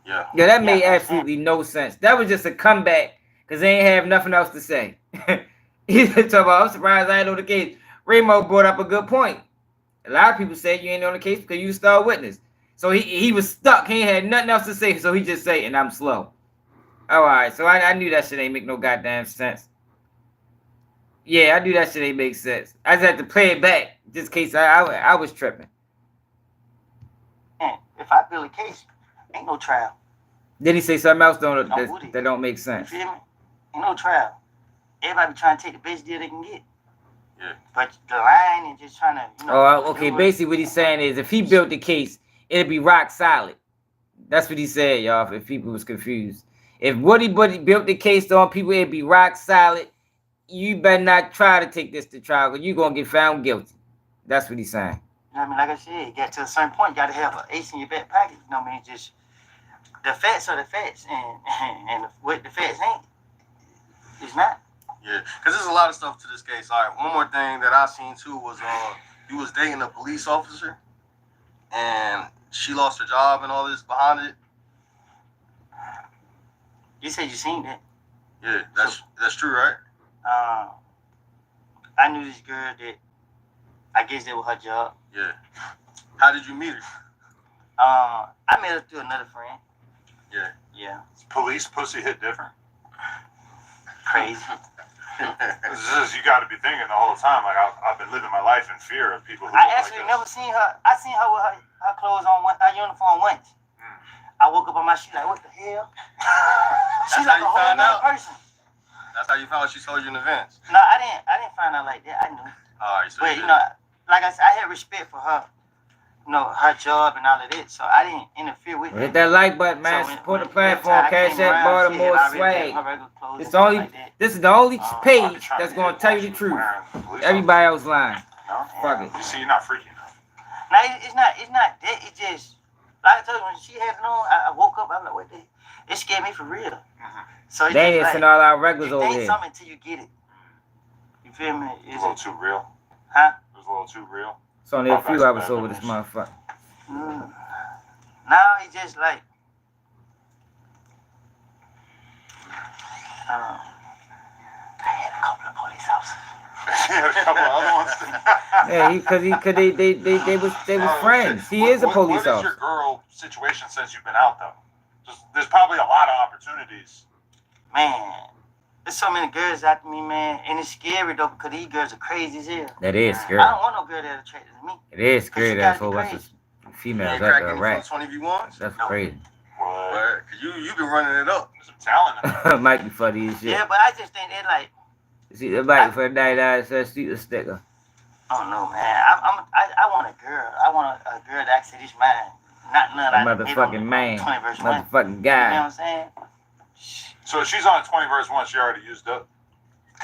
[SPEAKER 5] Yeah.
[SPEAKER 1] Yeah, that made absolutely no sense. That was just a comeback because they ain't have nothing else to say. He's talking about, I'm surprised I ain't on the case. Remo brought up a good point. A lot of people say you ain't on the case because you star witness. So he was stuck. He ain't had nothing else to say. So he just say, and I'm slow. All right. So I knew that shit ain't make no goddamn sense. Yeah, I knew that shit ain't make sense. I just had to play it back just in case I was tripping.
[SPEAKER 3] Man, if I build a case, ain't no trial.
[SPEAKER 1] Did he say something else that don't make sense?
[SPEAKER 3] You feel me? Ain't no trial. Everybody be trying to take the best deal they can get.
[SPEAKER 2] Yeah.
[SPEAKER 3] But the line and just trying to,
[SPEAKER 1] okay. Basically, what he's saying is, if he built the case, it'd be rock solid. That's what he said, y'all. If people was confused, if Woody built the case on people, it'd be rock solid. You better not try to take this to trial, because you're gonna get found guilty. That's what he's saying.
[SPEAKER 3] You know what I mean? Like I said, you get to a certain point, you gotta have an ace in your back pocket. You know what I mean? Just the facts are the facts, and what the facts ain't, it's not.
[SPEAKER 5] Yeah, because there's a lot of stuff to this case. All right, one more thing that I seen too was you was dating a police officer, and she lost her job and all this behind it.
[SPEAKER 3] You said you seen that.
[SPEAKER 5] Yeah, that's true, right?
[SPEAKER 3] I knew this girl that I guess that was her job.
[SPEAKER 5] Yeah. How did you meet her?
[SPEAKER 3] I met her through another friend.
[SPEAKER 5] Yeah.
[SPEAKER 3] Yeah.
[SPEAKER 2] Police pussy hit different.
[SPEAKER 3] Crazy.
[SPEAKER 2] You got to be thinking the whole time, like, I've been living my life in fear of people who
[SPEAKER 3] I
[SPEAKER 2] look
[SPEAKER 3] actually
[SPEAKER 2] like
[SPEAKER 3] never seen her. I seen her with her clothes on, her uniform once. I woke up on my sheet like, what the hell? She's like a whole nother person.
[SPEAKER 5] That's how you found out she told you in advance.
[SPEAKER 3] No, I didn't find out like that. I knew.
[SPEAKER 5] All right, so
[SPEAKER 3] But, you know, like I said, I had respect for her, you know, her job and all of that. So I didn't interfere with
[SPEAKER 1] Hit
[SPEAKER 3] it.
[SPEAKER 1] that like button, man.
[SPEAKER 3] So
[SPEAKER 1] Support the
[SPEAKER 3] every
[SPEAKER 1] platform.
[SPEAKER 3] time I
[SPEAKER 1] Cash
[SPEAKER 3] came
[SPEAKER 1] App,
[SPEAKER 3] around,
[SPEAKER 1] Baltimore
[SPEAKER 3] she had already had
[SPEAKER 1] swag.
[SPEAKER 3] her regular clothes
[SPEAKER 1] It's
[SPEAKER 3] and
[SPEAKER 1] only.
[SPEAKER 3] stuff like that.
[SPEAKER 1] This is the only
[SPEAKER 2] I'll be
[SPEAKER 1] page
[SPEAKER 2] trying
[SPEAKER 1] that's
[SPEAKER 2] to
[SPEAKER 1] gonna
[SPEAKER 2] get
[SPEAKER 1] tell
[SPEAKER 2] while
[SPEAKER 1] you the
[SPEAKER 2] she's
[SPEAKER 1] truth.
[SPEAKER 2] wearing police
[SPEAKER 1] Everybody else lying.
[SPEAKER 2] No?
[SPEAKER 1] Fuck it.
[SPEAKER 2] You see, you're not freaky enough.
[SPEAKER 3] Now, it's not that. It just, like I told you, when she had it on, I woke up, I'm like, what the? It scared me for real. So it's
[SPEAKER 1] They
[SPEAKER 3] just
[SPEAKER 1] ain't
[SPEAKER 3] like,
[SPEAKER 1] send all our regulars
[SPEAKER 3] you
[SPEAKER 1] over
[SPEAKER 3] think
[SPEAKER 1] here.
[SPEAKER 3] something until you get it. You feel me?
[SPEAKER 2] It was a little too real.
[SPEAKER 3] Huh?
[SPEAKER 2] It was a little too real.
[SPEAKER 1] It's only a few hours over this motherfucker.
[SPEAKER 3] Now it's just like, I had a couple of police officers.
[SPEAKER 2] Yeah, a couple of other ones.
[SPEAKER 1] Yeah, cause they was friends. He is a police
[SPEAKER 2] What is your
[SPEAKER 1] officer.
[SPEAKER 2] girl situation since you've been out though? There's probably a lot of opportunities.
[SPEAKER 3] Man, there's so many girls after me, man, and it's scary though because these girls are crazy as hell.
[SPEAKER 1] That is
[SPEAKER 3] I
[SPEAKER 1] scary.
[SPEAKER 3] don't want no girl that attracted to me.
[SPEAKER 1] It is scary. That's a
[SPEAKER 3] gotta
[SPEAKER 1] whole
[SPEAKER 3] be
[SPEAKER 1] bunch
[SPEAKER 3] crazy.
[SPEAKER 1] of
[SPEAKER 5] you
[SPEAKER 1] females
[SPEAKER 5] ain't
[SPEAKER 1] out there,
[SPEAKER 5] cracking
[SPEAKER 1] right?
[SPEAKER 5] from 20v1s?
[SPEAKER 1] That's
[SPEAKER 3] No.
[SPEAKER 1] crazy.
[SPEAKER 2] What?
[SPEAKER 5] Cause you been running it up.
[SPEAKER 2] There's some talent in it.
[SPEAKER 1] Might be funny as shit.
[SPEAKER 3] Yeah, but I just think they like,
[SPEAKER 1] See, it might be for a night says shoot a sticker.
[SPEAKER 3] I don't know, man. I want a girl. I want a girl that actually is mine. Not none
[SPEAKER 1] A
[SPEAKER 3] I made on
[SPEAKER 1] motherfucking man.
[SPEAKER 3] 20 verse 1.
[SPEAKER 1] Motherfucking
[SPEAKER 3] You know what
[SPEAKER 1] guy.
[SPEAKER 3] I'm saying?
[SPEAKER 2] So she's on 20 verse 1. She already used up.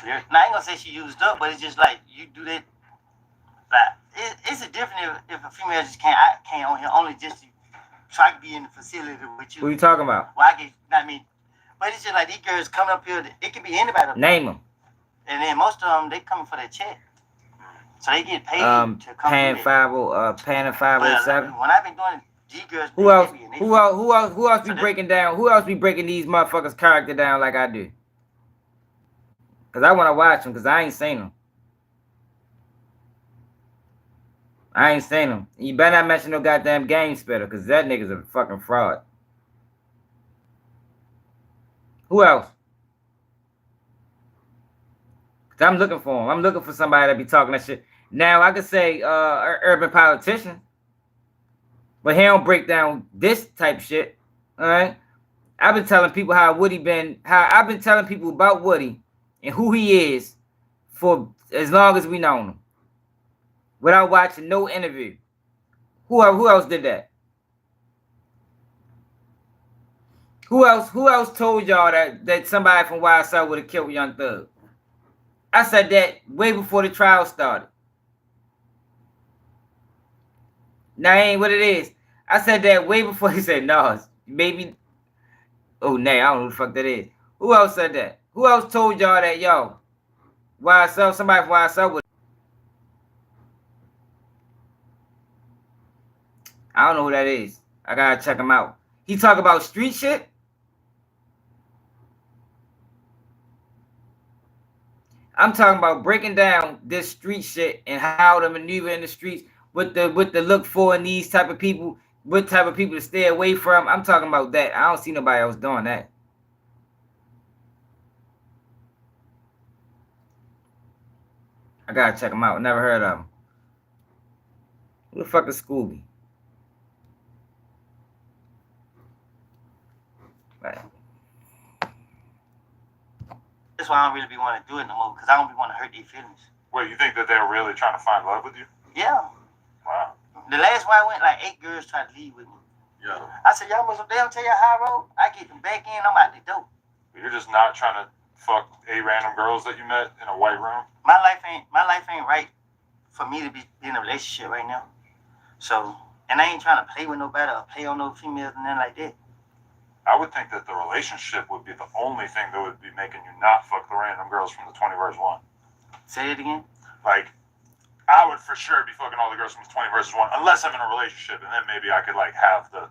[SPEAKER 3] Now, I ain't gonna say she used up, but it's just like you do that. Like it's a different if a female just can't on here only just to try to be in the facility with
[SPEAKER 1] Who
[SPEAKER 3] you.
[SPEAKER 1] you talking about?
[SPEAKER 3] Well, I get, I mean, but it's just like these girls coming up here. It could be anybody, up there.
[SPEAKER 1] Name them.
[SPEAKER 3] And then most of them they coming for their check, so they get paid to come.
[SPEAKER 1] Pan
[SPEAKER 3] through
[SPEAKER 1] 507.
[SPEAKER 3] When I've been doing these girls,
[SPEAKER 1] Who else?
[SPEAKER 3] they be in they
[SPEAKER 1] Who else be
[SPEAKER 3] So
[SPEAKER 1] breaking down? Who else be breaking these motherfuckers' character down like I do? Cause I want to watch them. Cause I ain't seen them. I ain't seen them. You better not mention no goddamn game spitter. Cause that nigga's a fucking fraud. Who else? Cause I'm looking for him. I'm looking for somebody that be talking that shit. Now I could say urban politician. But he don't break down this type shit. Alright? I've been telling people how I've been telling people about Woody and who he is for as long as we known him. Without watching no interview. Who else did that? Who else told y'all that somebody from YSL would have killed Young Thug? I said that way before the trial started. Now ain't what it is. I said that way before he said no. Maybe. Oh, nay, I don't know who the fuck that is. Who else said that? Who else told y'all that, yo, YSL, somebody from YSL would. I don't know who that is. I gotta check him out. He talk about street shit? I'm talking about breaking down this street shit and how to maneuver in the streets, what the look for in these type of people, what type of people to stay away from. I'm talking about that. I don't see nobody else doing that. I gotta check him out. Never heard of him. Who the fuck is Scooby? Right.
[SPEAKER 3] That's why I don't really be want to do it no more because I don't be want to hurt their feelings.
[SPEAKER 2] Wait, you think that they're really trying to find love with you?
[SPEAKER 3] Yeah.
[SPEAKER 2] Wow.
[SPEAKER 3] The last one I went, like 8 girls tried to leave with me.
[SPEAKER 5] Yeah.
[SPEAKER 3] I said, y'all must they don't tell y'all how I roll. I get them back in, I'm out the door.
[SPEAKER 2] You're just not trying to fuck 8 random girls that you met in a white room?
[SPEAKER 3] My life ain't right for me to be in a relationship right now. So, and I ain't trying to play with nobody or play on no females and nothing like that.
[SPEAKER 2] I would think that the relationship would be the only thing that would be making you not fuck the random girls from the 20 verse 1.
[SPEAKER 3] Say it again.
[SPEAKER 2] Like, I would for sure be fucking all the girls from the 20 versus 1, unless I'm in a relationship, and then maybe I could like have the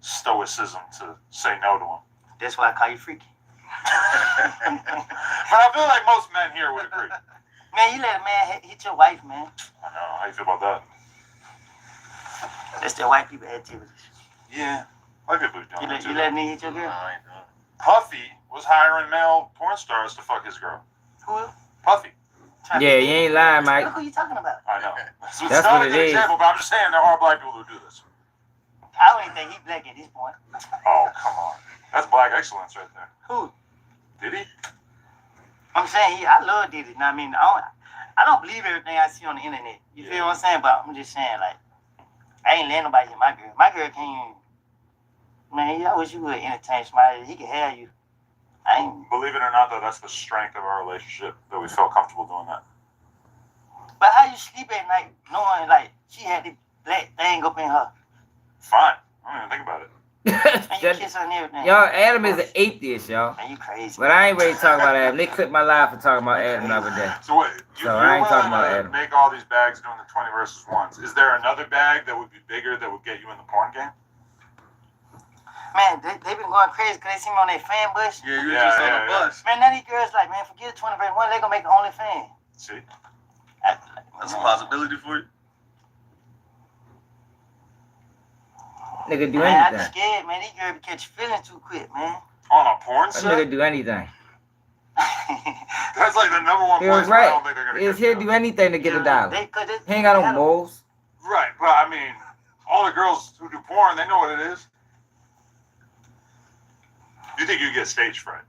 [SPEAKER 2] stoicism to say no to them.
[SPEAKER 3] That's why I call you freaky.
[SPEAKER 2] But I feel like most men here would agree.
[SPEAKER 3] Man, you let a man hit your wife, man.
[SPEAKER 2] I know. How you feel about that?
[SPEAKER 3] That's their white people activities.
[SPEAKER 2] Yeah. White people are doing
[SPEAKER 3] You
[SPEAKER 2] it too.
[SPEAKER 3] let me hit your girl?
[SPEAKER 5] I ain't doing it.
[SPEAKER 2] Puffy was hiring male porn stars to fuck his girl.
[SPEAKER 3] Who?
[SPEAKER 2] Puffy.
[SPEAKER 1] Yeah, you ain't lying, Mike.
[SPEAKER 3] Look who you talking about.
[SPEAKER 2] I know. So
[SPEAKER 1] That's
[SPEAKER 2] it's not
[SPEAKER 1] what
[SPEAKER 2] a
[SPEAKER 1] it
[SPEAKER 2] good
[SPEAKER 1] is.
[SPEAKER 2] example, but I'm just saying there are black people who do this.
[SPEAKER 3] I don't even think he black at this point.
[SPEAKER 2] Oh, come on. That's black excellence right there.
[SPEAKER 3] Who?
[SPEAKER 2] Did he?
[SPEAKER 3] I'm saying I love Diddy. I mean, I don't believe everything I see on the internet. You feel what I'm saying? But I'm just saying, like, I ain't letting nobody hit my girl. My girl can't even. Man, I wish you would entertain somebody. He can have you. I ain't.
[SPEAKER 2] Believe it or not, though, that's the strength of our relationship that we felt comfortable doing that.
[SPEAKER 3] But how you sleep at night knowing like she had the black thing up in her?
[SPEAKER 2] Fine. I don't even think about it.
[SPEAKER 3] And you kiss her and everything.
[SPEAKER 1] Y'all, Adam is an atheist, y'all.
[SPEAKER 3] Man, you crazy.
[SPEAKER 1] But I ain't ready to talk about Adam. They clipped my live for talking about Adam the other day.
[SPEAKER 2] So what?
[SPEAKER 1] So I ain't talking about
[SPEAKER 2] willing to
[SPEAKER 1] Adam.
[SPEAKER 2] make all these bags doing the 20 versus 1s. Is there another bag that would be bigger that would get you in the porn game?
[SPEAKER 3] Man, they been going crazy because they see me on their fan bus.
[SPEAKER 5] Yeah, you just on the bus.
[SPEAKER 3] Man, none of these girls like, man, forget the 20 versus 1. They gonna make an OnlyFans.
[SPEAKER 2] See?
[SPEAKER 5] That's a possibility for you.
[SPEAKER 1] Nigga do
[SPEAKER 3] Man, I be
[SPEAKER 1] anything.
[SPEAKER 3] scared, man. These girls be catch feelings too quick, man.
[SPEAKER 2] On a porn
[SPEAKER 1] That
[SPEAKER 2] set?
[SPEAKER 1] nigga do anything.
[SPEAKER 2] That's like the number one
[SPEAKER 1] He
[SPEAKER 2] place
[SPEAKER 1] was
[SPEAKER 2] where I
[SPEAKER 1] right.
[SPEAKER 2] don't think they're gonna
[SPEAKER 1] He'll
[SPEAKER 2] get
[SPEAKER 1] do anything to get a dollar.
[SPEAKER 3] They
[SPEAKER 1] He ain't got no morals.
[SPEAKER 2] Right, but I mean, all the girls who do porn, they know what it is. You think you get stage fright?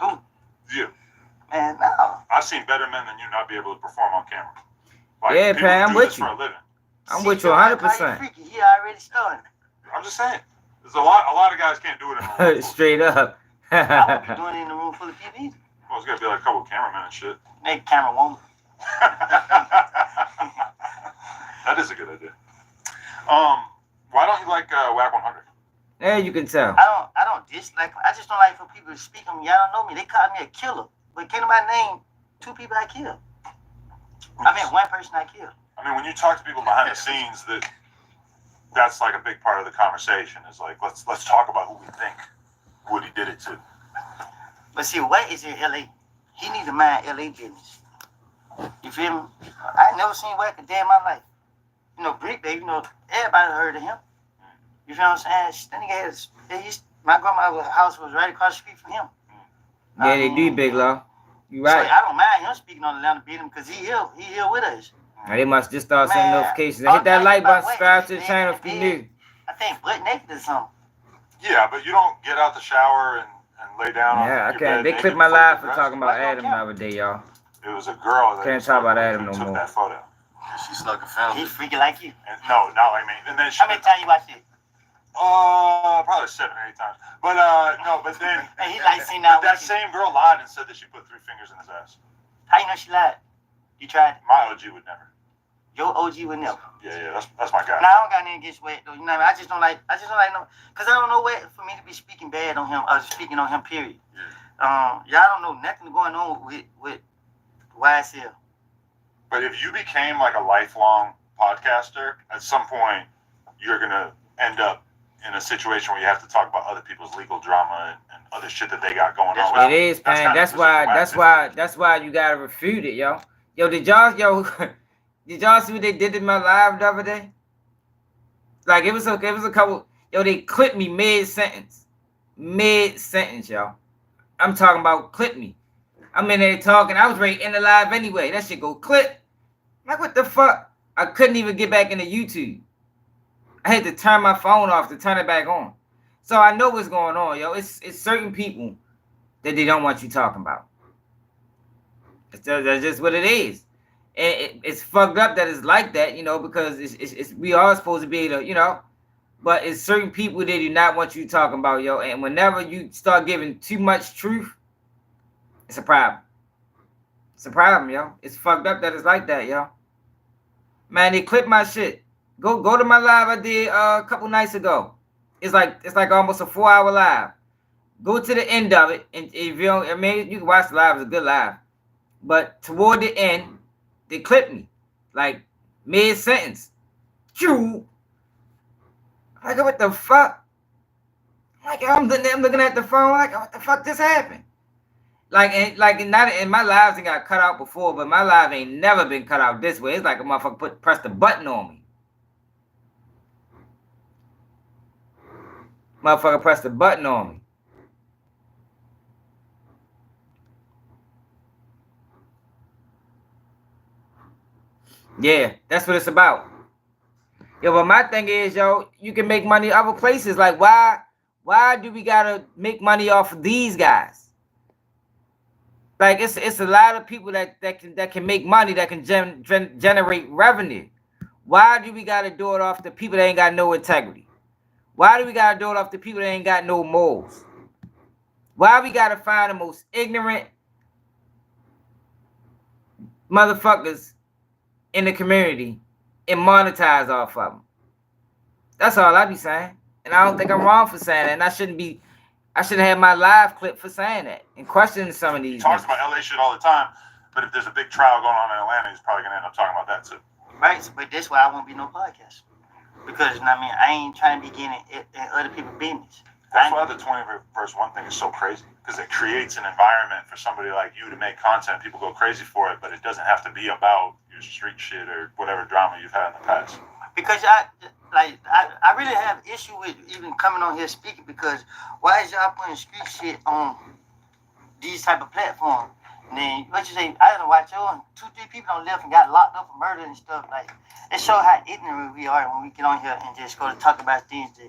[SPEAKER 3] Who?
[SPEAKER 2] You.
[SPEAKER 3] Man, no.
[SPEAKER 2] I've seen better men than you not be able to perform on camera. Like,
[SPEAKER 1] Yeah,
[SPEAKER 2] people
[SPEAKER 1] Pat, I'm
[SPEAKER 2] do
[SPEAKER 1] with
[SPEAKER 2] this
[SPEAKER 1] you.
[SPEAKER 2] for a living.
[SPEAKER 1] I'm
[SPEAKER 3] See,
[SPEAKER 1] with you
[SPEAKER 3] Joe, I
[SPEAKER 1] 100%.
[SPEAKER 3] freaky. He already started.
[SPEAKER 2] I'm just saying. There's a lot of guys can't do it in a room.
[SPEAKER 1] Straight up.
[SPEAKER 3] I won't be doing it in a room full of people either.
[SPEAKER 2] Well, it's gotta be like a couple cameramen and shit.
[SPEAKER 3] Make camera woman.
[SPEAKER 2] That is a good idea. Why don't you like WAC 100?
[SPEAKER 1] Yeah, you can tell.
[SPEAKER 3] I don't dislike. I just don't like for people to speak on me. Y'all don't know me. They call me a killer, but can't nobody name 2 people I killed. I mean, 1 person I killed.
[SPEAKER 2] I mean, when you talk to people behind the scenes, that's like a big part of the conversation. Is like, let's talk about who we think Woody did it to.
[SPEAKER 3] But see, White is in LA. He need to mind LA business. You feel me? I ain't never seen White a day in my life. You know, Brick Baby, you know, everybody heard of him. You feel what I'm saying? That nigga has, my grandma's house was right across the street from him.
[SPEAKER 1] Yeah, they do, Big Law. You right.
[SPEAKER 3] So I don't mind him speaking on Atlanta business because he here with us.
[SPEAKER 1] They must just start sending
[SPEAKER 3] Man,
[SPEAKER 1] notifications.
[SPEAKER 3] all
[SPEAKER 1] Hit that
[SPEAKER 3] night
[SPEAKER 1] like
[SPEAKER 3] about
[SPEAKER 1] button,
[SPEAKER 3] White,
[SPEAKER 1] subscribe to the
[SPEAKER 3] they
[SPEAKER 1] channel if you
[SPEAKER 3] bed.
[SPEAKER 1] new.
[SPEAKER 3] I think butt naked or something.
[SPEAKER 2] Yeah, but you don't get out the shower and lay down.
[SPEAKER 1] Yeah, I
[SPEAKER 2] on your
[SPEAKER 1] can't.
[SPEAKER 2] bed
[SPEAKER 1] They
[SPEAKER 2] naked
[SPEAKER 1] clipped my
[SPEAKER 2] before you
[SPEAKER 1] live
[SPEAKER 2] get
[SPEAKER 1] for
[SPEAKER 2] dressed.
[SPEAKER 1] talking about Adam the other day, y'all.
[SPEAKER 2] It was a girl that
[SPEAKER 1] Can't talk about Adam no
[SPEAKER 2] took
[SPEAKER 1] more.
[SPEAKER 2] that photo.
[SPEAKER 5] She snuck a
[SPEAKER 3] He
[SPEAKER 5] family.
[SPEAKER 3] freaky like you.
[SPEAKER 2] And, no, not like me. And then she.
[SPEAKER 3] How many times you watched it?
[SPEAKER 2] Probably 7 or 8 times. But no, but then
[SPEAKER 3] Hey, he like seeing that.
[SPEAKER 2] that same girl lied and said that she put 3 fingers in his ass.
[SPEAKER 3] How you know she lied? You tried it?
[SPEAKER 2] My OG would never.
[SPEAKER 3] Your OG would never.
[SPEAKER 2] Yeah, that's my guy.
[SPEAKER 3] Nah, I don't got nothing against Wet though. You know what I mean? I just don't like no, cause I don't know Wet for me to be speaking bad on him. I was speaking on him. Period. Y'all don't know nothing going on with YSL.
[SPEAKER 2] But if you became like a lifelong podcaster, at some point you're gonna end up in a situation where you have to talk about other people's legal drama and other shit that they got going on.
[SPEAKER 1] It is, man. That's why you gotta refute it, yo. Yo, did y'all see what they did in my live the other day? Like it was a couple. Yo, they clipped me mid sentence, yo. I'm talking about clip me. I'm in there talking. I was ready to end the live anyway. That shit go clip. Like what the fuck? I couldn't even get back into YouTube. I had to turn my phone off to turn it back on. So I know what's going on, yo. It's certain people that they don't want you talking about. That's just what it is. And it's fucked up that it's like that, you know, because it's we are supposed to be able to, you know, but it's certain people they do not want you talking about, yo. And whenever you start giving too much truth, it's a problem. It's a problem, yo. It's fucked up that it's like that, yo. Man, they clipped my shit. Go to my live I did a couple nights ago. It's like almost a 4-hour live. Go to the end of it, and if you don't, I mean, you can watch the live. It's a good live, but toward the end, they clipped me like mid sentence. Like what the fuck? Like I'm looking at the phone. Like what the fuck just happened? Not in my lives it got cut out before, but my live ain't never been cut out this way. It's like a motherfucker pressed the button on me. Motherfucker pressed the button on me. Yeah, that's what it's about. Yo, but my thing is, yo, you can make money other places. Like, why do we gotta make money off of these guys? Like it's a lot of people that can make money, that can generate revenue. Why do we gotta do it off the people that ain't got no integrity? Why do we gotta do it off the people that ain't got no morals? Why we gotta find the most ignorant motherfuckers in the community and monetize off of them? That's all I be saying. And I don't think I'm wrong for saying that. And I shouldn't have my live clip for saying that and questioning some of these.
[SPEAKER 2] He talks about LA shit all the time, but if there's a big trial going on in Atlanta, he's probably gonna end up talking about that too.
[SPEAKER 3] Right, but that's why I won't be no podcast. Because, you know what I mean, I ain't trying to be getting in other people's business.
[SPEAKER 2] That's why the 20-verse-1 thing is so crazy, because it creates an environment for somebody like you to make content. People go crazy for it, but it doesn't have to be about your street shit or whatever drama you've had in the past.
[SPEAKER 3] Because I really have issue with even coming on here speaking, because why is y'all putting street shit on these type of platforms? And then what you say, I didn't watch you, 2-3 people don't live and got locked up for murder and stuff. Like, it shows how ignorant we are when we get on here and just go to talk about things that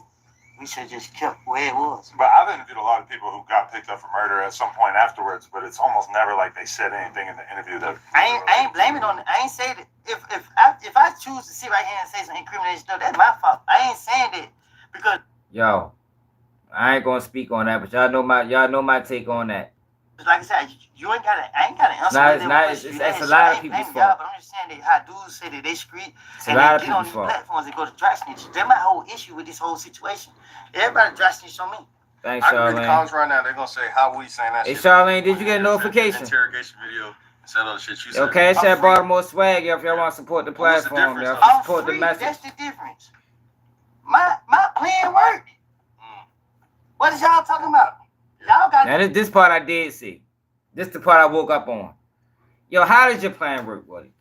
[SPEAKER 3] we should just kept where it was.
[SPEAKER 2] But I've interviewed a lot of people who got picked up for murder at some point afterwards, but it's almost never like they said anything in the interview that
[SPEAKER 3] I ain't blaming on it. I ain't saying that if I choose to sit right here and say some incriminating stuff, that's my fault. I ain't saying that because
[SPEAKER 1] Yo, I ain't gonna speak on that, but y'all know my take on that.
[SPEAKER 3] like I said, I ain't gotta answer.
[SPEAKER 1] It's a lot of people's fault.
[SPEAKER 3] But I'm just saying that how dudes say that they street
[SPEAKER 1] It's
[SPEAKER 3] and
[SPEAKER 1] a lot of
[SPEAKER 3] they get on
[SPEAKER 1] people's
[SPEAKER 3] these
[SPEAKER 1] fault.
[SPEAKER 3] platforms and go to dry snitch. That's my whole issue with this whole situation. Everybody dry snitch on me.
[SPEAKER 1] Thanks,
[SPEAKER 5] I can read the
[SPEAKER 1] Charlene.
[SPEAKER 5] comments right now. They're gonna say, "How we saying that?"
[SPEAKER 1] Hey,
[SPEAKER 5] shit?
[SPEAKER 1] Charlene, did you get a notification?
[SPEAKER 5] Interrogation video. Said all the shit you said.
[SPEAKER 1] Okay, it's
[SPEAKER 5] I'm
[SPEAKER 1] that
[SPEAKER 5] free.
[SPEAKER 1] Baltimore swag, yo. If y'all want to support the
[SPEAKER 5] What's the
[SPEAKER 1] platform,
[SPEAKER 5] difference,
[SPEAKER 1] y'all
[SPEAKER 5] though?
[SPEAKER 3] I'm
[SPEAKER 1] support the
[SPEAKER 3] free.
[SPEAKER 1] message.
[SPEAKER 3] That's the difference. My plan worked. What is y'all talking about? Y'all got
[SPEAKER 1] Now this part I did see. This the part I woke up on. Yo, how did your plan work, Woody?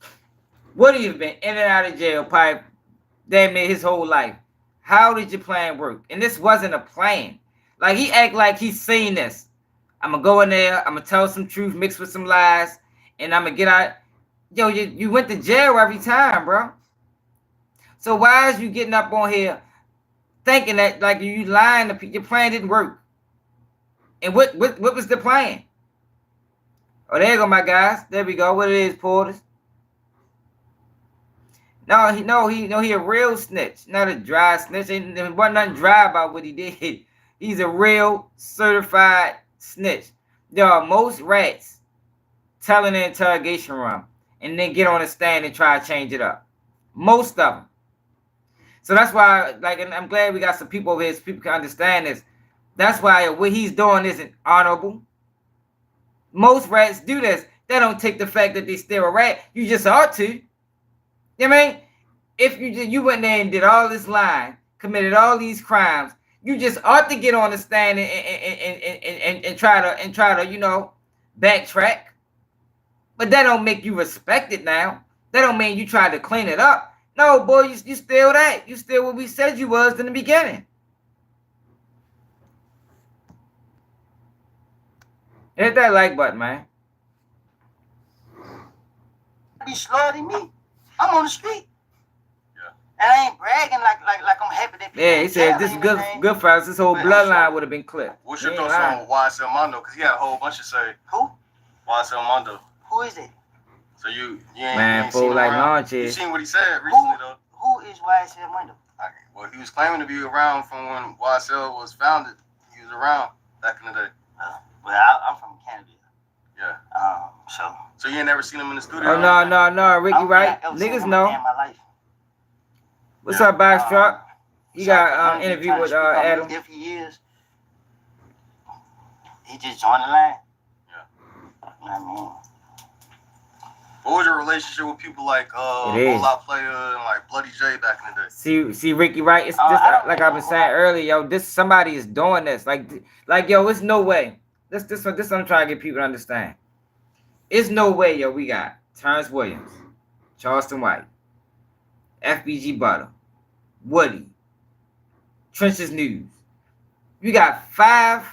[SPEAKER 1] Woody has been in and out of jail probably damn near his whole life. How did your plan work? And this wasn't a plan. Like, he act like he's seen this. I'm gonna go in there, I'm gonna tell some truth mixed with some lies, and I'm gonna get out. Yo, you went to jail every time, bro. So why is you getting up on here thinking that like you lying to people? Your plan didn't work. And what was the plan? Oh, there you go, my guys. There we go. What it is, Porters? He a real snitch, not a dry snitch. There wasn't nothing dry about what he did. He's a real certified snitch. There are most rats tell in the interrogation room and then get on the stand and try to change it up. Most of them. So that's why, like, and I'm glad we got some people over here so people can understand this. That's why what he's doing isn't honorable. Most rats do this. They don't take the fact that they still a rat. You just ought to. You know what I mean? If you went there and did all this lying, committed all these crimes, you just ought to get on the stand and try to backtrack. But that don't make you respected now. That don't mean you tried to clean it up. No, boy, you still that. You still what we said you was in the beginning. Hit that like button, man.
[SPEAKER 3] be slower than me. I'm on the street.
[SPEAKER 5] Yeah.
[SPEAKER 3] And I ain't bragging like I'm happy that people.
[SPEAKER 1] Yeah, he said this good for us. This whole bloodline would have been clipped.
[SPEAKER 5] What's your thoughts on YSL Mondo? Because he had a whole bunch of say.
[SPEAKER 3] Who?
[SPEAKER 5] YSL Mondo.
[SPEAKER 3] Who is it?
[SPEAKER 5] So you
[SPEAKER 1] Man,
[SPEAKER 5] ain't seen
[SPEAKER 1] fool like
[SPEAKER 5] around.
[SPEAKER 1] launch
[SPEAKER 5] You
[SPEAKER 1] is.
[SPEAKER 5] seen what he said recently though?
[SPEAKER 3] Who is YSL Mundo?
[SPEAKER 5] Well, he was claiming to be around from when YSL was founded. He was around back in the day.
[SPEAKER 3] Well, I'm from Canada.
[SPEAKER 5] Yeah. So you ain't never seen him in the studio?
[SPEAKER 1] Oh no, Ricky, right? Niggas know.
[SPEAKER 3] My life.
[SPEAKER 1] What's up, Backstruck? You got interview with Adam.
[SPEAKER 3] If he is, he just joined the line.
[SPEAKER 5] Yeah.
[SPEAKER 3] You know what I mean?
[SPEAKER 5] What was your relationship with people like Whole Lot Player and like Bloody J back in the day?
[SPEAKER 1] See, Ricky, right? It's just like I've been saying earlier, yo. Somebody is doing this. Like, yo, it's no way. This what I'm trying to get people to understand. It's no way, yo. We got Terrence Williams, Charleston White, FBG Butter, Woody, Trenches News. You got 5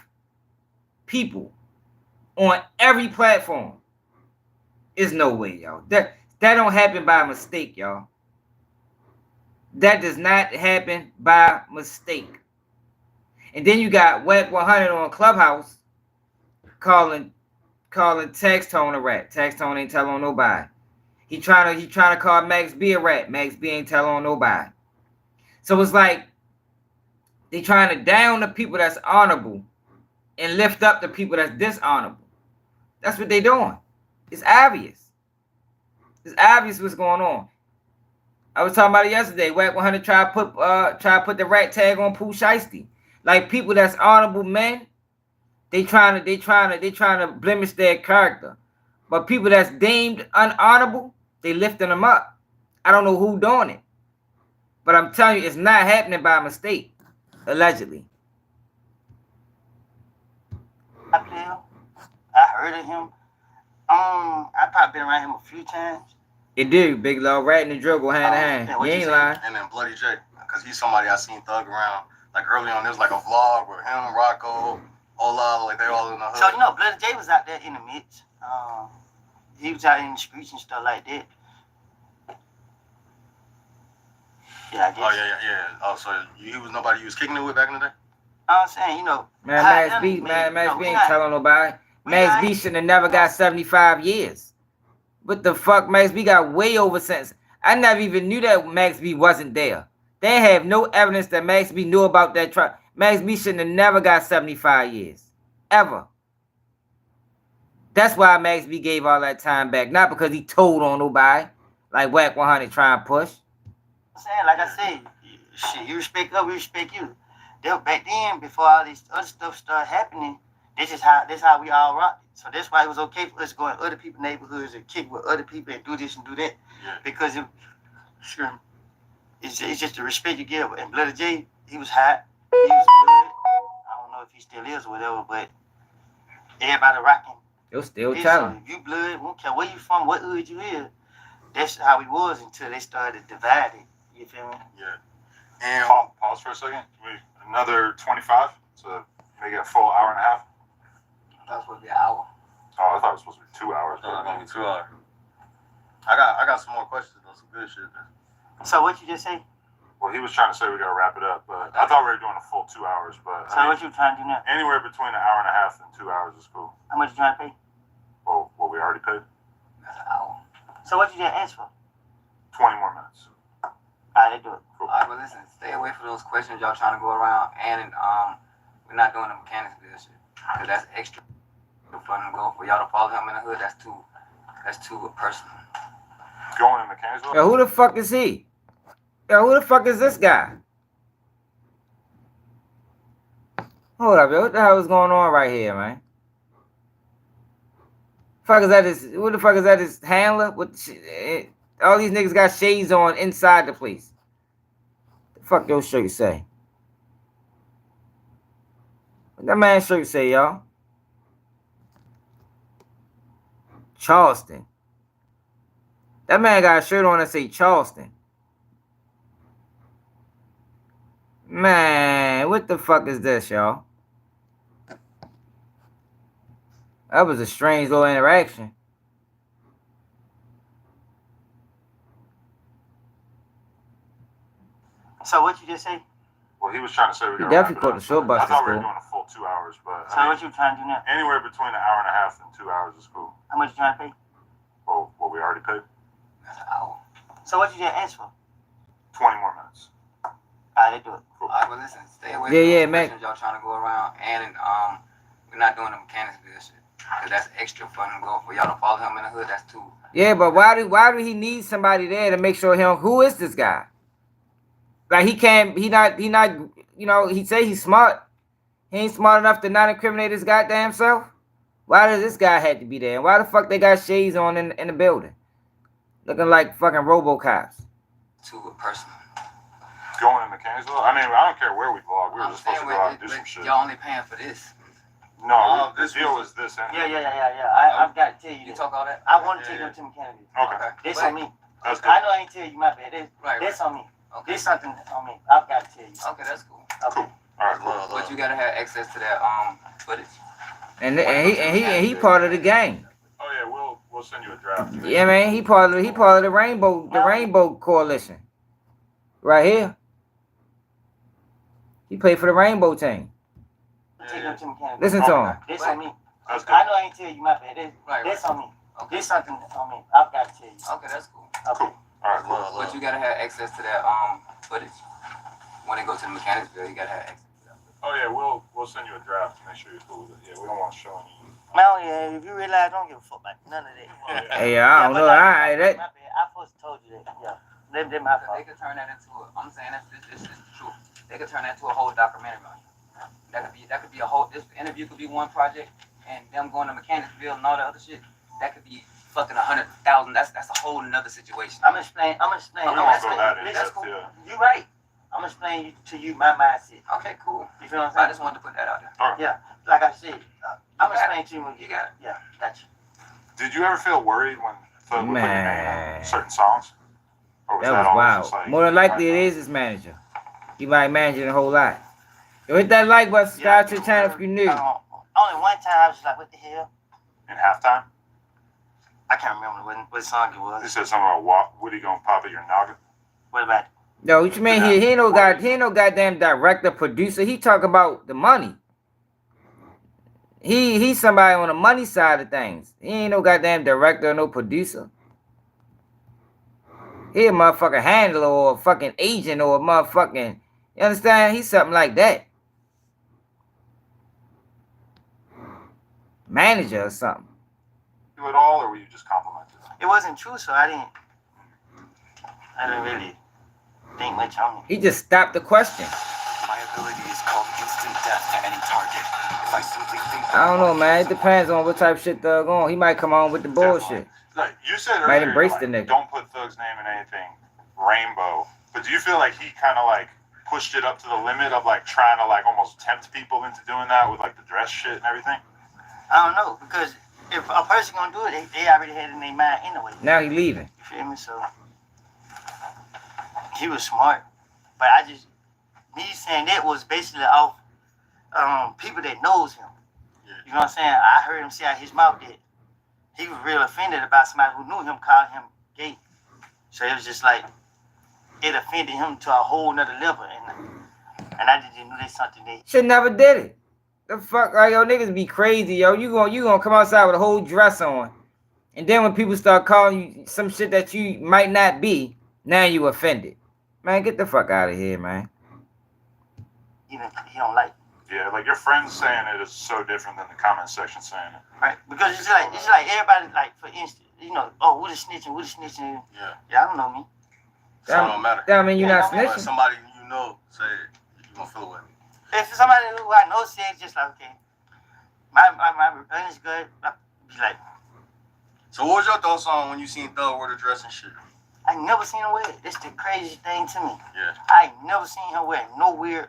[SPEAKER 1] people on every platform. It's no way, y'all. That don't happen by mistake, y'all. That does not happen by mistake. And then you got Web 100 on Clubhouse calling calling Tex Tone a rat. Tex Tone ain't telling on nobody. He trying to call Max B a rat. Max B ain't telling on nobody. So it's like they trying to down the people that's honorable and lift up the people that's dishonorable. That's what they doing. It's obvious. It's obvious what's going on. I was talking about it yesterday. Wack 100 try to put the rat tag on Pooh Shiesty. Like people that's honorable men, they trying to blemish their character. But people that's deemed unhonorable, they lifting them up. I don't know who doing it. But I'm telling you, it's not happening by mistake. Allegedly.
[SPEAKER 3] I heard of him. I probably been around him a few times.
[SPEAKER 1] It do. Big Love Rat and the drill go hand in hand.
[SPEAKER 3] Yeah,
[SPEAKER 1] you ain't lying.
[SPEAKER 5] And then Bloody J, because he's somebody I seen thug around. Like early on, there was like a vlog with him, Rocco, Ola, like they all in the hood.
[SPEAKER 3] So you know, Bloody J was out there in the midst. He was out in the streets and stuff like that. Yeah, I guess.
[SPEAKER 5] Oh yeah. Oh, so he was nobody you was kicking it with back in the day?
[SPEAKER 3] I'm saying, you know.
[SPEAKER 1] Man, Max B ain't telling nobody. Max B shouldn't have never got 75 years. What the fuck? Max B got way over sentence. I never even knew that Max B wasn't there. They have no evidence that Max B knew about that trial. Max B shouldn't have never got 75 years. Ever. That's why Max B gave all that time back. Not because he told on nobody. Like Wack 100 trying to push.
[SPEAKER 3] I'm saying, like I said, shit, you respect us, we respect you. Back then, before all this other stuff started happening, this how we all rocked. So that's why it was okay for us to go in other people's neighborhoods and kick with other people and do this and do that.
[SPEAKER 5] Yeah.
[SPEAKER 3] Because it's just the respect you give. And Bloody J, he was hot. He was good. I don't know if he still is or whatever, but everybody rocking.
[SPEAKER 1] You're still telling.
[SPEAKER 3] If you blood, we don't care where you from, what hood you is. That's how we was until they started dividing. You feel me?
[SPEAKER 5] Yeah. And
[SPEAKER 2] Pause for a second. Another 25 to make it a full hour and a half.
[SPEAKER 3] That was supposed to be an hour.
[SPEAKER 2] Oh, I thought it was supposed to be 2 hours.
[SPEAKER 5] it's gonna be 2 hours. I got some more questions though, some good shit.
[SPEAKER 3] So what you just say?
[SPEAKER 2] Well, he was trying to say we gotta wrap it up, but I thought we were doing a full 2 hours. But
[SPEAKER 3] So what you trying to do now?
[SPEAKER 2] anywhere between an hour and a half and 2 hours is cool.
[SPEAKER 3] How much you trying to pay?
[SPEAKER 2] Well, what we already paid?
[SPEAKER 3] That's an hour. So what you just asked for?
[SPEAKER 2] 20 more minutes.
[SPEAKER 3] Alright, they do it.
[SPEAKER 2] Cool.
[SPEAKER 6] Alright, but listen, stay away from those questions y'all trying to go around, and we're not doing the mechanics bullshit, cause that's extra fun to go for y'all to follow him in the hood. That's too personal.
[SPEAKER 2] Going in Mechanicsville?
[SPEAKER 1] Yo, who the fuck is he? Yo, who the fuck is this guy? Hold up, yo. What the hell is going on right here, man? Fuck is that? Who the fuck is that? His handler? All these niggas got shades on inside the place. The fuck your shirt say? What that man's shirt say, y'all? Charleston. That man got a shirt on that say Charleston. Man, what the fuck is this, y'all? That was a strange little interaction.
[SPEAKER 3] So what you just say?
[SPEAKER 2] Well, he was trying to say we
[SPEAKER 1] He
[SPEAKER 2] gotta
[SPEAKER 1] definitely
[SPEAKER 2] wrap
[SPEAKER 1] caught
[SPEAKER 2] it
[SPEAKER 1] the
[SPEAKER 2] up.
[SPEAKER 1] short
[SPEAKER 2] I
[SPEAKER 1] bus.
[SPEAKER 2] thought we were doing a full 2 hours, but
[SPEAKER 3] So what you trying to do now?
[SPEAKER 2] anywhere between an hour and a half and 2 hours is cool.
[SPEAKER 3] How much you trying to pay?
[SPEAKER 2] Well, what we already paid?
[SPEAKER 3] That's an hour. So what you just asked for?
[SPEAKER 2] 20 more minutes.
[SPEAKER 3] Alright, they do it.
[SPEAKER 2] Cool.
[SPEAKER 6] Alright, but listen, stay away
[SPEAKER 1] Yeah,
[SPEAKER 6] from those
[SPEAKER 1] man.
[SPEAKER 6] questions y'all trying to go around, and we're not doing the mechanics bullshit, cause that's extra fun to go for y'all to follow him in the hood. That's too.
[SPEAKER 1] Yeah, but why do he need somebody there to make sure who is this guy? Like he not, you know, he say he's smart. He ain't smart enough to not incriminate his goddamn self. Why does this guy have to be there? And why the fuck they got shades on in the building? Looking like fucking RoboCops.
[SPEAKER 6] Too personal.
[SPEAKER 2] Going in Mechanicsville? I mean, I don't care where we vlog. We were
[SPEAKER 6] I'm
[SPEAKER 2] just supposed to
[SPEAKER 6] saying
[SPEAKER 2] go out and do
[SPEAKER 6] but
[SPEAKER 2] some shit.
[SPEAKER 6] y'all only paying for this.
[SPEAKER 2] No, the
[SPEAKER 5] this
[SPEAKER 2] deal was this. Anyway.
[SPEAKER 3] Yeah. I've got to tell you
[SPEAKER 6] You
[SPEAKER 3] this.
[SPEAKER 6] talk all that.
[SPEAKER 3] I want to take them to mechanics.
[SPEAKER 2] Okay,
[SPEAKER 3] This
[SPEAKER 6] But-
[SPEAKER 3] on me.
[SPEAKER 2] that's good.
[SPEAKER 3] I know I ain't tell you my bad. This on me.
[SPEAKER 6] Okay.
[SPEAKER 3] This something on me. I've got to tell you.
[SPEAKER 6] Okay, that's cool.
[SPEAKER 3] Okay.
[SPEAKER 2] All right, cool.
[SPEAKER 6] But you gotta have access to that footage.
[SPEAKER 1] And he part of the gang.
[SPEAKER 2] Oh yeah, we'll send you a draft.
[SPEAKER 1] Yeah, man, he part of the Rainbow Coalition. Right here. He played for the Rainbow team.
[SPEAKER 3] Take them to mechanics.
[SPEAKER 1] Listen to him.
[SPEAKER 3] This on me.
[SPEAKER 2] That's good.
[SPEAKER 3] I know I ain't tell you my bad. That's on me.
[SPEAKER 6] Okay.
[SPEAKER 3] This something on me. I've got to tell you.
[SPEAKER 6] Okay, that's cool.
[SPEAKER 3] Okay.
[SPEAKER 2] All right, cool.
[SPEAKER 6] But you gotta have access to that footage. When it goes to the Mechanicsville, you gotta have access to that.
[SPEAKER 2] Oh yeah, we'll send you a draft to make sure you're cool with it. Yeah, we don't want to show any.
[SPEAKER 3] Now, yeah, if you realize, I don't give a fuck about none of that.
[SPEAKER 1] Hey, I don't know.
[SPEAKER 3] My
[SPEAKER 1] That
[SPEAKER 3] bad. I first told you that. Yeah. They my fault.
[SPEAKER 6] They could turn that into I'm saying this is true. They could turn that into a whole documentary on you. That could be a whole. This interview could be one project, and them going to Mechanicsville and all that other shit. That could be fucking 100,000. That's a whole nother situation.
[SPEAKER 3] I'm explaining.
[SPEAKER 6] Okay,
[SPEAKER 3] That's cool.
[SPEAKER 2] Yeah.
[SPEAKER 3] You're right. I'm explaining to you my mindset.
[SPEAKER 6] Okay, cool.
[SPEAKER 3] You feel what I'm
[SPEAKER 6] I
[SPEAKER 3] saying?
[SPEAKER 6] just wanted to put that out there.
[SPEAKER 3] Yeah. Like I said, I'm explaining to you.
[SPEAKER 6] You got it.
[SPEAKER 3] Yeah. Gotcha.
[SPEAKER 2] Did you ever feel worried when Thug would put your name
[SPEAKER 1] Man.
[SPEAKER 2] on certain songs? Or
[SPEAKER 1] was
[SPEAKER 2] always
[SPEAKER 1] wild.
[SPEAKER 2] just like,
[SPEAKER 1] More than likely, it is his manager. He might manage it a whole lot. Yo, hit that like button, subscribe to the channel if you're new.
[SPEAKER 3] Only one time I was just like, what the hell?
[SPEAKER 2] in halftime?
[SPEAKER 3] I can't remember what song it
[SPEAKER 2] They
[SPEAKER 3] was.
[SPEAKER 2] said something about Woody gonna pop at your noggin.
[SPEAKER 3] What about it?
[SPEAKER 1] Yo, what you mean? He ain't no goddamn director, producer. He talk about the money. He's somebody on the money side of things. He ain't no goddamn director or no producer. He a motherfucking handler or a fucking agent or a motherfucking, you understand? He's something like that. Manager or something.
[SPEAKER 2] You at all, or were you just complimented?
[SPEAKER 3] It wasn't true, so I didn't really think much on it.
[SPEAKER 1] He just stopped the question.
[SPEAKER 7] My ability is called instant death to any target. If I simply think
[SPEAKER 1] I don't know, man. It depends on what type of shit Thug on. He might come on with the bullshit.
[SPEAKER 2] Like you said
[SPEAKER 1] Might
[SPEAKER 2] earlier,
[SPEAKER 1] embrace
[SPEAKER 2] like,
[SPEAKER 1] the nigga.
[SPEAKER 2] don't put Thug's name in anything rainbow. But do you feel like he kind of like pushed it up to the limit of like trying to like almost tempt people into doing that with like the dress shit and everything?
[SPEAKER 3] I don't know, because if a person gonna do it, they already had it in their mind anyway.
[SPEAKER 1] Now he leaving.
[SPEAKER 3] You feel me? So he was smart, but me saying that was basically off people that knows him. You know what I'm saying? I heard him say out his mouth that he was real offended about somebody who knew him calling him gay. So it was just like it offended him to a whole nother level, and I just didn't know that's something that.
[SPEAKER 1] Should never did it. The fuck, like, yo, niggas be crazy, yo. You gonna come outside with a whole dress on, and then when people start calling you some shit that you might not be, now you offended. Man, get the fuck out of here, man.
[SPEAKER 3] He don't like it.
[SPEAKER 2] Yeah, like your friends saying it is so different than the comment section saying it.
[SPEAKER 3] Right, because it's like everybody, like, for instance, you know, oh, Woody snitching. Yeah, I don't know me.
[SPEAKER 5] So it don't matter.
[SPEAKER 1] That mean you
[SPEAKER 3] Yeah,
[SPEAKER 1] not
[SPEAKER 3] no, man.
[SPEAKER 5] But
[SPEAKER 1] snitching.
[SPEAKER 5] somebody you know say you gonna feel away.
[SPEAKER 3] If somebody who I know said just like, okay, my return is good, I'd be like,
[SPEAKER 5] So what was your thoughts on when you seen Thug wear the dress and shit?
[SPEAKER 3] I never seen her wear it. That's the craziest thing to me.
[SPEAKER 5] Yeah.
[SPEAKER 3] I never seen her wear no weird,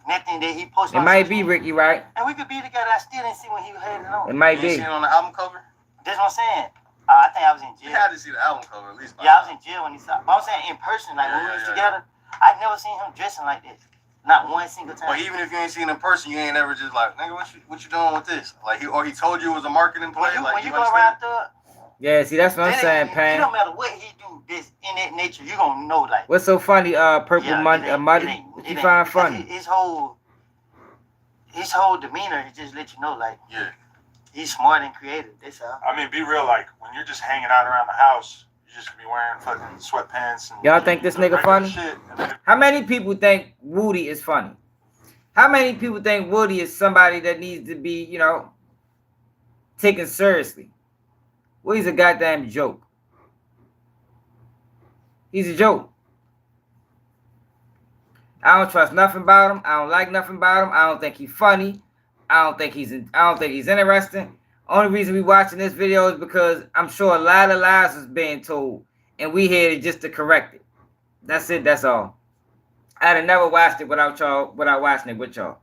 [SPEAKER 3] nothing that he posted.
[SPEAKER 1] It
[SPEAKER 3] on
[SPEAKER 1] might
[SPEAKER 3] social
[SPEAKER 1] be
[SPEAKER 3] media.
[SPEAKER 1] Ricky, right?
[SPEAKER 3] And we could be together. I still didn't see when he had it on.
[SPEAKER 1] It might
[SPEAKER 5] You
[SPEAKER 1] be.
[SPEAKER 5] ain't seen it on the album cover?
[SPEAKER 3] That's what I'm saying. I think I was in
[SPEAKER 5] You
[SPEAKER 3] jail.
[SPEAKER 5] had to see the album cover at least.
[SPEAKER 3] Yeah, I was in jail when he saw. But I'm saying in person, like when we was together, I never seen him dressing like this. Not one single time.
[SPEAKER 5] But even if you ain't seen it in person, you ain't ever just like, nigga, what you doing with this? Like he told you it was a marketing play.
[SPEAKER 3] when you go
[SPEAKER 5] understand
[SPEAKER 3] around Thug,
[SPEAKER 1] Yeah, see, that's what I'm saying,
[SPEAKER 3] it
[SPEAKER 1] Pan.
[SPEAKER 3] don't matter what he do, this in that nature, you gonna know like.
[SPEAKER 1] What's so funny, Purple
[SPEAKER 3] Yeah,
[SPEAKER 1] Muddy? What you find funny?
[SPEAKER 3] His whole demeanor, it just let you know like
[SPEAKER 5] Yeah.
[SPEAKER 3] he's smart and creative. That's all.
[SPEAKER 2] I mean, be real. Like when you're just hanging out around the house, you just be wearing fucking sweatpants. And
[SPEAKER 1] Y'all think this nigga
[SPEAKER 2] regular
[SPEAKER 1] funny?
[SPEAKER 2] Shit, and then
[SPEAKER 1] How many people think Woody is funny? How many people think Woody is somebody that needs to be, you know, taken seriously? Woody's a goddamn joke. He's a joke. I don't trust nothing about him. I don't like nothing about him. I don't think he's funny. I don't think he's interesting. Only reason we watching this video is because I'm sure a lot of lies was being told, and we here just to correct it. That's it. That's all. I'd have never watched it without watching it with y'all.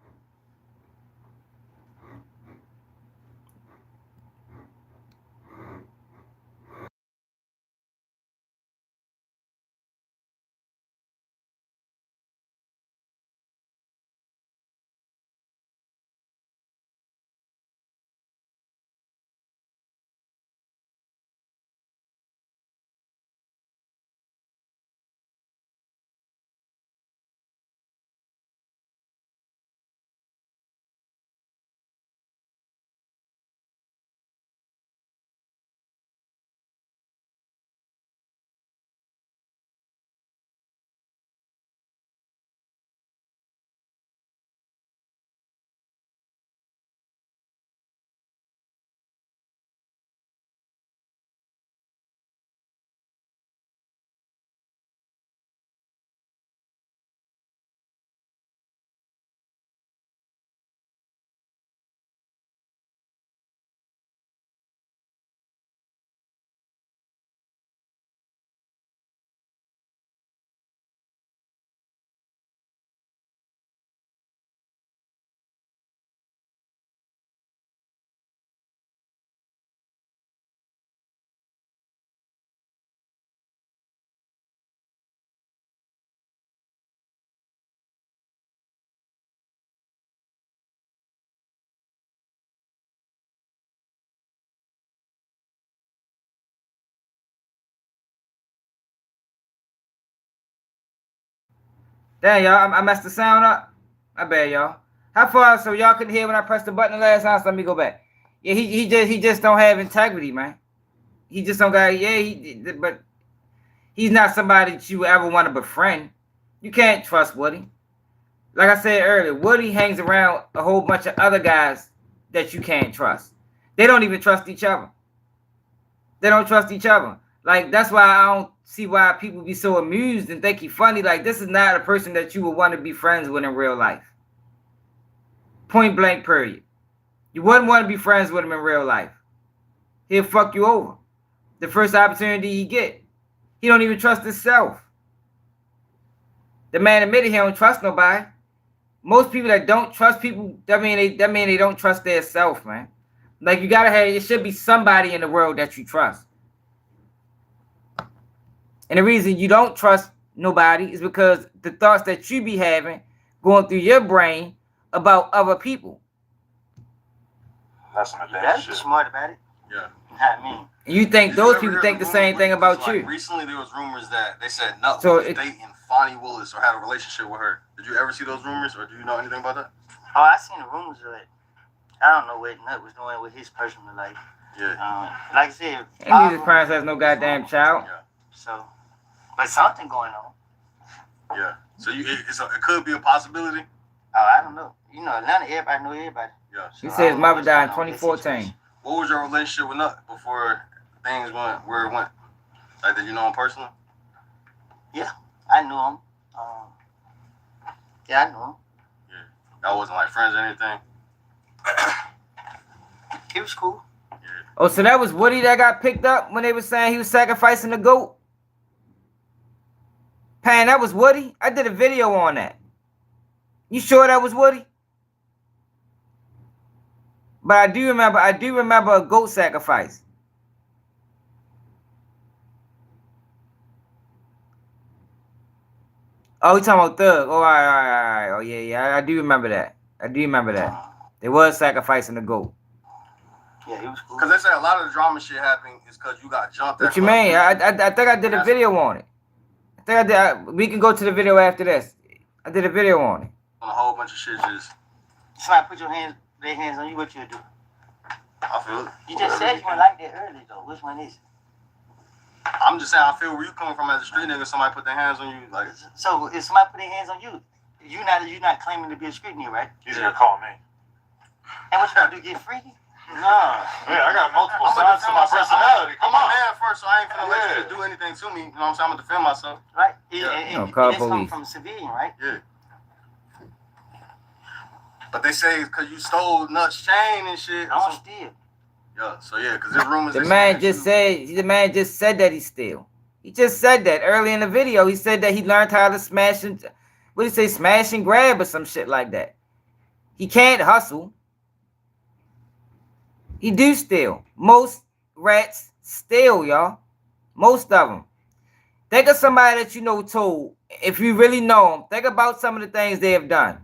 [SPEAKER 1] Damn, y'all, I messed the sound up. My bad, y'all. How far? So y'all couldn't hear when I pressed the button the last time? So let me go back. Yeah, he just don't have integrity, man. He just don't got, but he's not somebody that you would ever want to befriend. You can't trust Woody. Like I said earlier, Woody hangs around a whole bunch of other guys that you can't trust. They don't even trust each other. They don't trust each other. Like, that's why I don't see why people be so amused and think he's funny. Like, this is not a person that you would want to be friends with in real life. Point blank, period. You wouldn't want to be friends with him in real life. He'll fuck you over. The first opportunity he get. He don't even trust himself. The man admitted he don't trust nobody. Most people that don't trust people, that mean they don't trust their self, man. Like, you gotta have, it should be somebody in the world that you trust. And the reason you don't trust nobody is because the thoughts that you be having going through your brain about other people.
[SPEAKER 2] That's some
[SPEAKER 3] You
[SPEAKER 2] advanced
[SPEAKER 3] better be
[SPEAKER 2] shit.
[SPEAKER 3] smart about it.
[SPEAKER 5] Yeah.
[SPEAKER 3] Not me.
[SPEAKER 1] And you think
[SPEAKER 5] Did you
[SPEAKER 1] those
[SPEAKER 5] ever
[SPEAKER 1] people
[SPEAKER 5] hear
[SPEAKER 1] think the
[SPEAKER 5] rumor
[SPEAKER 1] same thing about
[SPEAKER 5] like,
[SPEAKER 1] you.
[SPEAKER 5] recently there was rumors that they said Nut
[SPEAKER 1] So
[SPEAKER 5] was
[SPEAKER 1] it-
[SPEAKER 5] dating Fonnie Willis or had a relationship with her. Did you ever see those rumors or do you know anything about that?
[SPEAKER 3] Oh, I seen the rumors of it. I don't know what Nut was doing with his personal life.
[SPEAKER 5] Yeah.
[SPEAKER 3] Like I said,
[SPEAKER 1] And his parents has no goddamn child.
[SPEAKER 3] so, but something going on.
[SPEAKER 5] Yeah. So it could be a possibility.
[SPEAKER 3] Oh, I don't know. You know, Atlanta, everybody know everybody.
[SPEAKER 5] Yeah.
[SPEAKER 1] He
[SPEAKER 3] So
[SPEAKER 1] said
[SPEAKER 3] I
[SPEAKER 1] his
[SPEAKER 3] don't know
[SPEAKER 1] mother
[SPEAKER 3] what's
[SPEAKER 1] died in
[SPEAKER 3] going on with that
[SPEAKER 1] 2014.
[SPEAKER 3] situation.
[SPEAKER 5] What was your relationship with Nut before things went where it went? Like, did you know him personally?
[SPEAKER 3] I knew him. Yeah, I knew him.
[SPEAKER 5] That wasn't like friends or anything.
[SPEAKER 3] He was cool.
[SPEAKER 1] Oh, so that was Woody that got picked up when they were saying he was sacrificing the goat? Pan, that was Woody? I did a video on that. You sure that was Woody? But I do remember a goat sacrifice. Oh, we talking about Thug. Oh, all right. Oh, yeah. I do remember that. They was sacrificing the goat.
[SPEAKER 3] Yeah, he was cool.
[SPEAKER 5] Because they say a lot of the drama shit happening is because you got jumped.
[SPEAKER 1] What you mean? I think I did a video on it. I think I did. We can go to the video after this. I did a video on it.
[SPEAKER 5] On a whole bunch of shit just...
[SPEAKER 3] Somebody put their hands on you, what you would do?
[SPEAKER 5] I feel it.
[SPEAKER 3] You just said you weren't like that earlier, though. Which one is it?
[SPEAKER 5] I'm just saying, I feel where you coming from as a street nigga. Somebody put their hands on you, like...
[SPEAKER 3] So if somebody put their hands on you, you're not claiming to be a street nigga, right?
[SPEAKER 2] He's gonna call me.
[SPEAKER 3] And what you gonna do, get free?
[SPEAKER 2] Nah. Yeah, I got multiple
[SPEAKER 5] I'm gonna
[SPEAKER 2] sides to
[SPEAKER 5] defend
[SPEAKER 2] my
[SPEAKER 5] myself.
[SPEAKER 2] personality.
[SPEAKER 5] I'm
[SPEAKER 2] Come
[SPEAKER 5] a
[SPEAKER 2] on.
[SPEAKER 5] man first, so I ain't finna let you do anything to me. You know what I'm saying? I'm gonna defend myself.
[SPEAKER 3] Right?
[SPEAKER 5] Yeah.
[SPEAKER 1] No, call
[SPEAKER 3] That's coming
[SPEAKER 1] police.
[SPEAKER 3] from a civilian, right?
[SPEAKER 5] Yeah. But they say it's because you stole Nut's chain and shit.
[SPEAKER 3] I don't steal.
[SPEAKER 5] Yeah, so yeah, because there's rumors.
[SPEAKER 1] The
[SPEAKER 5] they
[SPEAKER 1] man
[SPEAKER 5] saying
[SPEAKER 1] just said that he steal. He just said that early in the video. He said that he learned how to smash and smash and grab or some shit like that. He can't hustle. He do steal. Most rats steal, y'all. Most of them. Think of somebody that you know told. If you really know them, think about some of the things they have done.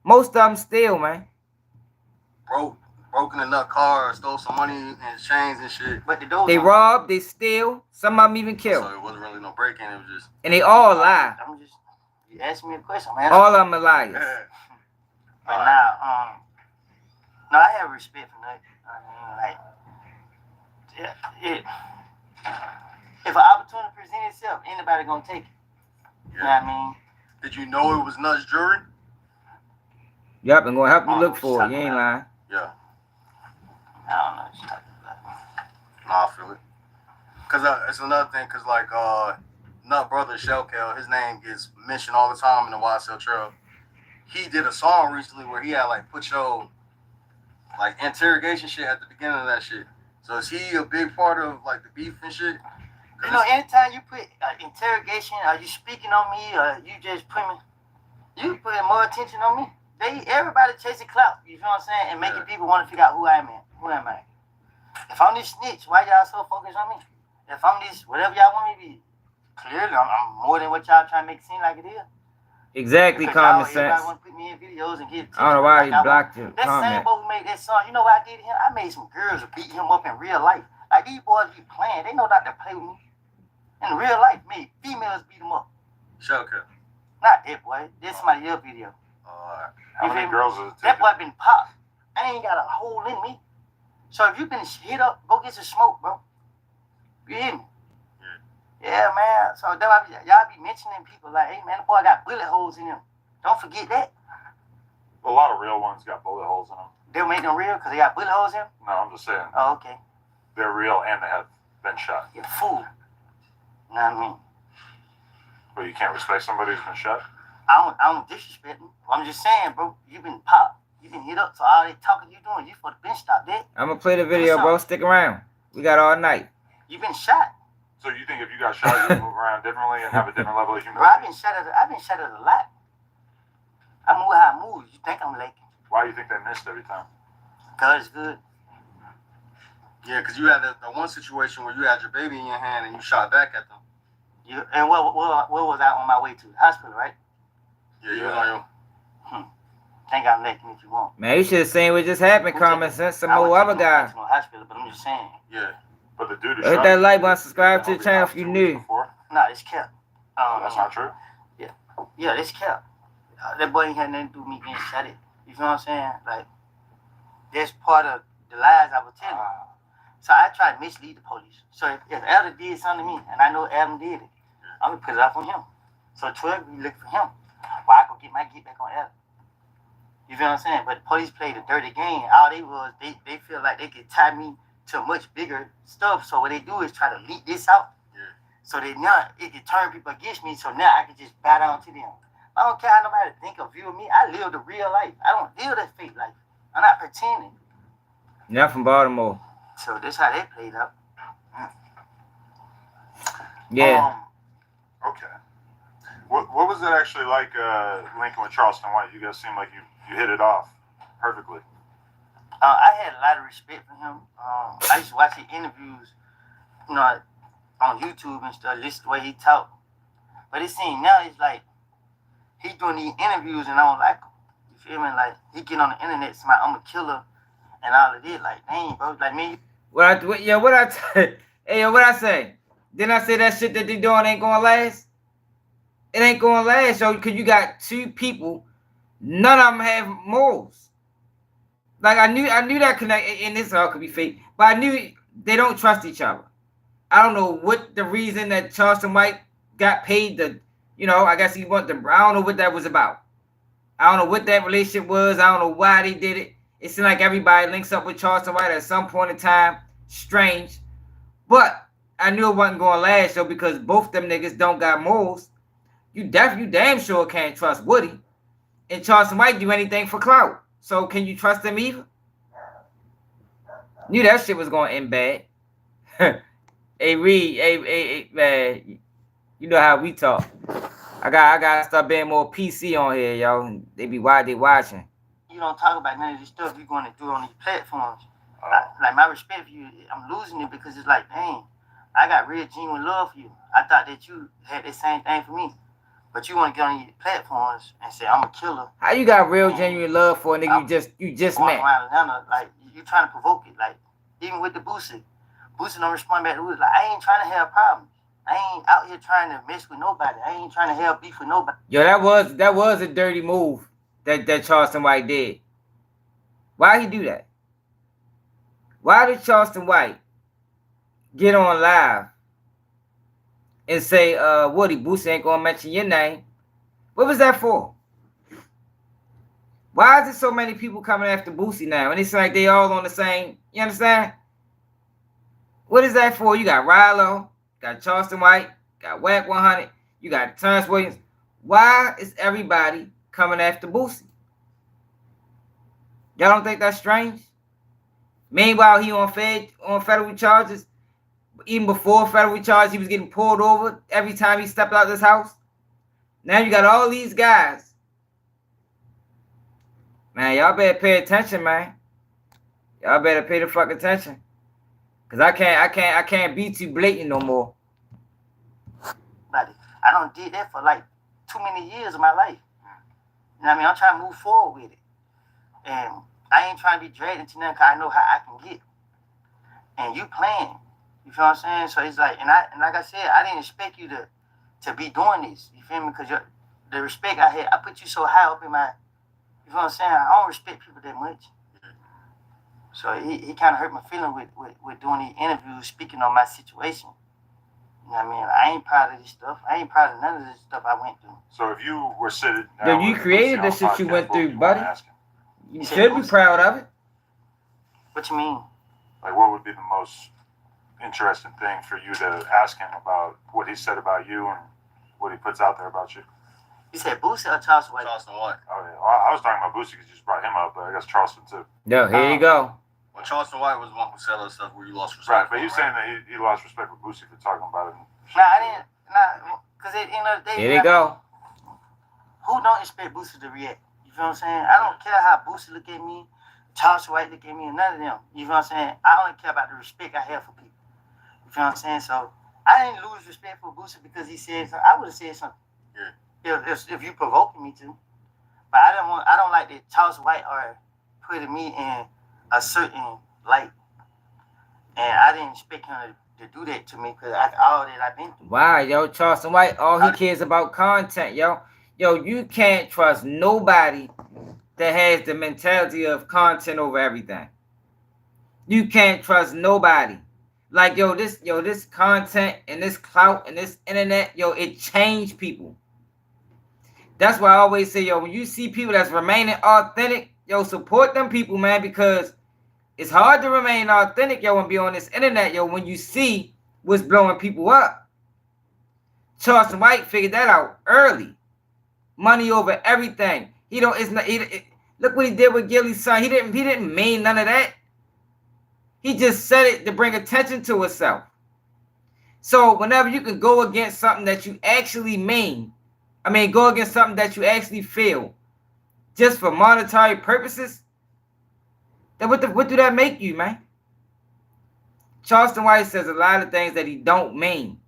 [SPEAKER 1] Most of them steal, man.
[SPEAKER 5] broken a nut car, stole some money and chains and shit.
[SPEAKER 3] But the doors
[SPEAKER 1] They rob, they steal, some of them even kill.
[SPEAKER 5] So it wasn't really no break-in. It was just...
[SPEAKER 1] And they all lie.
[SPEAKER 3] You asked me a question, man.
[SPEAKER 1] All of them are liars.
[SPEAKER 3] But now, no, I have respect for that. I mean, like, if an opportunity presents itself, anybody gonna take it. You know what I mean?
[SPEAKER 5] Did you know it was Nuts Jury?
[SPEAKER 1] Yup, I'm gonna help you look for it. You ain't lying.
[SPEAKER 5] Yeah.
[SPEAKER 3] I don't know what you're talking about.
[SPEAKER 5] Nah, I feel it. Cause it's another thing. Cause like Nut brother Shellkel, his name gets mentioned all the time in the YSL Trail. He did a song recently where he had like put your like interrogation shit at the beginning of that shit. So is he a big part of like the beef and shit?
[SPEAKER 3] You know, anytime you put interrogation, are you speaking on me, or you just you putting more attention on me. Everybody chasing clout, you know what I'm saying, and making people want to figure out who I am. Who am I? If I'm this snitch, why y'all so focused on me? If I'm this, whatever y'all want me to be, clearly I'm more than what y'all trying to make it seem like it is.
[SPEAKER 1] Exactly,
[SPEAKER 3] Because
[SPEAKER 1] common
[SPEAKER 3] everybody
[SPEAKER 1] sense.
[SPEAKER 3] want to put me in videos and get attention.
[SPEAKER 1] I don't know why he
[SPEAKER 3] Like,
[SPEAKER 1] blocked you.
[SPEAKER 3] that same
[SPEAKER 1] Comment.
[SPEAKER 3] boy who made that song, you know what I did to him? I made some girls beat him up in real life. Like, these boys be playing. They know not to play with me. In real life, made females beat him up.
[SPEAKER 5] Shellkel.
[SPEAKER 3] Not that boy. This somebody else video.
[SPEAKER 2] How many girls is it?
[SPEAKER 3] That boy been popped. I ain't got a hole in me. So if you been hit up, go get some smoke, bro. You hear me? Yeah, man. So that why y'all be mentioning people like, hey, man, the boy got bullet holes in him. Don't forget that.
[SPEAKER 2] A lot of real ones got bullet holes in them.
[SPEAKER 3] They'll make them real because they got bullet holes in them?
[SPEAKER 2] No, I'm just saying.
[SPEAKER 3] Oh, okay.
[SPEAKER 2] They're real and they have been shot.
[SPEAKER 3] You're a fool. You know what I mean?
[SPEAKER 2] But you can't respect somebody who's been shot?
[SPEAKER 3] I don't disrespect them. I'm just saying, bro, you been popped. You been hit up. So all that talking you doing, you for the bench stop that.
[SPEAKER 1] I'm gonna play the video, bro. Stick around. We got all night.
[SPEAKER 3] You been shot.
[SPEAKER 2] So you think if you got shot, you move around differently and have a different level of humility?
[SPEAKER 3] Bro, I've been shot at a lot. I move how I move. You think I'm like?
[SPEAKER 2] Why do you think they missed every time?
[SPEAKER 3] Cause it's good.
[SPEAKER 5] Yeah, because you had the one situation where you had your baby in your hand and you shot back at them.
[SPEAKER 3] And what was I on my way to the hospital, right?
[SPEAKER 5] Yeah, you was on your...
[SPEAKER 3] Think I'm letting if you want.
[SPEAKER 1] Man, you should have seen what just happened. Common sense. Some more other guy.
[SPEAKER 3] To no hospital, but I'm just saying.
[SPEAKER 5] Yeah.
[SPEAKER 2] But the dude who
[SPEAKER 1] Hit
[SPEAKER 2] shot
[SPEAKER 1] that
[SPEAKER 2] you,
[SPEAKER 1] like button, subscribe to the channel if you new.
[SPEAKER 3] Nah, it's kept.
[SPEAKER 2] That's not true?
[SPEAKER 3] Yeah, it's kept. That boy ain't had nothing to do with me being shot at. You feel what I'm saying? Like, that's part of the lies I was telling. So I tried to mislead the police. So if Adam did something to me, and I know Adam did it, I'm gonna put it off on him. So 12 be looking for him. Why I go get back on Adam? You feel what I'm saying? But the police played a dirty game. All they feel like they could tie me to much bigger stuff. So what they do is try to leak this out.
[SPEAKER 5] Yeah.
[SPEAKER 3] So they now it can turn people against me. So now I can just bow down to them. I don't care how nobody think or view of me. I live the real life. I don't live that fake life. I'm not pretending.
[SPEAKER 1] You're not from Baltimore.
[SPEAKER 3] So this how they played up.
[SPEAKER 1] Yeah.
[SPEAKER 2] Okay. What was it actually like linking with Charleston White? You guys seem like you hit it off perfectly.
[SPEAKER 3] I had a lot of respect for him. I used to watch his interviews, you know, on YouTube and stuff, listen to the way he talk. But it seems now it's like he doing these interviews and I don't like him. You feel me? Like he get on the internet saying I'm a killer and all of this. Like, dang, bro, like me.
[SPEAKER 1] What I say? Didn't I say that shit that they doing ain't gonna last? It ain't gonna last, yo, because you got two people, none of them have morals. Like I knew that connect, and this all could be fake, but I knew they don't trust each other. I don't know what the reason that Charleston White got paid to, I guess he want the. I don't know what that was about. I don't know what that relationship was. I don't know why they did it. It seemed like everybody links up with Charleston White at some point in time. Strange, but I knew it wasn't gonna last, though, because both them niggas don't got morals. You damn sure can't trust Woody, and Charleston White do anything for clout. So can you trust them either? Knew that shit was gonna end bad. Hey Reed, hey man, you know how we talk. I gotta start being more PC on here, yo. They watching.
[SPEAKER 3] You don't talk about none of this stuff you're going to do on these platforms. Like my respect for you, I'm losing it because it's like, dang, I got real genuine love for you. I thought that you had the same thing for me. But you want to get on these platforms and say I'm a killer.
[SPEAKER 1] How you got real genuine love for a nigga you just met?
[SPEAKER 3] Around Atlanta, like you trying to provoke it. Like even with the Boosie don't respond back to Woody. Like I ain't trying to have problems. I ain't out here trying to mess with nobody. I ain't trying to have beef with nobody.
[SPEAKER 1] Yo, that was a dirty move that Charleston White did. Why he do that? Why did Charleston White get on live and say, Woody, Boosie ain't gonna mention your name? What was that for? Why is there so many people coming after Boosie now? And it's like they all on the same, you understand? What is that for? You got Rilo, got Charleston White, got Whack 100, you got Terrence Williams. Why is everybody coming after Boosie? Y'all don't think that's strange? Meanwhile, he on federal charges. Even before federal charges, he was getting pulled over every time he stepped out of this house. Now you got all these guys. Man, y'all better pay attention, man. Y'all better pay the fuck attention. Cause I can't be too blatant no more.
[SPEAKER 3] Like, I don't did that for like too many years of my life. You know what I mean? I'm trying to move forward with it. And I ain't trying to be dragged into nothing because I know how I can get. And you playing. You feel what I'm saying? So it's like, and like I said, I didn't expect you to be doing this. You feel me? Because the respect I had, I put you so high up in my, you know what I'm saying? I don't respect people that much. So he kind of hurt my feeling with doing these interviews, speaking on my situation. You know what I mean? I ain't proud of this stuff. I ain't proud of none of this stuff I went through.
[SPEAKER 2] So if you were sitting
[SPEAKER 1] Yo,
[SPEAKER 2] down
[SPEAKER 1] you
[SPEAKER 2] with
[SPEAKER 1] created
[SPEAKER 2] Lucy
[SPEAKER 1] the
[SPEAKER 2] on
[SPEAKER 1] shit you
[SPEAKER 2] podcast,
[SPEAKER 1] went
[SPEAKER 2] what would
[SPEAKER 1] through,
[SPEAKER 2] you wanna
[SPEAKER 1] buddy.
[SPEAKER 2] ask him?
[SPEAKER 1] You should be proud of it.
[SPEAKER 3] What you mean?
[SPEAKER 2] Like, what would be the most interesting thing for you to ask him about what he said about you and what he puts out there about you?
[SPEAKER 3] You said Boosie or Charleston White?
[SPEAKER 5] Charleston White.
[SPEAKER 2] Oh, yeah. I was talking about Boosie because you just brought him up, but I guess Charleston too.
[SPEAKER 1] Yo, here you go.
[SPEAKER 5] Well, Charleston White was the one who said other stuff where you lost respect.
[SPEAKER 2] Right, but
[SPEAKER 5] for
[SPEAKER 2] he's
[SPEAKER 5] him,
[SPEAKER 2] saying that he lost respect with Boosie for talking about it.
[SPEAKER 3] Nah, I didn't. Nah, because at the end of the day,
[SPEAKER 1] Here you go.
[SPEAKER 3] who don't expect Boosie to react? You feel what I'm saying? I don't care how Boosie look at me, Charleston White look at me, and none of them. You feel what I'm saying? I only care about the respect I have for people. You feel what I'm saying? So I didn't lose respect for Boosie because he said something. I would have said something. Yeah. If you provoking me to. But I don't like that Charleston White are putting me in a certain light. And I didn't expect him to do that to me because all that I've been through.
[SPEAKER 1] Wow, yo, Charleston White, all he cares about content, yo. Yo, you can't trust nobody that has the mentality of content over everything. You can't trust nobody. Like, this content and this clout and this internet, yo, it changed people. That's why I always say, yo, when you see people that's remaining authentic, yo, support them people, man, because it's hard to remain authentic, yo, and be on this internet, yo, when you see what's blowing people up. Charleston White figured that out early. Money over everything. Look what he did with Gilly's son. He didn't mean none of that. He just said it to bring attention to himself. So whenever you can go against something that you actually mean, go against something that you actually feel, just for monetary purposes, then what do that make you, man? Charleston White says a lot of things that he don't mean,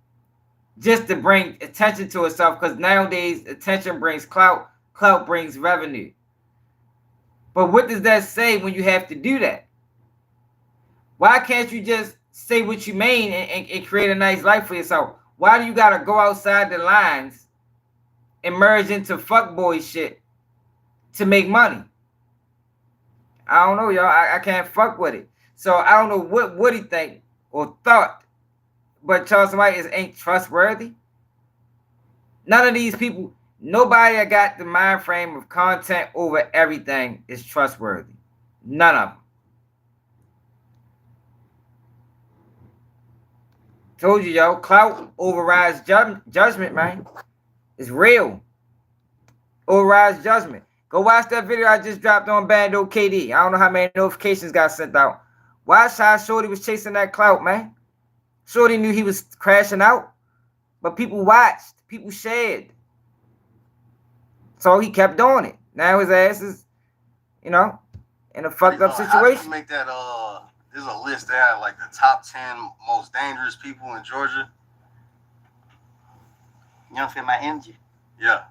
[SPEAKER 1] just to bring attention to himself, because nowadays attention brings clout, clout brings revenue. But what does that say when you have to do that? Why can't you just say what you mean and create a nice life for yourself? Why do you gotta go outside the lines and merge into fuckboy shit to make money? I don't know, y'all. I can't fuck with it. So I don't know what he think or thought, but Charleston White ain't trustworthy. None of these people, nobody that got the mind frame of content over everything is trustworthy. None of them. Told you, yo, clout overrides judgment, man. It's real. Overrides judgment. Go watch that video I just dropped on Bando KD. I don't know how many notifications got sent out. Watch how Shorty was chasing that clout, man. Shorty knew he was crashing out, but people watched. People shared. So he kept doing it. Now his ass is, in a fucked up situation.
[SPEAKER 5] How did you make that, there's a list that had like the top 10 most dangerous people in Georgia.
[SPEAKER 3] You don't feel my energy?
[SPEAKER 5] Yeah.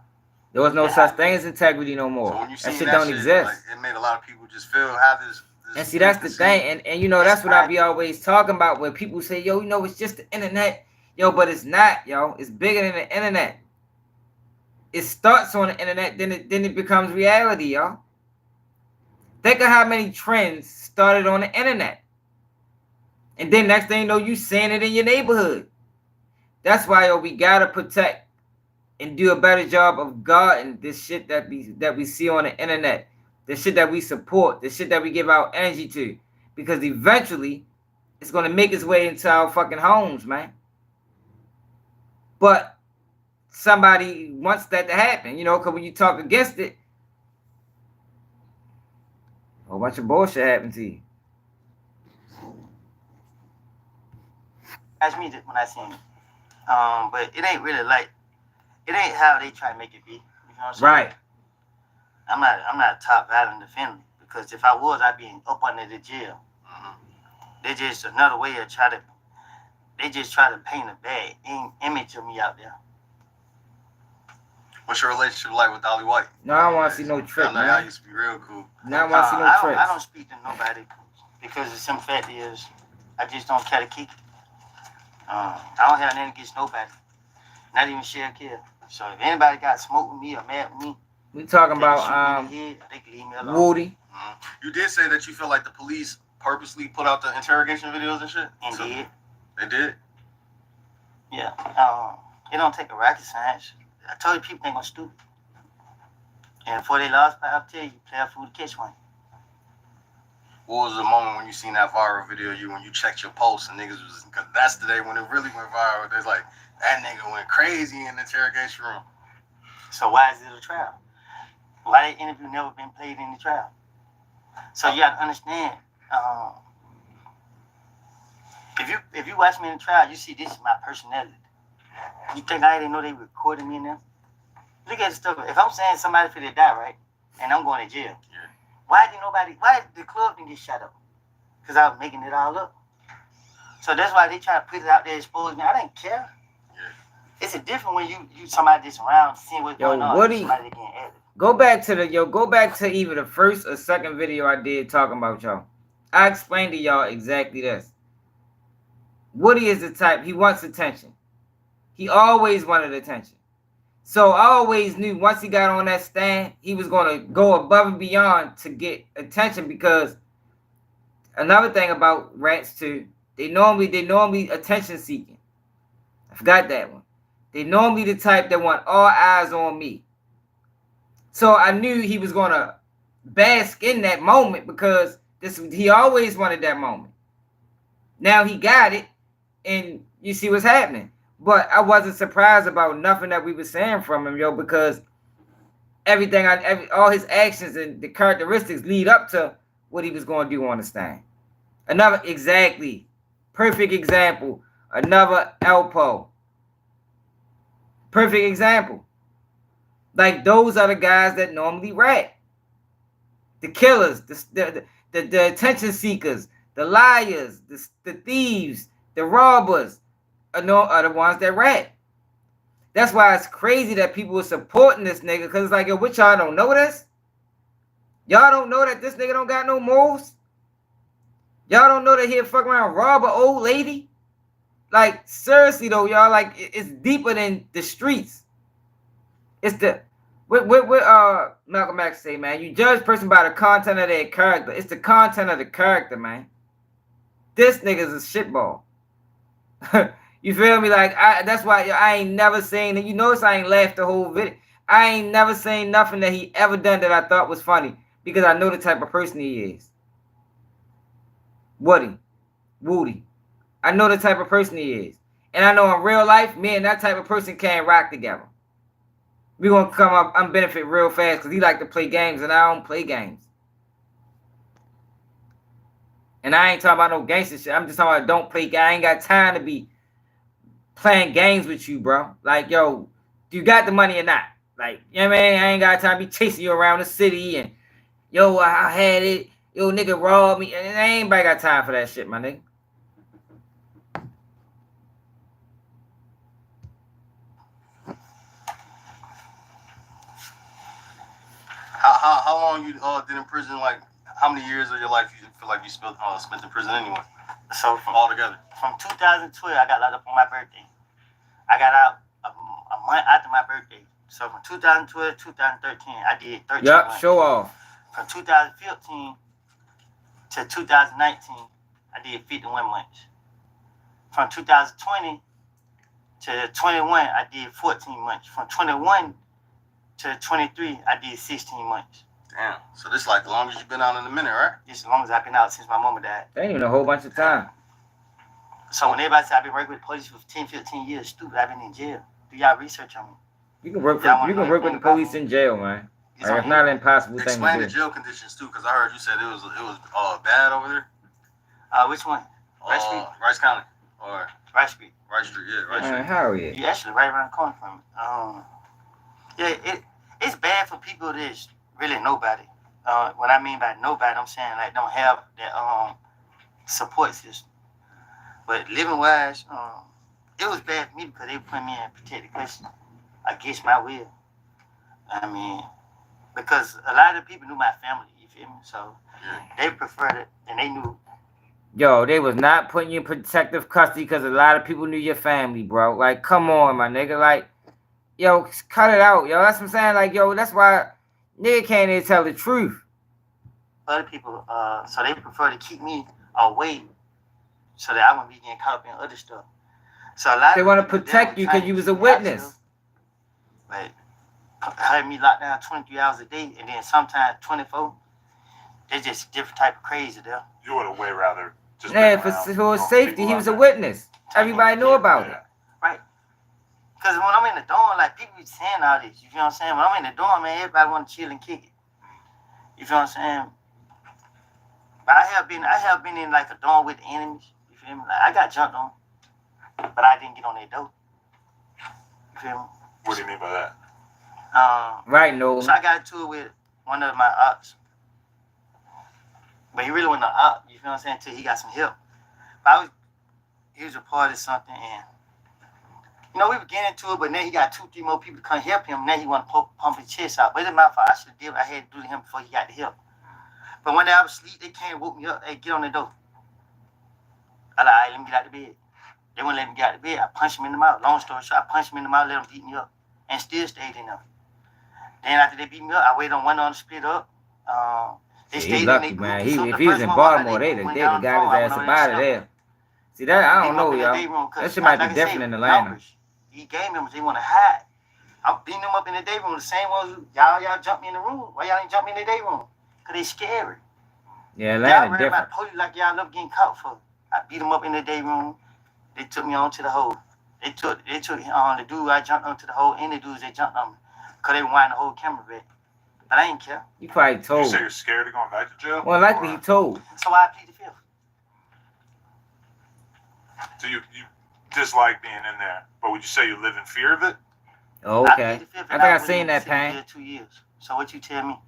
[SPEAKER 1] There was no such thing as integrity no more.
[SPEAKER 5] So when you
[SPEAKER 1] that
[SPEAKER 5] seen
[SPEAKER 1] shit don't exist.
[SPEAKER 5] Like, it made a lot of people just have this
[SPEAKER 1] and see, that's the thing. And that's what I be always talking about when people say, yo, it's just the internet. Yo, but it's not, yo. It's bigger than the internet. It starts on the internet, then it becomes reality, y'all. Think of how many trends started on the internet. And then next thing you know, you seeing it in your neighborhood. That's why, yo, we gotta protect and do a better job of guarding this shit that we see on the internet, the shit that we support, the shit that we give our energy to, because eventually it's gonna make its way into our fucking homes, man. But somebody wants that to happen, because when you talk against it, a whole bunch of bullshit happens to you.
[SPEAKER 3] That's me when I seen it. But it ain't really like, it ain't how they try to make it be. You know what I'm saying?
[SPEAKER 1] Right.
[SPEAKER 3] I'm not a top violent defender, because if I was, I'd be up under the jail. They just another way of try to paint a bad image of me out there.
[SPEAKER 5] What's your relationship like with Dolly White?
[SPEAKER 1] No, I don't want to see no trick,
[SPEAKER 5] I know y'all
[SPEAKER 1] man.
[SPEAKER 5] used to be real cool.
[SPEAKER 1] No, I want to see no tricks.
[SPEAKER 3] I don't speak to nobody, because the simple fact is, I just don't care to kick it. I don't have nothing against nobody. Not even share kill. So if anybody got smoke with me or mad with me,
[SPEAKER 1] We talking
[SPEAKER 3] they can shoot
[SPEAKER 1] about
[SPEAKER 3] me in the head, they can leave me alone.
[SPEAKER 1] Woody.
[SPEAKER 5] You did say that you feel like the police purposely put out the interrogation videos and shit?
[SPEAKER 3] And
[SPEAKER 5] So,
[SPEAKER 3] did.
[SPEAKER 5] they did?
[SPEAKER 3] Yeah. It don't take a rocket science. I told you people ain't gonna stupid. And before they lost, I'll tell you, play a fool to catch one.
[SPEAKER 5] What was the moment when you seen that viral video when you checked your pulse and niggas was, because that's the day when it really went viral. There's like, that nigga went crazy in the interrogation room.
[SPEAKER 3] So why is it a trial? Why that interview never been played in the trial? So you gotta understand, if you watch me in the trial, you see this is my personality. You think I didn't know they recorded me in there? Look at the stuff. If I'm saying somebody finna die, right, and I'm going to jail, why did the club didn't get shut up? Because I was making it all up. So that's why they try to put it out there, expose me. I didn't care. It's a different when you somebody that's around seeing what's going on.
[SPEAKER 1] Woody,
[SPEAKER 3] somebody that getting added.
[SPEAKER 1] go back to either the first or second video I did talking about y'all. I explained to y'all exactly this. Woody is the type, he wants attention. He always wanted attention. So I always knew once he got on that stand, he was going to go above and beyond to get attention, because another thing about rats too, they normally attention seeking. I forgot that one. They normally the type that want all eyes on me. So I knew he was going to bask in that moment, because he always wanted that moment. Now he got it, and you see what's happening. But I wasn't surprised about nothing that we were saying from him, yo, because all his actions and the characteristics lead up to what he was going to do on the stand. Perfect example, another Elpo. Perfect example. Like, those are the guys that normally rat. The killers, the attention seekers, the liars, the thieves, the robbers are the ones that rat. That's why it's crazy that people are supporting this nigga, because it's like, yo, what, y'all don't know this? Y'all don't know that this nigga don't got no morals? Y'all don't know that he'll fuck around rob an old lady? Like, seriously though, y'all, like, it's deeper than the streets. It's what Malcolm X say, man? You judge a person by the content of their character. It's the content of the character, man. This nigga's a shitball. You feel me? Like, that's why I ain't never saying that. You notice I ain't laughed the whole video. I ain't never saying nothing that he ever done that I thought was funny, because I know the type of person he is. Woody. I know the type of person he is. And I know in real life, me and that type of person can't rock together. We gonna come up and benefit real fast, because he like to play games and I don't play games. And I ain't talking about no gangster shit. I'm just talking about don't play. I ain't got time to be playing games with you, bro. Like, yo, you got the money or not? Like, you know what I mean? I ain't got time to be chasing you around the city and, yo, I had it. Yo, nigga robbed me. And ain't got time for that shit, my nigga.
[SPEAKER 5] How long you did in prison? Like, how many years of your life you feel like you spent in prison anyway?
[SPEAKER 3] So
[SPEAKER 5] All together.
[SPEAKER 3] from 2012, I got locked up on my birthday. I got out a month after my birthday. So from 2012 to 2013, I did 13
[SPEAKER 1] Yup,
[SPEAKER 3] months.
[SPEAKER 1] show off.
[SPEAKER 3] From 2015 to 2019, I did 51 months. From 2020 to 21, I did 14 months. From 21 to 23, I did 16 months.
[SPEAKER 5] Damn. So this like the longest you've been out in a minute, right?
[SPEAKER 3] Just as long as I've been out since my mama died.
[SPEAKER 1] That ain't even a whole bunch of time.
[SPEAKER 3] So when everybody say I've been working with the police for 10, 15 years, stupid, I've been in jail. Do y'all research on me?
[SPEAKER 1] You can work with the police in jail, man.
[SPEAKER 3] It's
[SPEAKER 1] Like,
[SPEAKER 3] on
[SPEAKER 1] it's not an
[SPEAKER 3] him.
[SPEAKER 1] impossible thing
[SPEAKER 5] Explain
[SPEAKER 1] to
[SPEAKER 5] the
[SPEAKER 1] do.
[SPEAKER 5] jail conditions too, because I heard you said it was bad over there.
[SPEAKER 3] Which one? Rice Street?
[SPEAKER 5] Rice County or
[SPEAKER 3] Rice Street.
[SPEAKER 5] Rice Street, yeah, Rice
[SPEAKER 1] Man,
[SPEAKER 5] Street.
[SPEAKER 1] hell yeah.
[SPEAKER 3] You actually right around the corner from it. Yeah, it's bad for people that's really nobody. What I mean by nobody, I'm saying like don't have that support system. But living wise, it was bad for me because they put me in protected custody against my will. I mean, because a lot of people knew my family, you feel me? So they preferred it, and they knew.
[SPEAKER 1] Yo, they was not putting you in protective custody because a lot of people knew your family, bro. Like, come on, my nigga. Like, Yo, cut it out, yo. That's what I'm saying. Like, yo, that's why nigga can't even tell the truth.
[SPEAKER 3] Other people, so they prefer to keep me away so that I won't be getting caught up in other stuff. So a lot
[SPEAKER 1] They
[SPEAKER 3] of
[SPEAKER 1] want to
[SPEAKER 3] people
[SPEAKER 1] protect you because you was a witness.
[SPEAKER 3] But had me locked down 23 hours a day, and then sometimes 24. It's just a different type of crazy there.
[SPEAKER 2] You would have way rather just
[SPEAKER 1] Yeah,
[SPEAKER 2] been
[SPEAKER 1] for
[SPEAKER 2] around,
[SPEAKER 1] his safety, he was a witness. Everybody knew about it.
[SPEAKER 3] Right. Because when I'm in the dorm, like, people be saying all this. You feel what I'm saying? When I'm in the dorm, man, everybody want to chill and kick it. You feel what I'm saying? But I have been in, like, a dorm with the enemies. You feel me? Like, I got jumped on, but I didn't get on their door. You feel me?
[SPEAKER 2] What do you mean by that?
[SPEAKER 1] Right, no.
[SPEAKER 3] So I got into it with one of my ops. But he really wasn't an op, you feel what I'm saying, until he got some help. But he was a part of something, and, you know, we were getting into it, but then he got 2-3 more people to come help him, and then he want to pump his chest out. But it's my fault. I should have did what I had to do to him before he got the help. But one day I was asleep, they came and woke me up. Hey, get on the door. I like, all right, let me get out of bed. They wouldn't let me get out of bed. I punched him in the mouth. Long story short, I punched him in the mouth, let him beat me up, and still stayed in there. Then after they beat me up, I waited on one of them to split up. They
[SPEAKER 1] Yeah,
[SPEAKER 3] stayed
[SPEAKER 1] he
[SPEAKER 3] in
[SPEAKER 1] lucky,
[SPEAKER 3] their
[SPEAKER 1] man.
[SPEAKER 3] group.
[SPEAKER 1] If he was in Baltimore, they'd have got his ass up out of there. See, that, I don't know, y'all. That shit might be different in Atlanta.
[SPEAKER 3] He gang members, they want to hide. I'm beating them up in the day room, the same ones who, y'all jump me in the room. Why y'all ain't jump me in the day room? Because they scary.
[SPEAKER 1] Yeah,
[SPEAKER 3] Y'all
[SPEAKER 1] Atlanta
[SPEAKER 3] worry
[SPEAKER 1] different.
[SPEAKER 3] about police like y'all love getting caught for. I beat them up in the day room. They took me on to the hole. They took the dude I jumped on to the hole, and the dudes that jumped on me. Because they wind the whole camera back. But I ain't care.
[SPEAKER 1] You probably
[SPEAKER 2] You
[SPEAKER 1] told.
[SPEAKER 2] say you're scared of going back to jail?
[SPEAKER 1] Well, likely he told.
[SPEAKER 3] So I plead the fifth.
[SPEAKER 2] So you dislike being in there, but would you say you live in fear of it?
[SPEAKER 1] Oh, okay. I think I seen that, Pan.
[SPEAKER 3] 2 years. So what you tell me?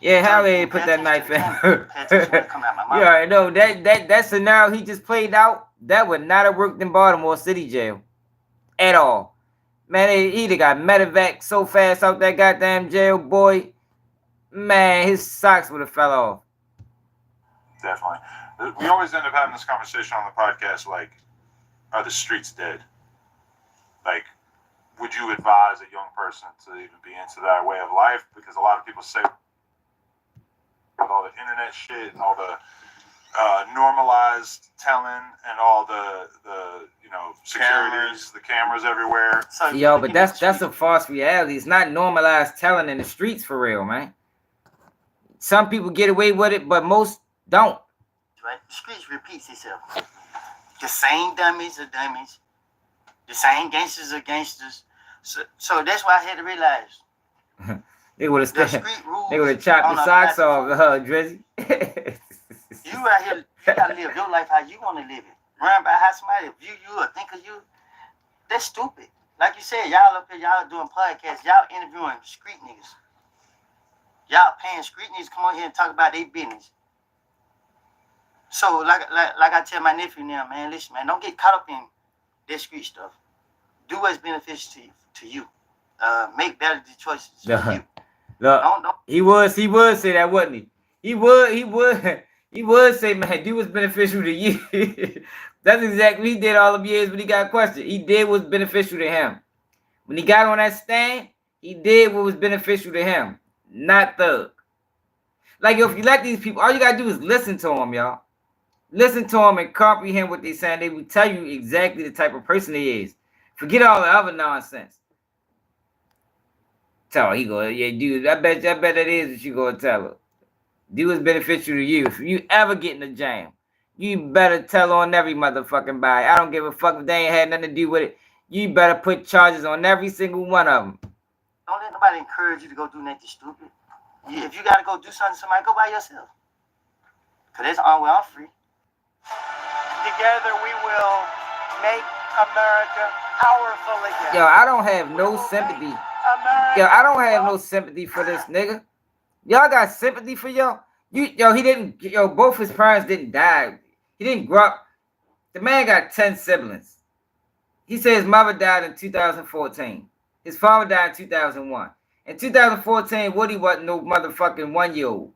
[SPEAKER 1] Yeah, how they put that knife in? You already know that scenario he just played out. That would not have worked in Baltimore City jail at all. Man, he'd have got medevac so fast out that goddamn jail, boy. Man, his socks would have fell off.
[SPEAKER 2] Definitely. We always end up having this conversation on the podcast, like, are the streets dead? Like, would you advise a young person to even be into that way of life? Because a lot of people say, with all the internet shit and all the normalized telling and all the securities, the cameras everywhere.
[SPEAKER 1] Yo, but that's a false reality. It's not normalized telling in the streets for real, man. Some people get away with it, but most don't.
[SPEAKER 3] Right? The streets repeats itself. The same dummies are dummies. The same gangsters are gangsters. So that's why I had to realize.
[SPEAKER 1] They would have chopped the
[SPEAKER 3] on a
[SPEAKER 1] socks off,
[SPEAKER 3] platform.
[SPEAKER 1] Drizzy.
[SPEAKER 3] You out here, you gotta live your life how you want to live it. Run by how somebody view you or think of you. That's stupid. Like you said, y'all up here, y'all doing podcasts, y'all interviewing street niggas. Y'all paying street niggas come on here and talk about their business. So like I tell my nephew now, man, listen, man, don't get caught up in that street stuff. Do what's beneficial to you. Make better choices for you.
[SPEAKER 1] Look,
[SPEAKER 3] Don't.
[SPEAKER 1] he would say that, wouldn't he? He would say, man, do what's beneficial to you. That's exactly what he did all of years when he got questioned. He did what's beneficial to him. When he got on that stand, he did what was beneficial to him, not thug. Like, if you like these people, all you gotta do is listen to them, y'all. Listen to them and comprehend what they're saying. They will tell you exactly the type of person he is. Forget all the other nonsense. Tell her, he go, yeah, dude, I bet that is what you gonna tell her. Do what's beneficial to you. If you ever get in a jam, you better tell on every motherfucking body. I don't give a fuck if they ain't had nothing to do with it. You better put charges on every single one of them.
[SPEAKER 3] Don't let nobody encourage you to go do nothing stupid. If you gotta go do something to somebody, go by yourself. Cause that's the only way I'm free.
[SPEAKER 8] Together we will make America powerful again.
[SPEAKER 1] Yo, I don't have no sympathy. Yo, I don't have no sympathy for this nigga. Y'all got sympathy for y'all? Both his parents didn't die. He didn't grow up. The man got 10 siblings. He said his mother died in 2014. His father died in 2001. In 2014, Woody wasn't no motherfucking 1-year-old.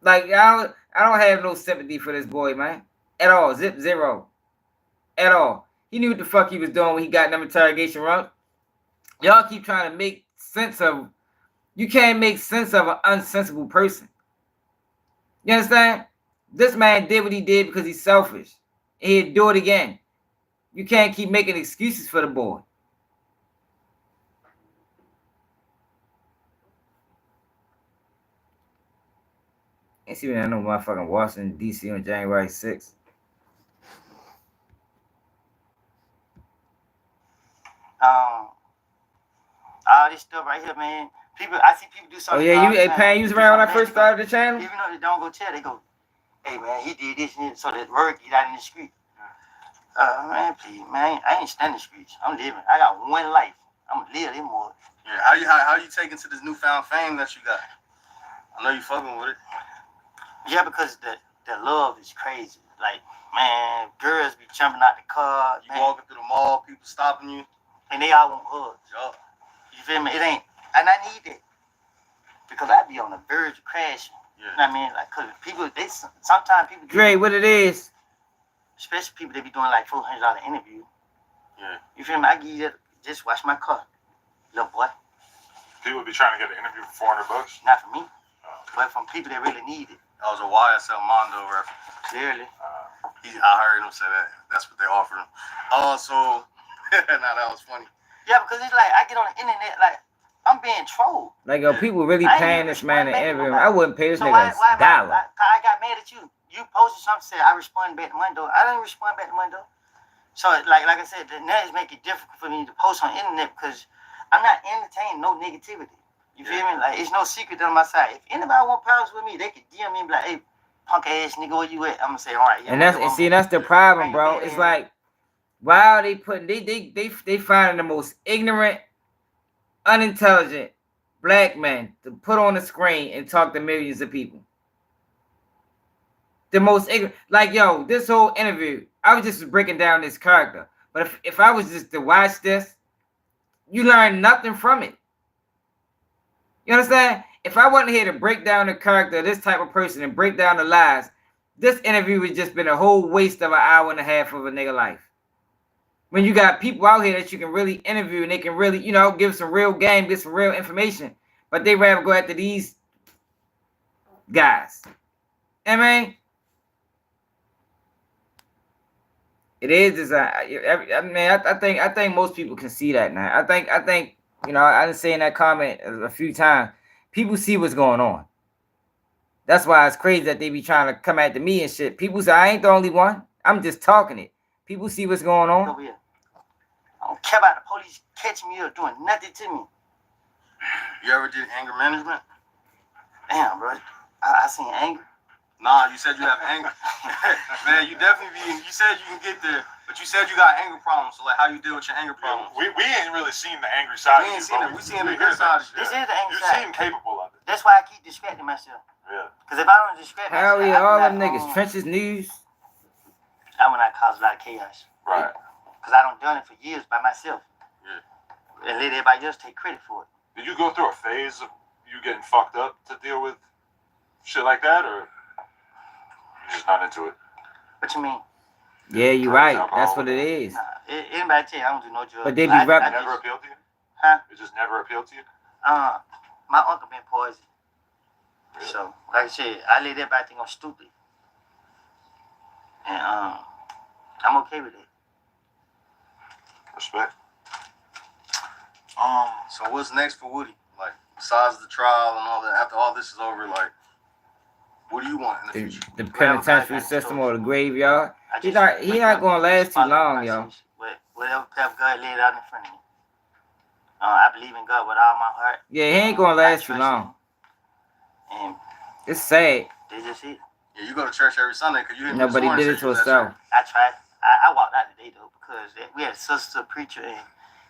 [SPEAKER 1] Like, I don't have no sympathy for this boy, man. At all. Zero. At all. He knew what the fuck he was doing when he got in them interrogation room. Y'all keep trying to make sense of. You can't make sense of an unsensible person. You understand? This man did what he did because he's selfish. And he'd do it again. You can't keep making excuses for the boy. Ain't see me in no motherfucking Washington, D.C. on January 6th.
[SPEAKER 3] All this stuff right here, man. I see people do
[SPEAKER 1] Oh
[SPEAKER 3] something.
[SPEAKER 1] yeah, Pan, you was around when I first started the channel?
[SPEAKER 3] Even though they don't go tell, they go, hey man, he did this and this, so that word get out in the street. Man, please, man, I ain't standing the streets. I'm living. I got one life. I'm gonna live them more.
[SPEAKER 5] Yeah, how you taking to this newfound fame that you got? I know you fucking with it.
[SPEAKER 3] Yeah, because the love is crazy. Like, man, girls be jumping out the car.
[SPEAKER 5] You walking through the mall, people stopping you,
[SPEAKER 3] and they all want hugs.
[SPEAKER 5] Yup.
[SPEAKER 3] You feel me? It ain't, and I need it because I be on the verge of crashing.
[SPEAKER 5] Yeah.
[SPEAKER 3] You know what I mean? Like, cause people, sometimes people.
[SPEAKER 1] Dre, what it is?
[SPEAKER 3] Especially people that be doing like $400 interview.
[SPEAKER 5] Yeah.
[SPEAKER 3] You feel me? I give you that. Just watch my car, little boy.
[SPEAKER 2] People be trying to get an interview for $400.
[SPEAKER 3] Not from me, but from people that really need it.
[SPEAKER 5] That was a YSL Mondo reference.
[SPEAKER 3] Clearly.
[SPEAKER 5] I heard him say that. That's what they offered him. So, now that was funny.
[SPEAKER 3] Yeah, because it's like I get on the internet, like I'm being trolled.
[SPEAKER 1] Like, yo, people really paying this man to interview him. I wouldn't pay this
[SPEAKER 3] So
[SPEAKER 1] nigga a dollar.
[SPEAKER 3] I got mad at you. You posted something, said I responded back to Mondo. I didn't respond back to Mondo. So, like I said, the net make it difficult for me to post on the internet because I'm not entertaining no negativity. You feel me? Like, it's no secret on my side. If anybody want problems with me, they could DM me and be like, hey, punk ass nigga, where you at? I'm gonna say, all right. Yeah,
[SPEAKER 1] And that's the problem, bro. It's like, why are they putting they finding the most ignorant, unintelligent black man to put on the screen and talk to millions of people. The most ignorant, like, yo, this whole interview, I was just breaking down this character. But if I was just to watch this, you learn nothing from it. You understand? If I wasn't here to break down the character of this type of person and break down the lies, this interview would just been a whole waste of an hour and a half of a nigga life. When you got people out here that you can really interview and they can really, give some real game, get some real information, but they rather go after these guys. I mean, it is. I think most people can see that now. I think. I been saying that comment a few times. People see what's going on. That's why it's crazy that they be trying to come after me and shit. People say I ain't the only one. I'm just talking it. People see what's going on.
[SPEAKER 3] Over here. I don't care about the police catching me or doing nothing to me.
[SPEAKER 5] You ever did anger management?
[SPEAKER 3] Damn, bro. I seen anger.
[SPEAKER 5] Nah, you said you have anger. Man, you definitely you said you can get there, but you said you got anger problems. So, like, how you deal with your anger problems?
[SPEAKER 2] We ain't really seen the angry side
[SPEAKER 5] We
[SPEAKER 2] of
[SPEAKER 5] ain't
[SPEAKER 2] you.
[SPEAKER 5] seen it. We seen the good side of you.
[SPEAKER 3] This is the angry
[SPEAKER 2] You
[SPEAKER 3] side.
[SPEAKER 2] seem capable of it.
[SPEAKER 3] That's why I keep distracting myself.
[SPEAKER 2] Yeah.
[SPEAKER 3] Because if I don't distract
[SPEAKER 1] Hell
[SPEAKER 3] myself,
[SPEAKER 1] yeah, all them
[SPEAKER 3] I
[SPEAKER 1] niggas. Trenches News.
[SPEAKER 3] I when I cause a lot of chaos.
[SPEAKER 2] Right.
[SPEAKER 3] Because I done done it for years by myself.
[SPEAKER 5] Yeah.
[SPEAKER 3] And let everybody else take credit for it.
[SPEAKER 2] Did you go through a phase of you getting fucked up to deal with shit like that, or you just not into it?
[SPEAKER 3] What you mean?
[SPEAKER 1] Yeah, you're right. That's what it is.
[SPEAKER 3] Anybody tell you I don't do no drugs.
[SPEAKER 1] But they be
[SPEAKER 2] It
[SPEAKER 1] rapping.
[SPEAKER 2] never appealed to you?
[SPEAKER 3] Huh?
[SPEAKER 2] It just never appealed to you?
[SPEAKER 3] My uncle been poisoned. So, like I said, I let everybody think I'm stupid. And I'm okay with it.
[SPEAKER 2] Respect.
[SPEAKER 5] So what's next for Woody? Like, besides the trial and all that, after all this is over, like, what do you want in the future?
[SPEAKER 1] The penitentiary system or the graveyard. He not gonna last too long, yo.
[SPEAKER 3] Whatever path God laid out in front of me. I believe in God with all my heart.
[SPEAKER 1] Yeah, he ain't gonna last too long.
[SPEAKER 3] And
[SPEAKER 1] it's sad.
[SPEAKER 3] They just it.
[SPEAKER 5] Yeah, you go to church every Sunday because you hit me.
[SPEAKER 1] Nobody did it to himself.
[SPEAKER 3] I tried. I walked out today though because we had a sister preacher and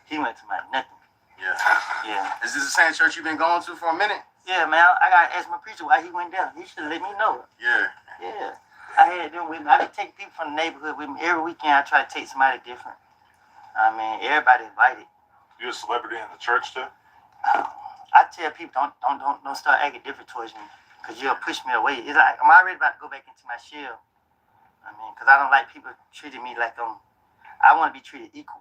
[SPEAKER 3] he went to my nothing.
[SPEAKER 5] Yeah.
[SPEAKER 3] Yeah.
[SPEAKER 5] Is this the same church you've been going to for a minute?
[SPEAKER 3] Yeah, man. I gotta ask my preacher why he went there. He should let me know.
[SPEAKER 5] Yeah.
[SPEAKER 3] Yeah. I had them with me. I been taking people from the neighborhood with me every weekend. I try to take somebody different. I mean, everybody invited.
[SPEAKER 2] You a celebrity in the church too?
[SPEAKER 3] I tell people don't start acting different towards me because you'll push me away. It's like I'm already about to go back into my shell. I mean, because I don't like people treating me like I want to be treated equal.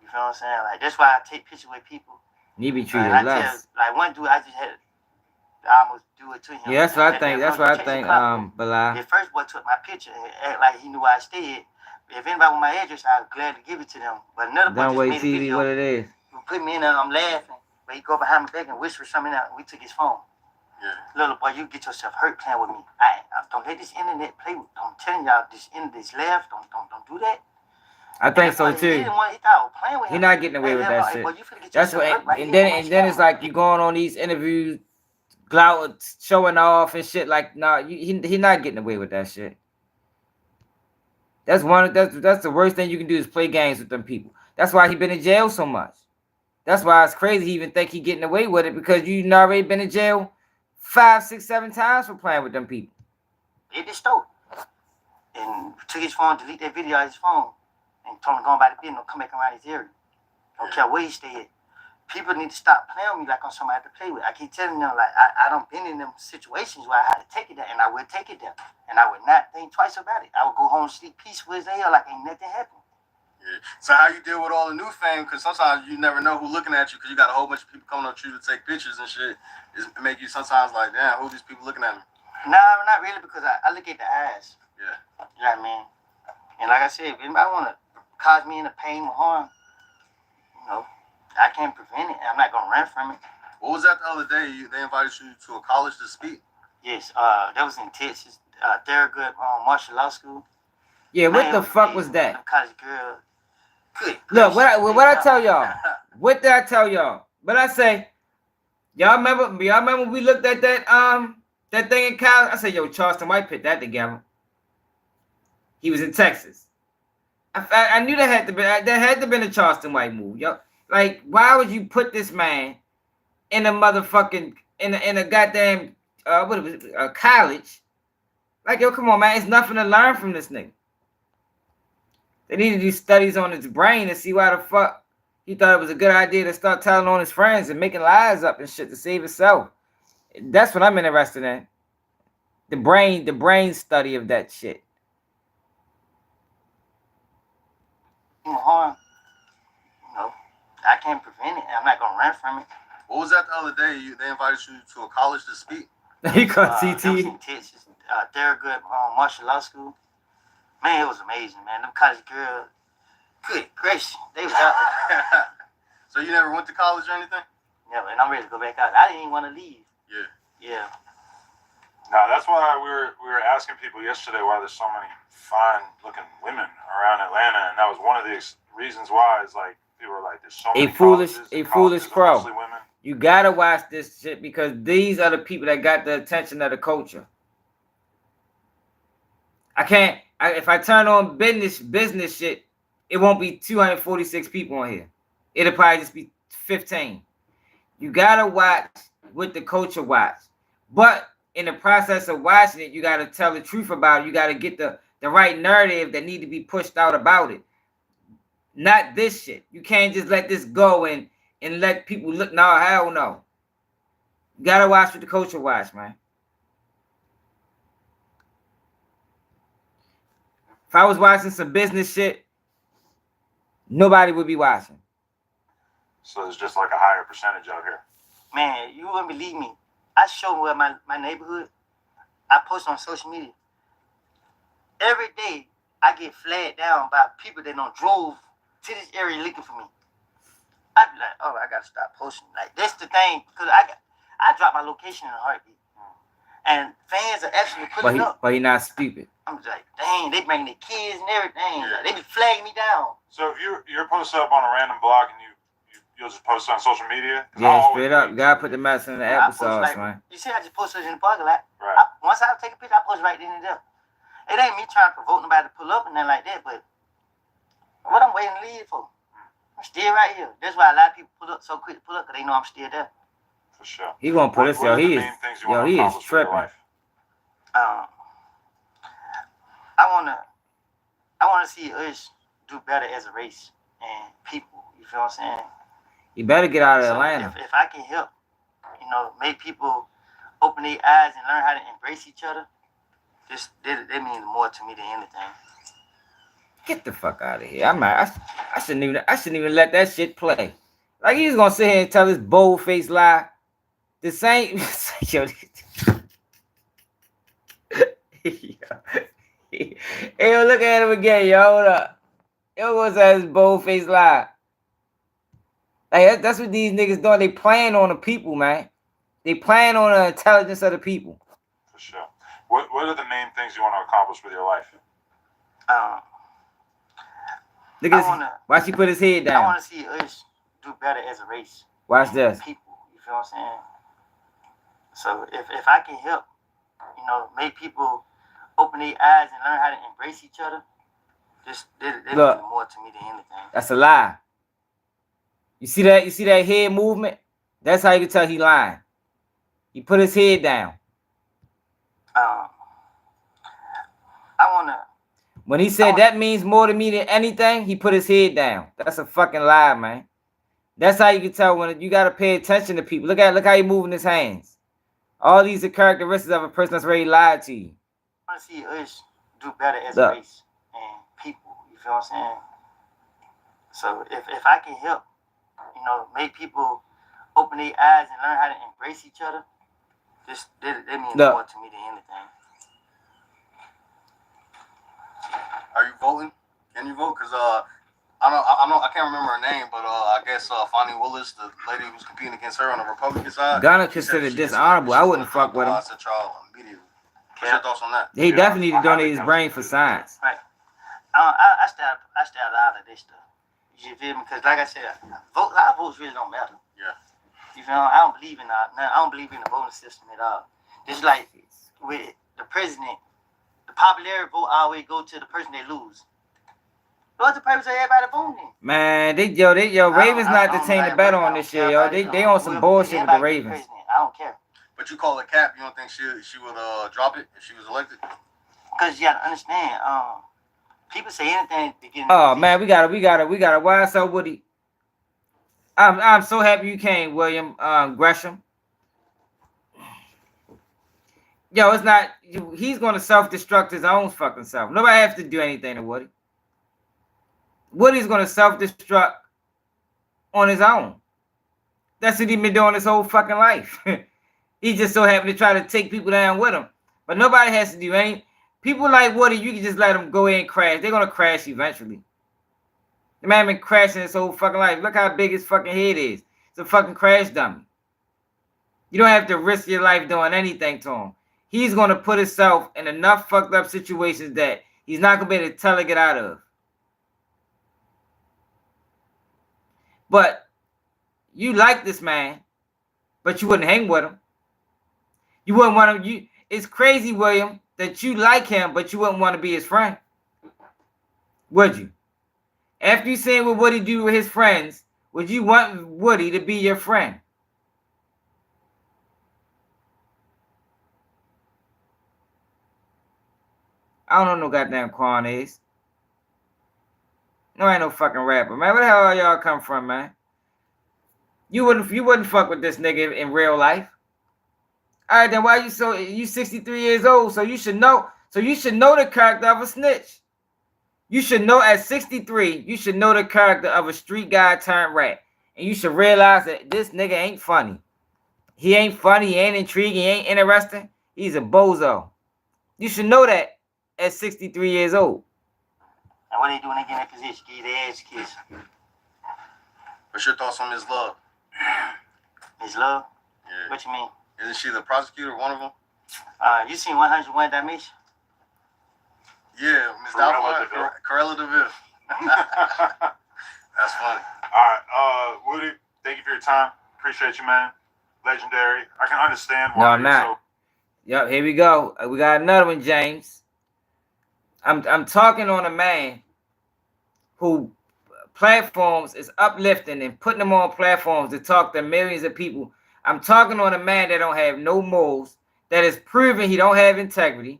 [SPEAKER 3] You feel what I'm saying? Like that's why I take pictures with people.
[SPEAKER 1] You be treated
[SPEAKER 3] Like,
[SPEAKER 1] less.
[SPEAKER 3] like one dude, I almost do it to him.
[SPEAKER 1] Yeah, that's what I think. That's what I think. Bilal.
[SPEAKER 3] The first boy took my picture and act like he knew where I stayed. If anybody want my address, I'd gladly give it to them. But another boy
[SPEAKER 1] Don't
[SPEAKER 3] just
[SPEAKER 1] wait
[SPEAKER 3] made a
[SPEAKER 1] TV.
[SPEAKER 3] video.
[SPEAKER 1] What it is?
[SPEAKER 3] He put me in there. I'm laughing, but he go behind my back and whisper something out. And we took his phone.
[SPEAKER 5] Yeah.
[SPEAKER 3] Little boy, you get yourself hurt playing with me. I don't let this internet play with. I'm telling y'all, this internet's left. Don't do that.
[SPEAKER 1] I think so
[SPEAKER 3] He
[SPEAKER 1] too.
[SPEAKER 3] didn't want. He thought I was playing with him.
[SPEAKER 1] He not getting away with that shit. That's what. And then it's like you going on these interviews, clout, showing off and shit. Like, nah, he not getting away with that shit. That's the worst thing you can do is play games with them people. That's why he been in jail so much. That's why it's crazy he even think he getting away with it, because you already been in jail 5, 6, 7 times for playing with them people.
[SPEAKER 3] They just stole it. And took his phone, delete that video out of his phone, and told him to go by the business, don't come back around his area. Don't care where he stay at. People need to stop playing with me like I'm somebody to play with. I keep telling them, like, I don't been in them situations where I had to take it there, and I would take it there. And I would not think twice about it. I would go home and sleep peaceful as hell like ain't nothing happened.
[SPEAKER 5] Yeah. So how you deal with all the new fame? Because sometimes you never know who's looking at you, because you got a whole bunch of people coming up to you to take pictures and shit. It make you sometimes like, damn, who these people looking at me?
[SPEAKER 3] No, not really, because I look at the eyes.
[SPEAKER 5] Yeah.
[SPEAKER 3] You know what I mean? And like I said, if anybody want to cause me any pain or harm, you know, I can't prevent it. I'm not going to run from it.
[SPEAKER 5] What was that the other day? They invited you to a college to speak?
[SPEAKER 3] Yes, that was in Texas, Thurgood Martial Law School.
[SPEAKER 1] Yeah, what the fuck was that?
[SPEAKER 3] College girl. Good.
[SPEAKER 1] Look, what I tell y'all? What did I tell y'all? What I say? Y'all remember we looked at that thing in college? I said, yo, Charleston White put that together. He was in Texas. I knew that had to been a Charleston White move, yo. Like, why would you put this man in a motherfucking in a goddamn college? Like, yo, come on, man, it's nothing to learn from this nigga. They need to do studies on his brain to see why the fuck he thought it was a good idea to start telling on his friends and making lies up and shit to save himself. That's what I'm interested in. The brain study of that shit.
[SPEAKER 3] Harm. You know, I can't prevent it. I'm not gonna run from it.
[SPEAKER 5] What was that the other day? They invited you to a college to speak?
[SPEAKER 1] He called
[SPEAKER 3] That was in
[SPEAKER 1] CT.
[SPEAKER 3] Texas, Thurgood Martial Law School. Man, it was amazing, man. Them college girls, good gracious, they was out there.
[SPEAKER 5] So you never went to college or anything?
[SPEAKER 3] Never, and I'm ready to go back out. I didn't even want to leave.
[SPEAKER 5] Yeah.
[SPEAKER 3] Yeah.
[SPEAKER 2] No, that's why we were asking people yesterday why there's so many fine-looking women around Atlanta, and that was one of the reasons why. Is like people were like, "There's so many
[SPEAKER 1] foolish crow."
[SPEAKER 2] mostly women.
[SPEAKER 1] You gotta watch this shit because these are the people that got the attention of the culture. If I turn on business shit, it won't be 246 people on here. It'll probably just be 15. You gotta watch what the culture watch. But in the process of watching it, you gotta tell the truth about it. You gotta get the right narrative that need to be pushed out about it. Not this shit. You can't just let this go and let people look. No, hell no. You gotta watch what the culture watch, man. If I was watching some business shit, nobody would be watching.
[SPEAKER 2] So there's just like a higher percentage out here.
[SPEAKER 3] Man, you wouldn't believe me. I show where my neighborhood. I post on social media. Every day, I get flagged down by people that don't drove to this area looking for me. I be like, oh, I gotta stop posting. Like, that's the thing, because I drop my location in a heartbeat. And fans are actually putting up.
[SPEAKER 1] But he not stupid.
[SPEAKER 3] I'm just like, dang, they bringing their kids and everything. Like, they be flagging me down.
[SPEAKER 2] So if you're posted up on a random blog and you'll just post on social media?
[SPEAKER 1] Yeah, straight up. You gotta put the mess in the episodes,
[SPEAKER 3] like,
[SPEAKER 1] man.
[SPEAKER 3] You see, I just posted in the parking lot.
[SPEAKER 2] Right.
[SPEAKER 3] Once I take a picture, I post right then and there. It ain't me trying to provoke nobody to pull up and nothing like that, but what I'm waiting to leave for? I'm still right here. That's why a lot of people pull up so quick to pull up, because they know I'm still there.
[SPEAKER 2] For sure.
[SPEAKER 1] He gonna put us, yo. He is tripping.
[SPEAKER 3] I wanna see us do better as a race and people. You feel what I'm saying?
[SPEAKER 1] You better get out of Atlanta.
[SPEAKER 3] If I can help, make people open their eyes and learn how to embrace each other, that means more to me than anything.
[SPEAKER 1] Get the fuck out of here. I shouldn't even let that shit play. Like he's gonna sit here and tell this bold faced lie. The same yo, yo, look at him again, yo. Hold up. Yo, gonna say this bold faced lie. Like that's what these niggas doing. They playing on the people, man. They playing on the intelligence of the people.
[SPEAKER 2] For sure. What are the main things you want to accomplish with your life?
[SPEAKER 1] Look at this. Watch he put his head down.
[SPEAKER 3] I want to see us do better as a race.
[SPEAKER 1] Watch this.
[SPEAKER 3] People, you feel what I'm saying? So if I can help, you know, make people open their eyes and learn how to embrace each other, they mean more to me than anything.
[SPEAKER 1] That's a lie. You see that? You see that head movement? That's how you can tell he lying. He put his head down.
[SPEAKER 3] I wanna.
[SPEAKER 1] When he said that means more to me than anything, he put his head down. That's a fucking lie, man. That's how you can tell when you gotta pay attention to people. Look how he moving his hands. All these are characteristics of a person that's already lied to you.
[SPEAKER 3] I want to see us do better as a race and people. You feel what I'm saying? So if I can help, you know, make people open their eyes and learn how to embrace each other, they mean more to me than anything.
[SPEAKER 5] Are you voting? Can you vote? Cause I can't remember her name, but I guess Fonnie Willis, the lady who's competing against her on the Republican side,
[SPEAKER 1] Gunna considered dishonorable. I wouldn't fuck with him.
[SPEAKER 5] What's your thoughts on that?
[SPEAKER 1] He definitely need to donate his brain for science.
[SPEAKER 3] Right. I stay out of this stuff. You feel me? Because like I said, our votes really don't matter.
[SPEAKER 5] Yeah.
[SPEAKER 3] You feel me? I don't believe in the voting system at all. It's like with the president, the popularity vote always go to the person they lose. What's the purpose of everybody voting?
[SPEAKER 1] Man, Ravens not the team to bet on this shit, yo. They on some bullshit with the Ravens.
[SPEAKER 3] I don't care.
[SPEAKER 5] But you call it cap. You don't think she would drop it if she was elected?
[SPEAKER 3] Because you gotta understand, people say anything to get.
[SPEAKER 1] Oh man, we gotta. Why so Woody? I'm so happy you came, William Gresham. Yo, it's not. He's gonna self-destruct his own fucking self. Nobody has to do anything to Woody. Woody's gonna self-destruct on his own. That's what he's been doing his whole fucking life. He just so happy to try to take people down with him. But nobody has to do any. People like Woody, you can just let them go in and crash. They're gonna crash eventually. The man been crashing his whole fucking life. Look how big his fucking head is. It's a fucking crash dummy. You don't have to risk your life doing anything to him. He's gonna put himself in enough fucked up situations that he's not gonna be able to tell or get out of. But you like this man, but you wouldn't hang with him. You wouldn't want him. It's crazy, William, that you like him, but you wouldn't want to be his friend. Would you? After you seen what Woody do with his friends, would you want Woody to be your friend? I don't know no goddamn Quan is. No, ain't no fucking rapper, man. Where the hell are y'all come from, man? You wouldn't fuck with this nigga in real life. All right, then why you 63 years old? So you should know. So you should know the character of a snitch. You should know at 63, you should know the character of a street guy turned rat. And you should realize that this nigga ain't funny. He ain't funny, he ain't intriguing, he ain't interesting. He's a bozo. You should know that at 63 years old.
[SPEAKER 3] And what they doing again in that position? Give their ass kiss.
[SPEAKER 5] What's your thoughts on Ms. Love?
[SPEAKER 3] Ms. Love?
[SPEAKER 5] Yeah.
[SPEAKER 3] What you mean?
[SPEAKER 5] Isn't she the prosecutor, one of them?
[SPEAKER 3] You seen 101 Dalmatians?
[SPEAKER 5] Yeah, Ms. Doubtfire, Corella DeVille. That's funny.
[SPEAKER 2] All right, Woody, thank you for your time. Appreciate you, man. Legendary. I can understand why.
[SPEAKER 1] No, I'm not. Yep, here we go. We got another one, James. I'm talking on a man who platforms is uplifting and putting them on platforms to talk to millions of people. I'm talking on a man that don't have no morals, that is proven he don't have integrity,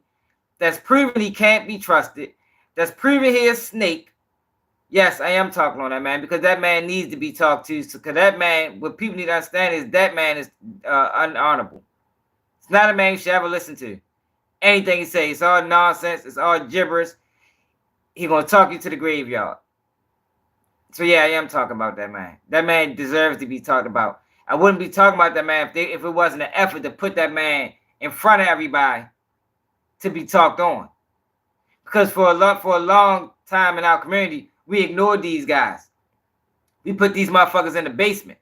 [SPEAKER 1] that's proven he can't be trusted, that's proven he is a snake. Yes, I am talking on that man because that man needs to be talked to. Because that man, what people need to understand is that man is unhonorable. It's not a man you should ever listen to. Anything he says, it's all nonsense. It's all gibberish. He's going to talk you to the graveyard. So yeah, I am talking about that man. That man deserves to be talked about. I wouldn't be talking about that man if it wasn't an effort to put that man in front of everybody to be talked on. Because for a long time in our community, we ignored these guys. We put these motherfuckers in the basement.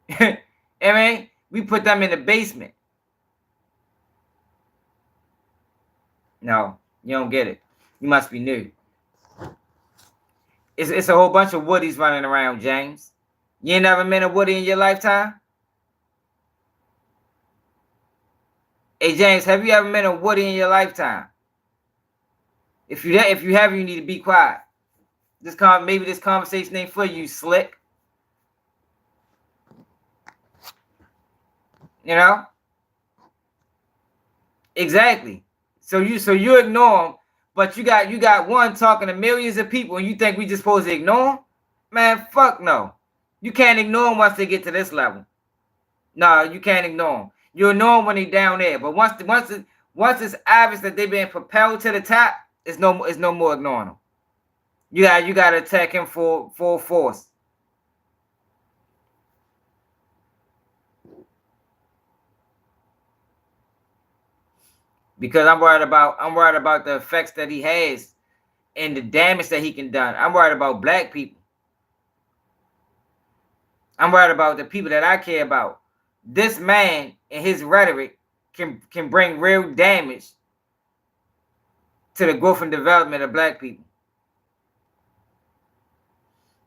[SPEAKER 1] I mean, we put them in the basement. No, you don't get it. You must be new. It's a whole bunch of Woodies running around, James. You ain't never met a Woody in your lifetime? Hey, James, have you ever met a Woody in your lifetime? If you have, you need to be quiet. Maybe this conversation ain't for you, slick. You know? Exactly. So you ignore them, but you got one talking to millions of people, and you think we just supposed to ignore them? Man, fuck no. You can't ignore them once they get to this level. No, you can't ignore them. You ignore them when they're down there, but once it's obvious that they've been propelled to the top, it's no more ignoring them. You got to attack him full force. Because I'm worried about the effects that he has and the damage that he can do. I'm worried about black people. I'm worried about the people that I care about. This man and his rhetoric can bring real damage to the growth and development of black people.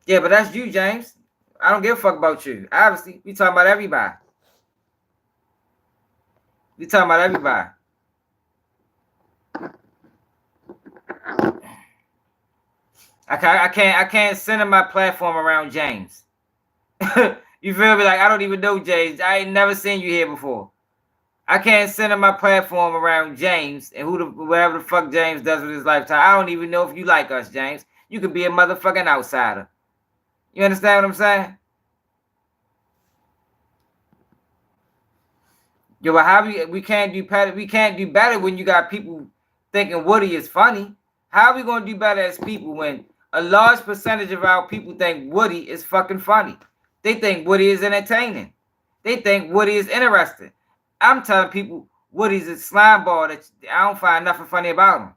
[SPEAKER 1] Yeah, but that's you, James. I don't give a fuck about you. Obviously, we talking about everybody. We talking about everybody. I can't center my platform around James. You feel me? Like, I don't even know James. I ain't never seen you here before. I can't center my platform around James and whatever the fuck James does with his lifetime. I don't even know if you like us, James. You could be a motherfucking outsider. You understand what I'm saying? Yo, but how we can't do better when you got people thinking Woody is funny? How are we gonna do better as people when a large percentage of our people think Woody is fucking funny? They think Woody is entertaining. They think Woody is interesting. I'm telling people Woody's a slime ball that I don't find nothing funny about him.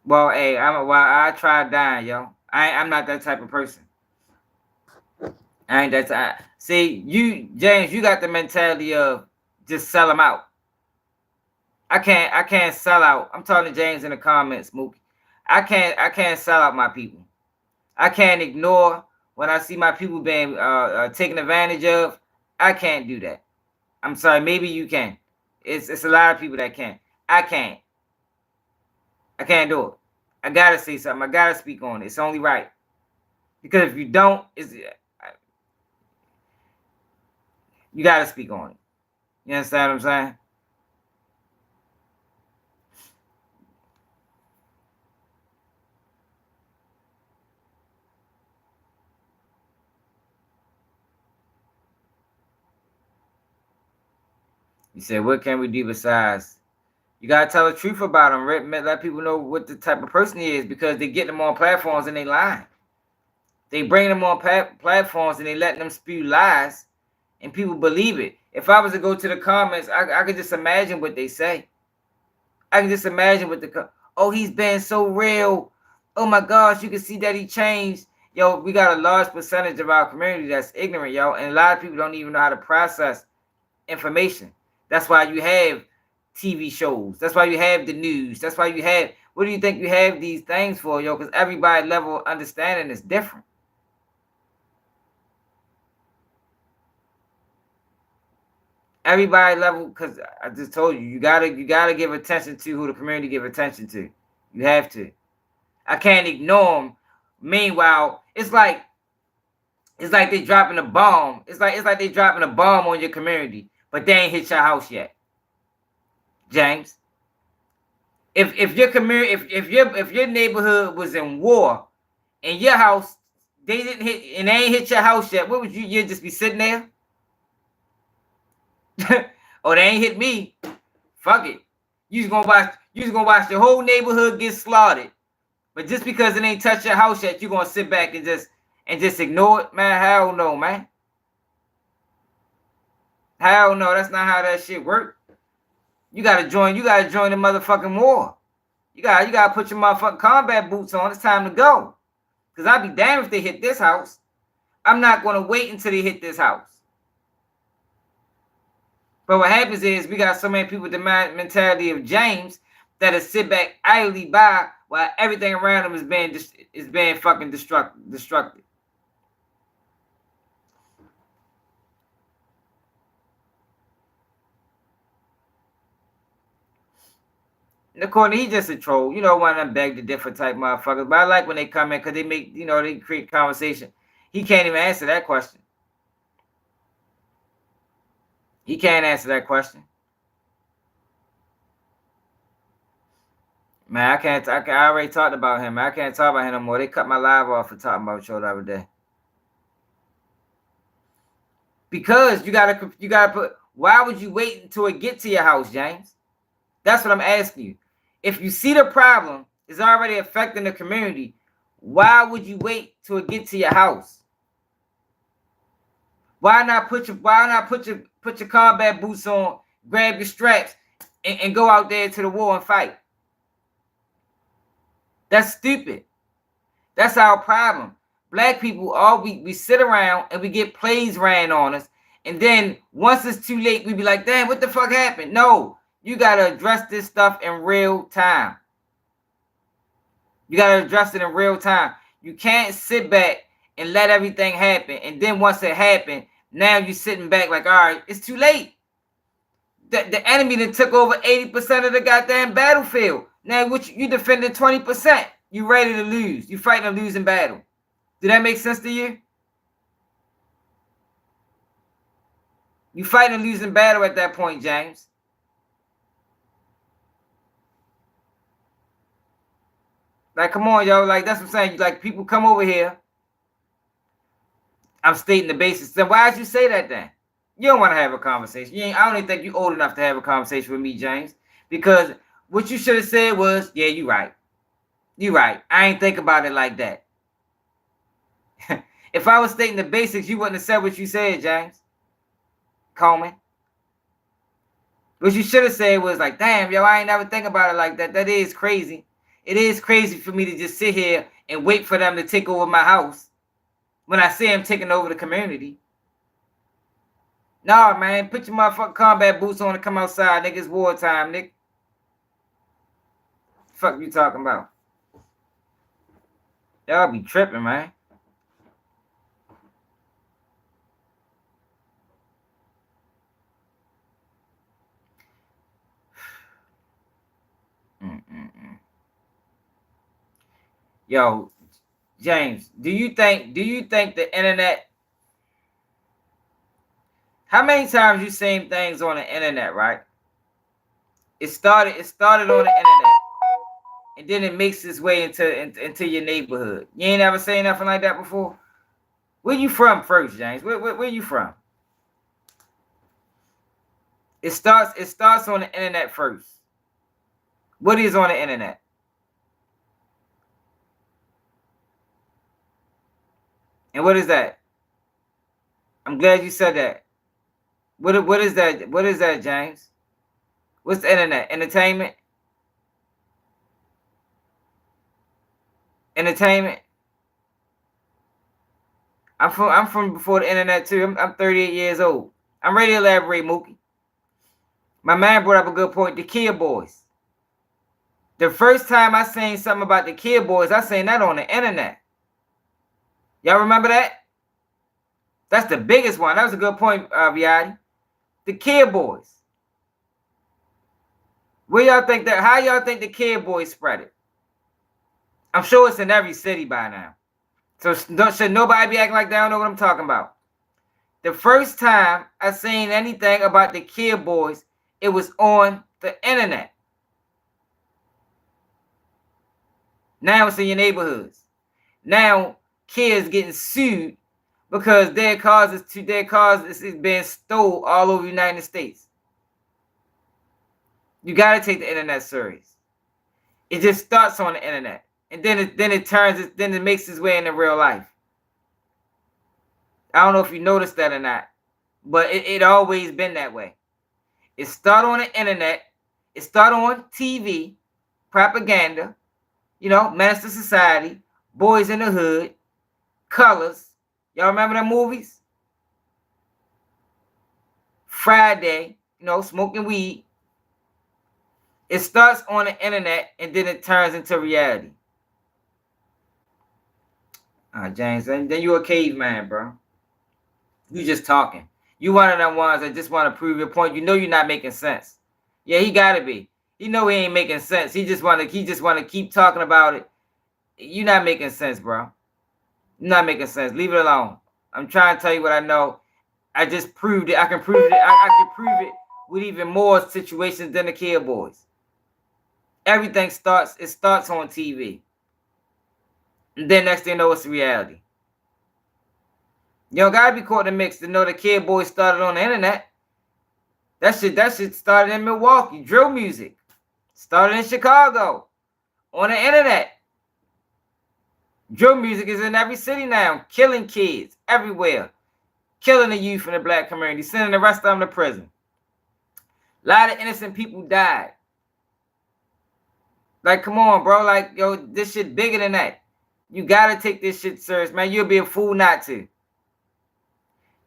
[SPEAKER 1] Well, hey, I tried dying, yo. I'm not that type of person. I ain't that type. See, you, James, you got the mentality of just sell them out. I can't sell out. I'm talking to James in the comments, Mookie. I can't sell out my people. I can't ignore when I see my people being taken advantage of. I can't do that. I'm sorry. Maybe you can. It's a lot of people that can. I can't. I can't do it. I gotta say something. I gotta speak on it. It's only right. Because if you don't, you gotta speak on it. You understand what I'm saying? You said, what can we do besides? You gotta tell the truth about him. Let people know what the type of person he is, because they get them on platforms and they lie. They bring them on platforms and they let them spew lies, and people believe it. If I was to go to the comments, I could just imagine what they say. I can just imagine what oh, he's been so real. Oh my gosh, you can see that he changed. Yo, we got a large percentage of our community that's ignorant, yo, and a lot of people don't even know how to process information. That's why you have TV shows. That's why you have the news. That's why you have, what do you think you have these things for, yo? Because everybody's level of understanding is different. Everybody level, because I just told you, you gotta give attention to who the community give attention to. You have to. I can't ignore them. Meanwhile, it's like they dropping a bomb. It's like they dropping a bomb on your community, but they ain't hit your house yet. James, if your community, if your neighborhood was in war and your house, they didn't hit and they ain't hit your house yet, what would you'd just be sitting there? Oh, they ain't hit me. Fuck it. You just gonna watch the whole neighborhood get slaughtered But just because it ain't touched your house yet, you gonna sit back and just ignore it, man? Hell no, man. Hell no, that's not how that shit work. You gotta join the motherfucking war. You gotta put your motherfucking combat boots on. It's time to go. Cause I'd be damned if they hit this house. I'm not gonna wait until they hit this house. But what happens is we got so many people with the mentality of James that'll sit back idly by while everything around them is being fucking destructed. And according, he just a troll. You know, one of them beg the different type motherfuckers. But I like when they come in because they make, they create conversation. He can't even answer that question. He can't answer that question. Man, I already talked about him. I can't talk about him no more. They cut my live off for talking about show the other day. Because you gotta put, why would you wait until it get to your house, James? That's what I'm asking you. If you see the problem is already affecting the community, why would you wait till it get to your house? Why not put your combat boots on, grab your straps, and go out there to the war and fight? That's stupid. That's our problem. Black people, we sit around and we get plays ran on us, and then once it's too late, we be like, damn, what the fuck happened? No. You got to address this stuff in real time. You got to address it in real time. You can't sit back and let everything happen. And then once it happened, now you're sitting back like, all right, it's too late. The enemy that took over 80% of the goddamn battlefield. Now, you defending 20%. You ready to lose. You fighting a losing battle. Did that make sense to you? You fighting a losing battle at that point, James. Like, come on, yo. Like, that's what I'm saying. Like, people come over here. I'm stating the basics. Then why did you say that then? You don't want to have a conversation. I don't even think you're old enough to have a conversation with me, James. Because what you should have said was, yeah, you right. You right. I ain't think about it like that. If I was stating the basics, you wouldn't have said what you said, James. Coleman. What you should have said was like, damn, yo, I ain't never think about it like that. That is crazy. It is crazy for me to just sit here and wait for them to take over my house when I see them taking over the community. Nah, man, put your motherfucking combat boots on and come outside, nigga. It's wartime, nigga. Fuck you talking about? Y'all be tripping, man. Yo, James, do you think the internet? How many times you seen things on the internet, right? It started on the internet, and then it makes its way into your neighborhood. You ain't ever seen nothing like that before? Where you from first, James? Where you from? It starts on the internet first. What is on the internet? And what is that? I'm glad you said that. What is that? What is that, James? What's the internet? Entertainment? Entertainment? I'm from before the internet too. I'm 38 years old. I'm ready to elaborate, Mookie. My man brought up a good point. The Kid Boys. The first time I seen something about the Kid Boys, I seen that on the internet. Y'all remember that? That's the biggest one. That was a good point, Viati. The Kid Boys. Where y'all think that? How y'all think the Kid Boys spread it? I'm sure it's in every city by now. So should nobody be acting like they don't know what I'm talking about? The first time I seen anything about the Kid Boys, it was on the internet. Now it's in your neighborhoods. Now kids getting sued because their cars is being stole all over the United States. You got to take the internet serious. It just starts on the internet. and then it makes its way into real life. I don't know if you noticed that or not, but it always been that way. It started on the internet. It started on TV, propaganda, Menace to Society, Boys in the Hood, Colors. Y'all remember them movies? Friday, smoking weed. It starts on the internet and then it turns into reality. All right, James, then you a caveman, bro. You just talking. You one of them ones that just want to prove your point. You're not making sense. Yeah, he gotta be. He ain't making sense. He just wanna keep talking about it. You're not making sense, bro. You're not making sense. Leave it alone. I'm trying to tell you what I know. I just proved it. I can prove it. I can prove it with even more situations than the Kid Boys. Everything starts on TV. And then next thing you know, it's reality. You don't gotta be caught in the mix to know the Kid Boys started on the internet. That shit started in Milwaukee. Drill music. Started in Chicago. On the internet. Drill music is in every city now. Killing kids everywhere. Killing the youth in the black community. Sending the rest of them to prison. A lot of innocent people died. Like, come on, bro. Like, yo, this shit bigger than that. You gotta take this shit serious, man. You'll be a fool not to.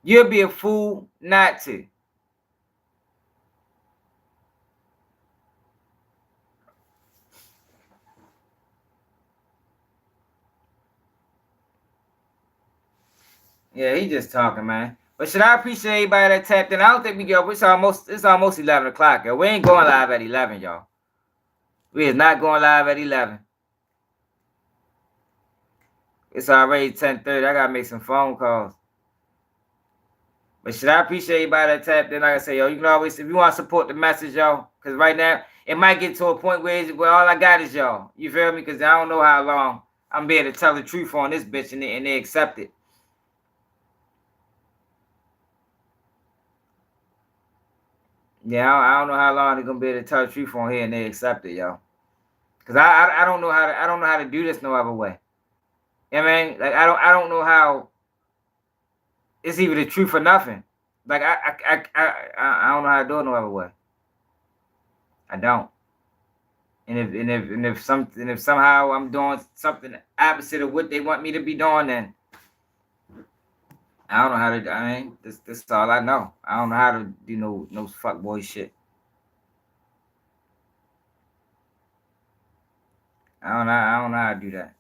[SPEAKER 1] You'll be a fool not to. Yeah, he just talking, man. But should I appreciate everybody that tapped in? I don't think we go. It's almost 11 o'clock, yo. We ain't going live at 11, y'all. We is not going live at 11. It's already 10:30. I gotta make some phone calls. But should I appreciate everybody that tapped in? Like I say, yo, you can always, if you want to support the message, y'all, because right now it might get to a point where all I got is y'all. You feel me? Because I don't know how long I'm be able to tell the truth on this bitch and they accept it. Yeah, I don't know how long they're gonna be able to tell the truth on here and they accept it, yo. Cause I don't know how to do this no other way. You know what I mean? Like I don't know how it's either the truth or nothing. Like I don't know how to do it no other way. I don't. And if somehow I'm doing something opposite of what they want me to be doing, then I don't know how to. I mean, this is all I know. I don't know how to do no fuckboy shit. I don't know how to do that.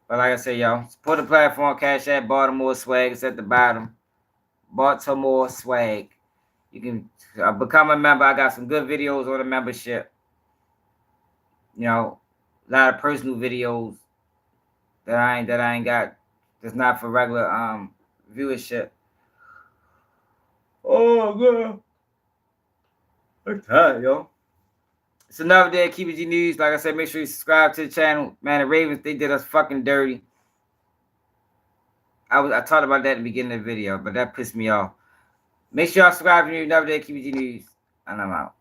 [SPEAKER 1] But like I said, y'all, support the platform. Cash App Baltimore Swag. It's at the bottom. Baltimore Swag. You can become a member. I got some good videos on the membership. A lot of personal videos that I ain't got. That's not for regular viewership. Oh god, I'm tired, yo. It's another day of KBG News. Like I said, make sure you subscribe to the channel. Man, the Ravens, they did us fucking dirty. I talked about that in the beginning of the video, but that pissed me off. Make sure y'all subscribe to another day of KBG News, and I'm out.